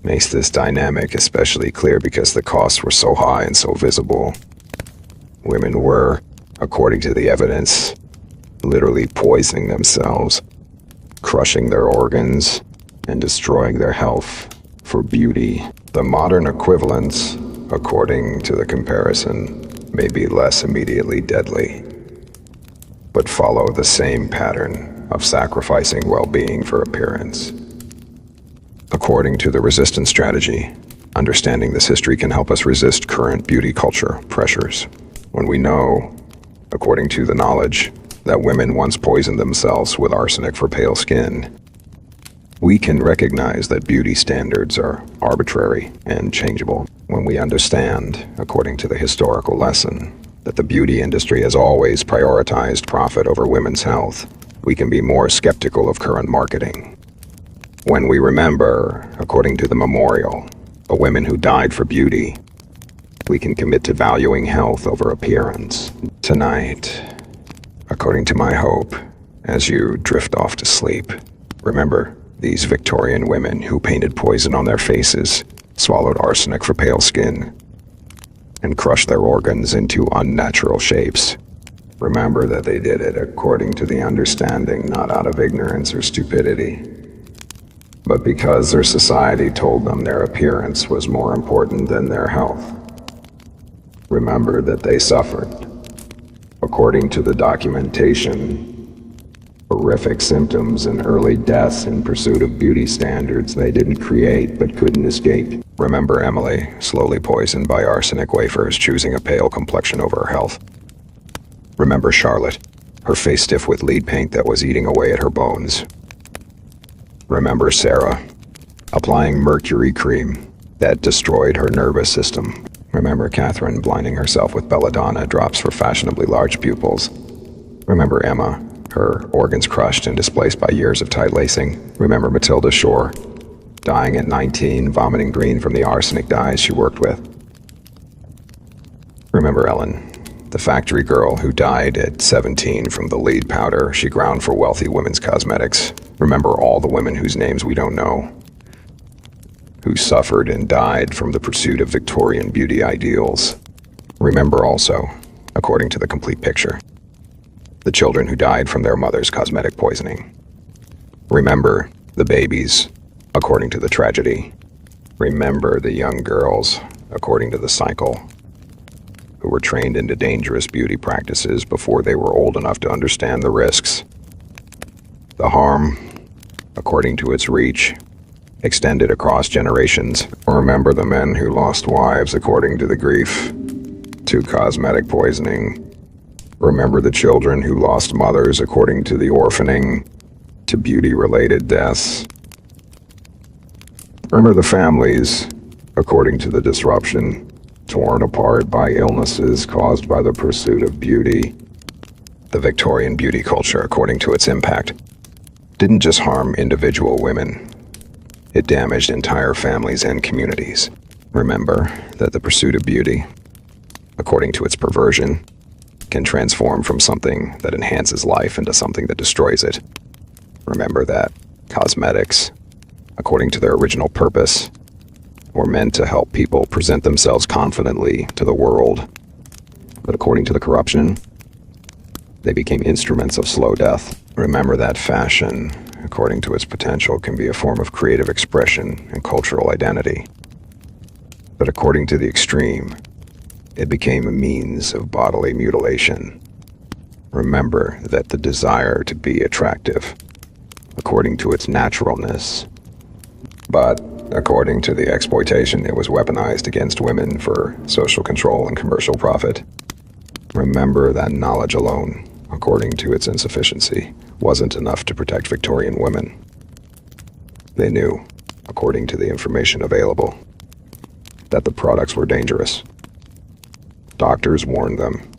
makes this dynamic especially clear because the costs were so high and so visible. Women were, according to the evidence, literally poisoning themselves, crushing their organs, and destroying their health for beauty. The modern equivalents, according to the comparison, may be less immediately deadly, but follow the same pattern of sacrificing well-being for appearance. According to the resistance strategy, understanding this history can help us resist current beauty culture pressures. When we know, according to the knowledge, that women once poisoned themselves with arsenic for pale skin, we can recognize that beauty standards are arbitrary and changeable. When we understand, according to the historical lesson, that the beauty industry has always prioritized profit over women's health, we can be more skeptical of current marketing. When we remember, according to the memorial, the women who died for beauty, we can commit to valuing health over appearance. Tonight, according to my hope, as you drift off to sleep, remember these Victorian women who painted poison on their faces, swallowed arsenic for pale skin, and crushed their organs into unnatural shapes. Remember that they did it according to the understanding, not out of ignorance or stupidity. but because their society told them their appearance was more important than their health. Remember that they suffered. According to the documentation, horrific symptoms and early deaths in pursuit of beauty standards they didn't create but couldn't escape. Remember Emily, slowly poisoned by arsenic wafers, choosing a pale complexion over her health. Remember Charlotte, her face stiff with lead paint that was eating away at her bones. Remember Sarah, applying mercury cream that destroyed her nervous system. Remember Catherine blinding herself with belladonna drops for fashionably large pupils. Remember Emma, her organs crushed and displaced by years of tight lacing. Remember Matilda Shore, dying at 19, vomiting green from the arsenic dyes she worked with. Remember Ellen, the factory girl who died at 17 from the lead powder she ground for wealthy women's cosmetics. Remember all the women whose names we don't know, who suffered and died from the pursuit of Victorian beauty ideals. Remember also, according to the complete picture, the children who died from their mother's cosmetic poisoning. Remember the babies, according to the tragedy. Remember the young girls, according to the cycle, who were trained into dangerous beauty practices before they were old enough to understand the risks. The harm, according to its reach, extended across generations. Remember the men who lost wives according to the grief to cosmetic poisoning. Remember the children who lost mothers according to the orphaning to beauty-related deaths. Remember the families according to the disruption, torn apart by illnesses caused by the pursuit of beauty. The Victorian beauty culture, according to its impact, didn't just harm individual women. It damaged entire families and communities. Remember that the pursuit of beauty, according to its perversion, can transform from something that enhances life into something that destroys it. Remember that cosmetics, according to their original purpose, were meant to help people present themselves confidently to the world. But according to the corruption, they became instruments of slow death. Remember that fashion, according to its potential, can be a form of creative expression and cultural identity. But according to the extreme, it became a means of bodily mutilation. Remember that the desire to be attractive, according to its naturalness, but according to the exploitation, it was weaponized against women for social control and commercial profit. Remember that knowledge alone, according to its insufficiency, wasn't enough to protect Victorian women. They knew, according to the information available, that the products were dangerous. Doctors warned them,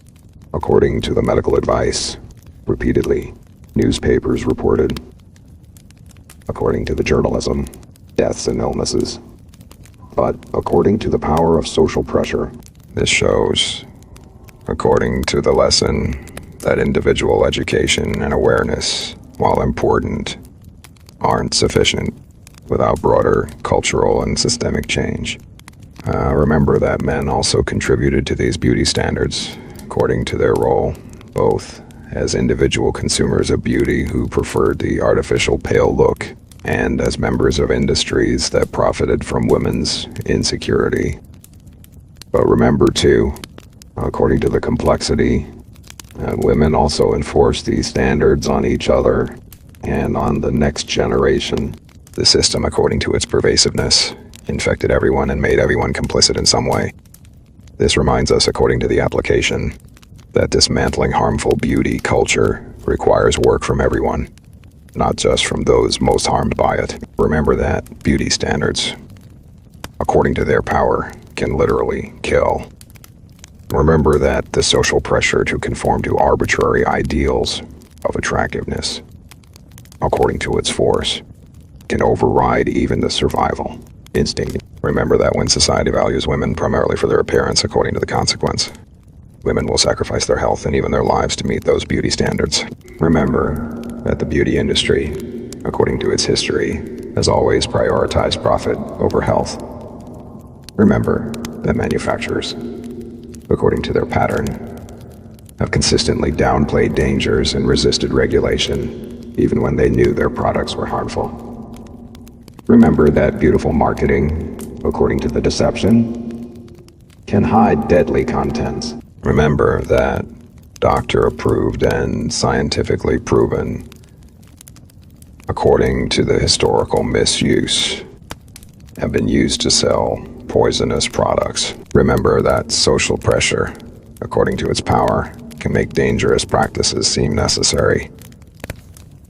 according to the medical advice. Repeatedly, newspapers reported, according to the journalism, deaths and illnesses. But according to the power of social pressure, this shows, according to the lesson, that individual education and awareness, while important, aren't sufficient without broader cultural and systemic change. Remember that men also contributed to these beauty standards, according to their role, both as individual consumers of beauty who preferred the artificial pale look, and as members of industries that profited from women's insecurity. But remember too, according to the complexity, women also enforced these standards on each other and on the next generation. The system, according to its pervasiveness, infected everyone and made everyone complicit in some way. This reminds us, according to the application, that dismantling harmful beauty culture requires work from everyone, not just from those most harmed by it. Remember that beauty standards, according to their power, can literally kill. Remember that the social pressure to conform to arbitrary ideals of attractiveness, according to its force, can override even the survival instinct. Remember that when society values women primarily for their appearance, according to the consequence, women will sacrifice their health and even their lives to meet those beauty standards. Remember that the beauty industry, according to its history, has always prioritized profit over health. Remember that manufacturers, according to their pattern, have consistently downplayed dangers and resisted regulation, even when they knew their products were harmful. Remember that beautiful marketing, according to the deception, can hide deadly contents. Remember that doctor-approved and scientifically proven, according to the historical misuse, have been used to sell poisonous products. Remember that social pressure, according to its power, can make dangerous practices seem necessary.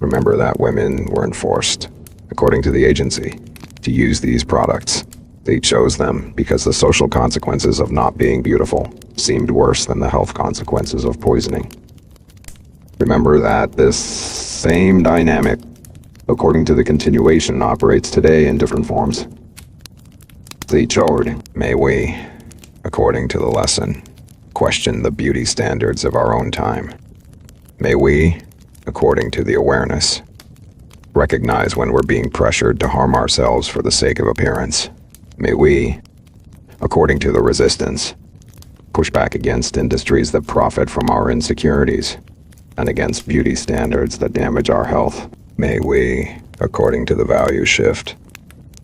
Remember that women were enforced, according to the agency, to use these products. They chose them because the social consequences of not being beautiful seemed worse than the health consequences of poisoning. Remember that this same dynamic, according to the continuation, operates today in different forms. They chose. May we, according to the lesson, question the beauty standards of our own time. May we, according to the awareness, recognize when we're being pressured to harm ourselves for the sake of appearance. May we, according to the resistance, push back against industries that profit from our insecurities and against beauty standards that damage our health. May we, according to the value shift,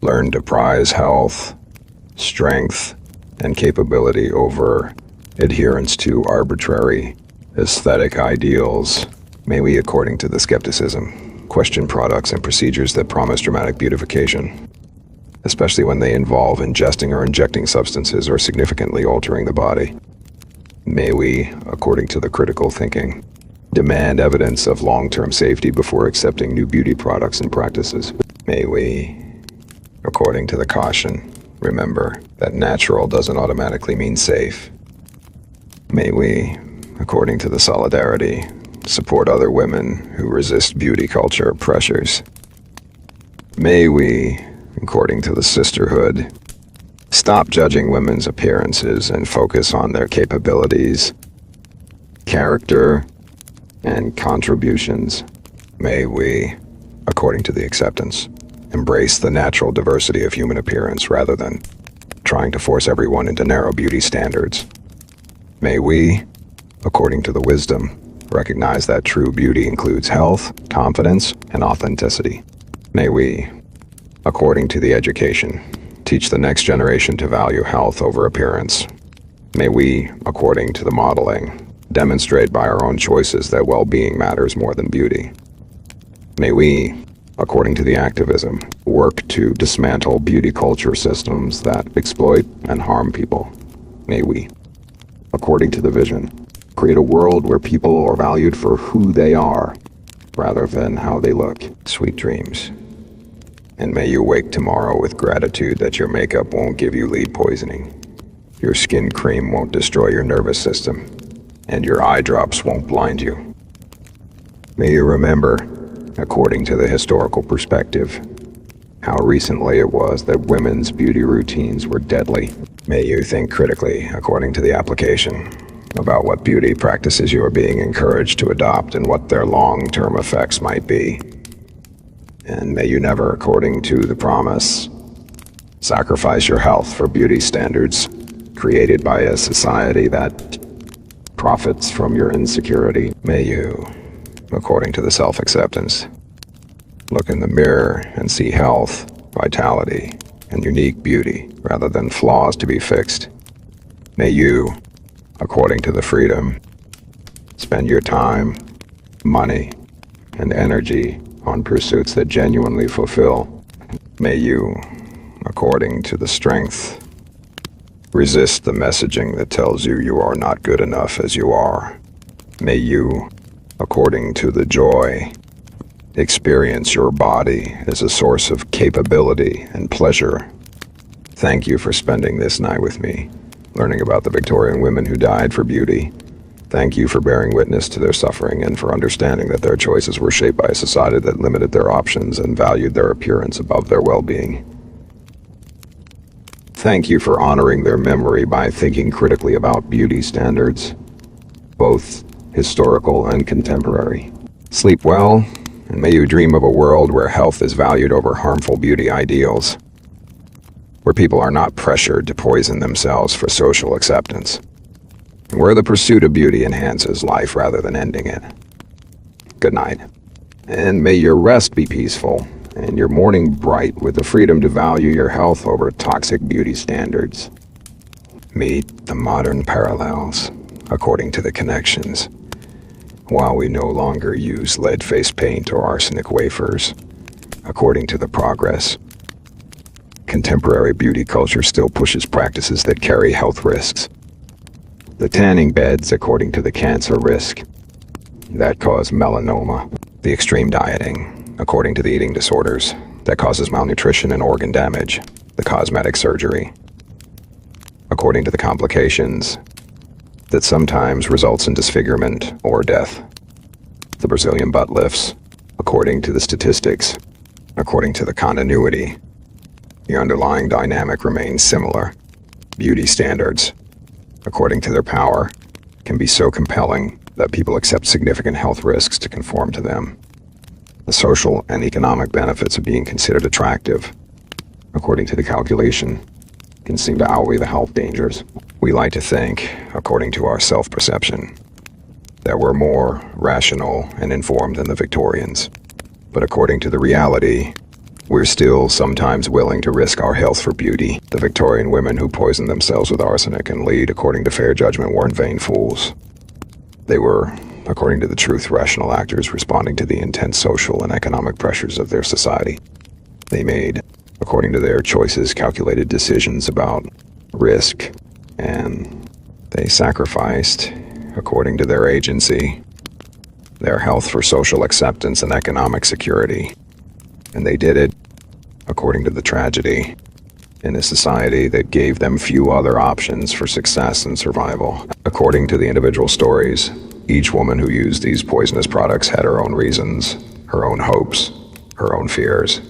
learn to prize health, strength, and capability over adherence to arbitrary aesthetic ideals. May we, according to the skepticism, question products and procedures that promise dramatic beautification, especially when they involve ingesting or injecting substances or significantly altering the body. May we, according to the critical thinking, demand evidence of long-term safety before accepting new beauty products and practices. May we, according to the caution, remember that natural doesn't automatically mean safe. May we, according to the solidarity, support other women who resist beauty culture pressures. May we, according to the sisterhood, stop judging women's appearances and focus on their capabilities, character, and contributions. May we, according to the acceptance, embrace the natural diversity of human appearance rather than trying to force everyone into narrow beauty standards. May we, according to the wisdom, recognize that true beauty includes health, confidence, and authenticity. May we, according to the education, teach the next generation to value health over appearance. May we, according to the modeling, demonstrate by our own choices that well-being matters more than beauty. May we, according to the activism, work to dismantle beauty culture systems that exploit and harm people. May we, according to the vision, create a world where people are valued for who they are rather than how they look. Sweet dreams. And may you wake tomorrow with gratitude that your makeup won't give you lead poisoning, your skin cream won't destroy your nervous system, and your eye drops won't blind you. May you remember, according to the historical perspective, how recently it was that women's beauty routines were deadly. May you think critically, according to the application, about what beauty practices you are being encouraged to adopt and what their long-term effects might be. And may you never, according to the promise, sacrifice your health for beauty standards created by a society that profits from your insecurity. May you, according to the self-acceptance, look in the mirror and see health, vitality, and unique beauty rather than flaws to be fixed. May you, according to the freedom, spend your time, money, and energy on pursuits that genuinely fulfill. May you, according to the strength, resist the messaging that tells you you are not good enough as you are. May you, according to the joy, experience your body as a source of capability and pleasure. Thank you for spending this night with me, learning about the Victorian women who died for beauty. Thank you for bearing witness to their suffering and for understanding that their choices were shaped by a society that limited their options and valued their appearance above their well-being. Thank you for honoring their memory by thinking critically about beauty standards, both historical and contemporary. Sleep well, and may you dream of a world where health is valued over harmful beauty ideals, where people are not pressured to poison themselves for social acceptance, and where the pursuit of beauty enhances life rather than ending it. Good night, and may your rest be peaceful, and your morning bright with the freedom to value your health over toxic beauty standards. Meet the modern parallels, according to the connections. While we no longer use lead-faced paint or arsenic wafers, according to the progress, contemporary beauty culture still pushes practices that carry health risks. The tanning beds, according to the cancer risk that cause melanoma. The extreme dieting, according to the eating disorders that causes malnutrition and organ damage. The cosmetic surgery, according to the complications that sometimes results in disfigurement or death. The Brazilian butt lifts, according to the statistics, according to the continuity. The underlying dynamic remains similar. Beauty standards, according to their power, can be so compelling that people accept significant health risks to conform to them. The social and economic benefits of being considered attractive, according to the calculation, can seem to outweigh the health dangers. We like to think, according to our self-perception, that we're more rational and informed than the Victorians. But according to the reality, we're still sometimes willing to risk our health for beauty. The Victorian women who poisoned themselves with arsenic and lead, according to fair judgment, weren't vain fools. They were, according to the truth, rational actors responding to the intense social and economic pressures of their society. They made, according to their choices, calculated decisions about risk, and they sacrificed, according to their agency, their health for social acceptance and economic security. And they did it, according to the tragedy, in a society that gave them few other options for success and survival. According to the individual stories, each woman who used these poisonous products had her own reasons, her own hopes, her own fears.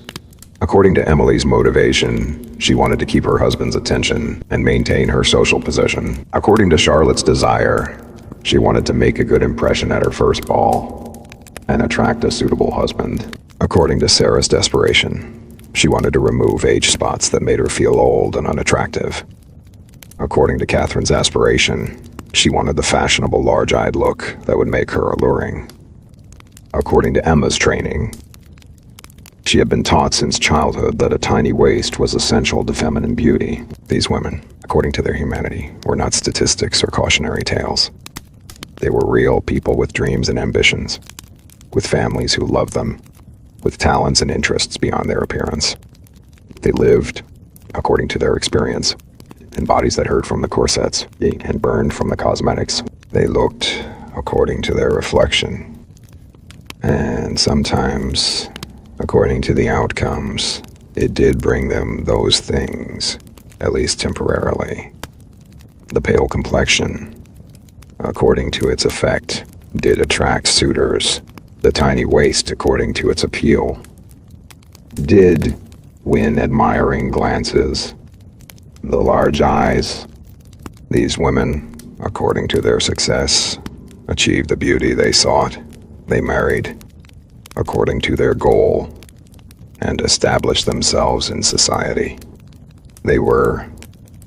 According to Emily's motivation, she wanted to keep her husband's attention and maintain her social position. According to Charlotte's desire, she wanted to make a good impression at her first ball and attract a suitable husband. According to Sarah's desperation, she wanted to remove age spots that made her feel old and unattractive. According to Catherine's aspiration, she wanted the fashionable large-eyed look that would make her alluring. According to Emma's training, she had been taught since childhood that a tiny waist was essential to feminine beauty. These women, according to their humanity, were not statistics or cautionary tales. They were real people with dreams and ambitions, with families who loved them, with talents and interests beyond their appearance. They lived, according to their experience, in bodies that hurt from the corsets and burned from the cosmetics. They looked according to their reflection, and sometimes, according to the outcomes, it did bring them those things, at least temporarily. The pale complexion, according to its effect, did attract suitors. The tiny waist, according to its appeal, did win admiring glances. The large eyes, these women, according to their success, achieved the beauty they sought. They married, according to their goal, and established themselves in society. They were,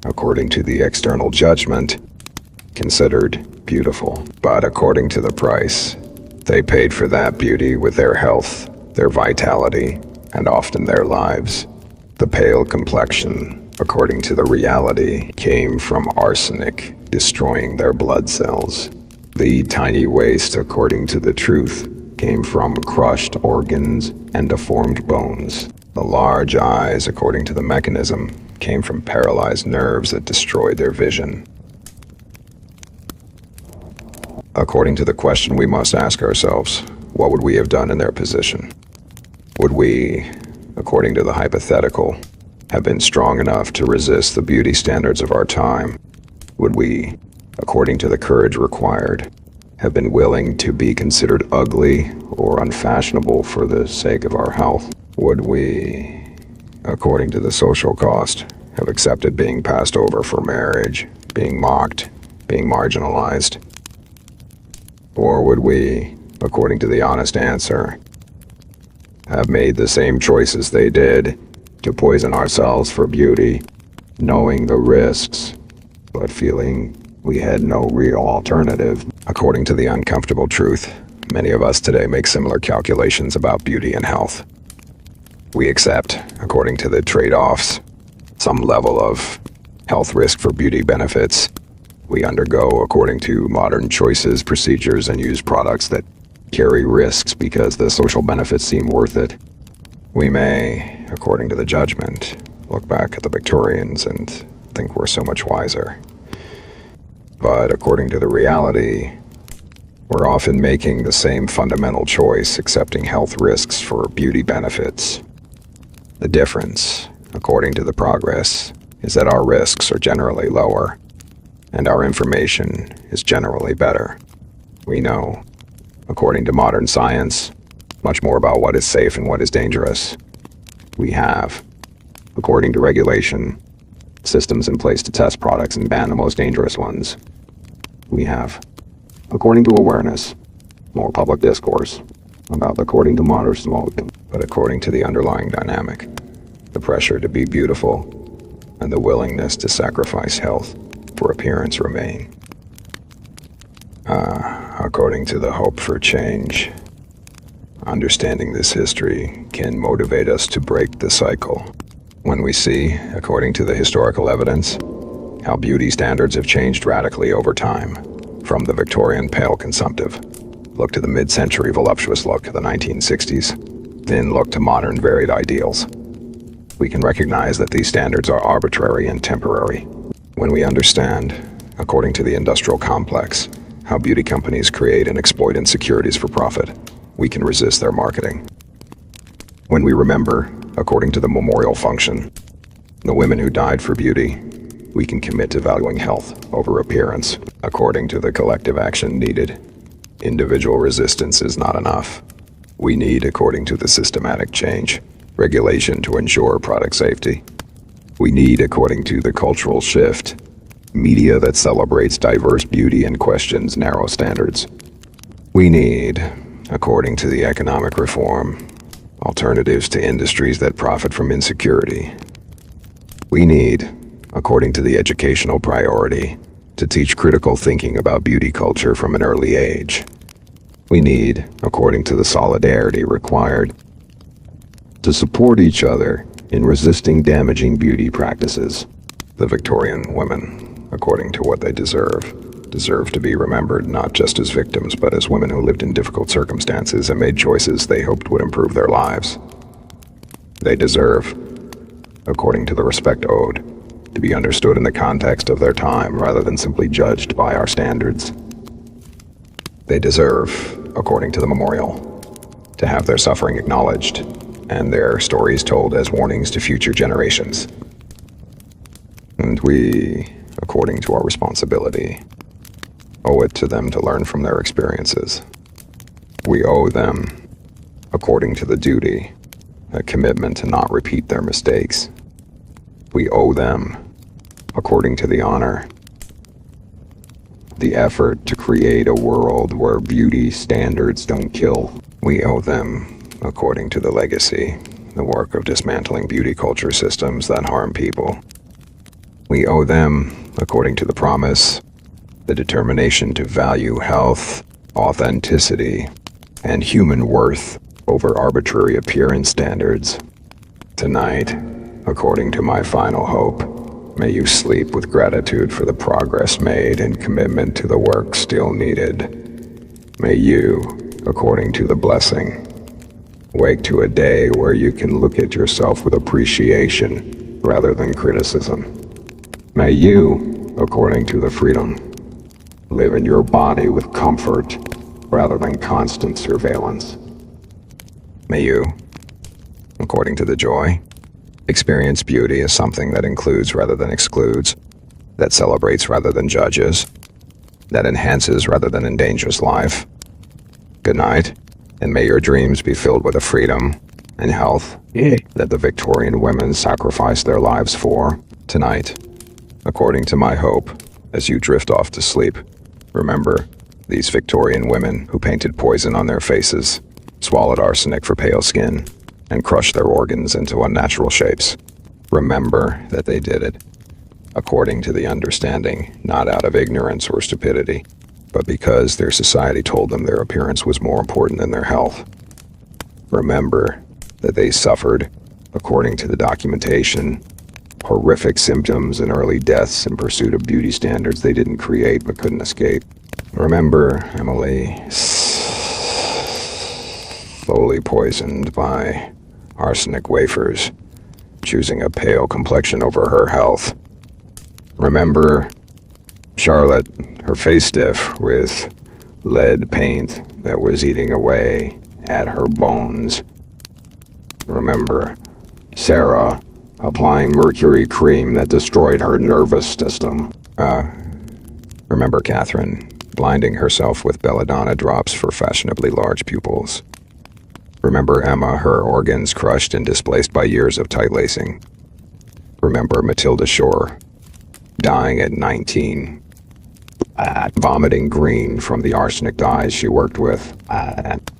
according to the external judgment, considered beautiful, but according to the price, they paid for that beauty with their health, their vitality, and often their lives. The pale complexion, according to the reality, came from arsenic, destroying their blood cells. The tiny waist, according to the truth, came from crushed organs and deformed bones. The large eyes, according to the mechanism, came from paralyzed nerves that destroyed their vision. According to the question we must ask ourselves, what would we have done in their position? Would we, according to the hypothetical, have been strong enough to resist the beauty standards of our time? Would we, according to the courage required, have been willing to be considered ugly or unfashionable for the sake of our health? Would we, according to the social cost, have accepted being passed over for marriage, being mocked, being marginalized? Or would we, according to the honest answer, have made the same choices they did to poison ourselves for beauty, knowing the risks, but feeling we had no real alternative? According to the uncomfortable truth, many of us today make similar calculations about beauty and health. We accept, according to the trade-offs, some level of health risk for beauty benefits. We undergo according to modern choices, procedures, and use products that carry risks because the social benefits seem worth it. We may, according to the judgment, look back at the Victorians and think we're so much wiser. But according to the reality, we're often making the same fundamental choice, accepting health risks for beauty benefits. The difference, according to the progress, is that our risks are generally lower, and our information is generally better. We know, according to modern science, much more about what is safe and what is dangerous. We have, according to regulation, systems in place to test products and ban the most dangerous ones. We have, according to awareness, more public discourse about according to modern smoke, but according to the underlying dynamic, the pressure to be beautiful and the willingness to sacrifice health for appearance remain. According to the hope for change, understanding this history can motivate us to break the cycle. When we see, according to the historical evidence, how beauty standards have changed radically over time, from the Victorian pale consumptive look to the mid-century voluptuous look of the 1960s, then look to modern varied ideals, we can recognize that these standards are arbitrary and temporary. When we understand, according to the industrial complex, how beauty companies create and exploit insecurities for profit, we can resist their marketing. When we remember, according to the memorial function, the women who died for beauty, we can commit to valuing health over appearance, according to the collective action needed. Individual resistance is not enough. We need, according to the systematic change, regulation to ensure product safety. We need, according to the cultural shift, media that celebrates diverse beauty and questions narrow standards. We need, according to the economic reform, alternatives to industries that profit from insecurity. We need, according to the educational priority, to teach critical thinking about beauty culture from an early age. We need, according to the solidarity required, to support each other in resisting damaging beauty practices. The Victorian women, according to what they deserve to be remembered not just as victims, but as women who lived in difficult circumstances and made choices they hoped would improve their lives. They deserve, according to the respect owed, to be understood in the context of their time rather than simply judged by our standards. They deserve, according to the memorial, to have their suffering acknowledged and their stories told as warnings to future generations. And we, according to our responsibility, owe it to them to learn from their experiences. We owe them, according to the duty, a commitment to not repeat their mistakes. We owe them, according to the honor, the effort to create a world where beauty standards don't kill. We owe them, according to the legacy, the work of dismantling beauty culture systems that harm people. We owe them, according to the promise, the determination to value health, authenticity, and human worth over arbitrary appearance standards. Tonight, according to my final hope, may you sleep with gratitude for the progress made and commitment to the work still needed. May you, according to the blessing, wake to a day where you can look at yourself with appreciation rather than criticism. May you, according to the freedom, live in your body with comfort rather than constant surveillance. May you, according to the joy, experience beauty as something that includes rather than excludes, that celebrates rather than judges, that enhances rather than endangers life. Good night, and may your dreams be filled with the freedom and health that the Victorian women sacrificed their lives for. Tonight, according to my hope, as you drift off to sleep, remember these Victorian women who painted poison on their faces, swallowed arsenic for pale skin, and crushed their organs into unnatural shapes. Remember that they did it, according to the understanding, not out of ignorance or stupidity, but because their society told them their appearance was more important than their health. Remember that they suffered according to the documentation, horrific symptoms and early deaths in pursuit of beauty standards they didn't create but couldn't escape. Remember Emily, slowly poisoned by arsenic wafers, choosing a pale complexion over her health. Remember Charlotte, her face stiff with lead paint that was eating away at her bones. Remember Sarah applying mercury cream that destroyed her nervous system. Remember Catherine blinding herself with belladonna drops for fashionably large pupils. Remember Emma, her organs crushed and displaced by years of tight lacing. Remember Matilda Shore, dying at 19, vomiting green from the arsenic dyes she worked with.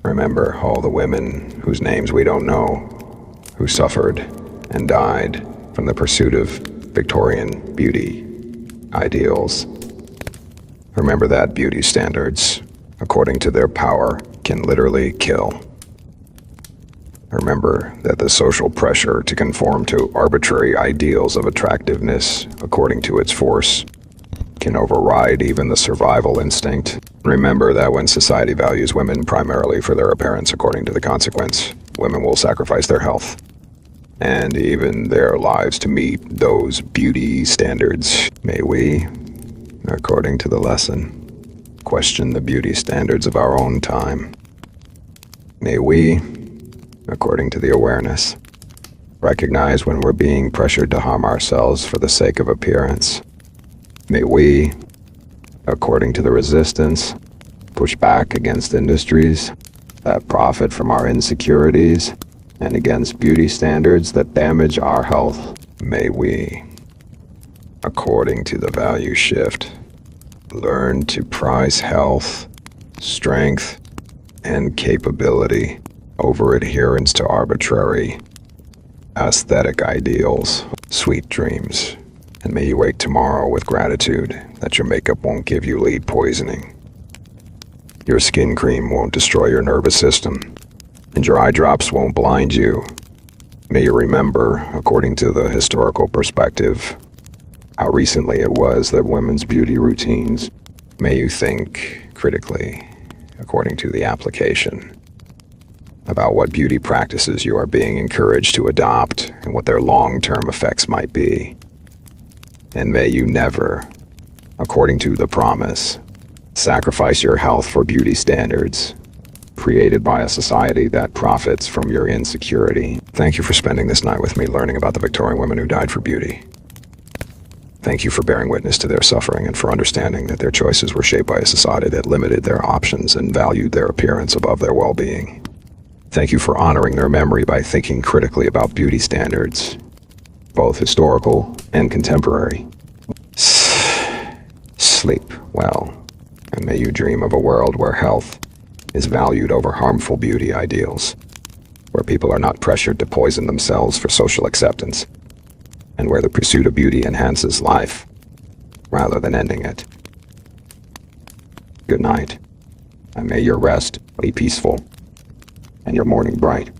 Remember all the women whose names we don't know, who suffered and died from the pursuit of Victorian beauty ideals. Remember that beauty standards, according to their power, can literally kill. Remember that the social pressure to conform to arbitrary ideals of attractiveness, according to its force, can override even the survival instinct. Remember that when society values women primarily for their appearance, according to the consequence, women will sacrifice their health and even their lives to meet those beauty standards. May we, according to the lesson, question the beauty standards of our own time. May we, according to the awareness, recognize when we're being pressured to harm ourselves for the sake of appearance. May we, according to the resistance, push back against industries that profit from our insecurities and against beauty standards that damage our health. May we, according to the value shift, learn to prize health, strength, and capability over adherence to arbitrary, aesthetic ideals, sweet dreams. And may you wake tomorrow with gratitude that your makeup won't give you lead poisoning, your skin cream won't destroy your nervous system, and your eye drops won't blind you. May you remember, according to the historical perspective, how recently it was that women's beauty routines. May you think critically, according to the application, about what beauty practices you are being encouraged to adopt and what their long-term effects might be. And may you never, according to the promise, sacrifice your health for beauty standards created by a society that profits from your insecurity. Thank you for spending this night with me learning about the Victorian women who died for beauty. Thank you for bearing witness to their suffering and for understanding that their choices were shaped by a society that limited their options and valued their appearance above their well-being. Thank you for honoring their memory by thinking critically about beauty standards, both historical and contemporary. Sleep well, and may you dream of a world where health is valued over harmful beauty ideals, where people are not pressured to poison themselves for social acceptance, and where the pursuit of beauty enhances life rather than ending it. Good night, and may your rest be peaceful and your morning bright.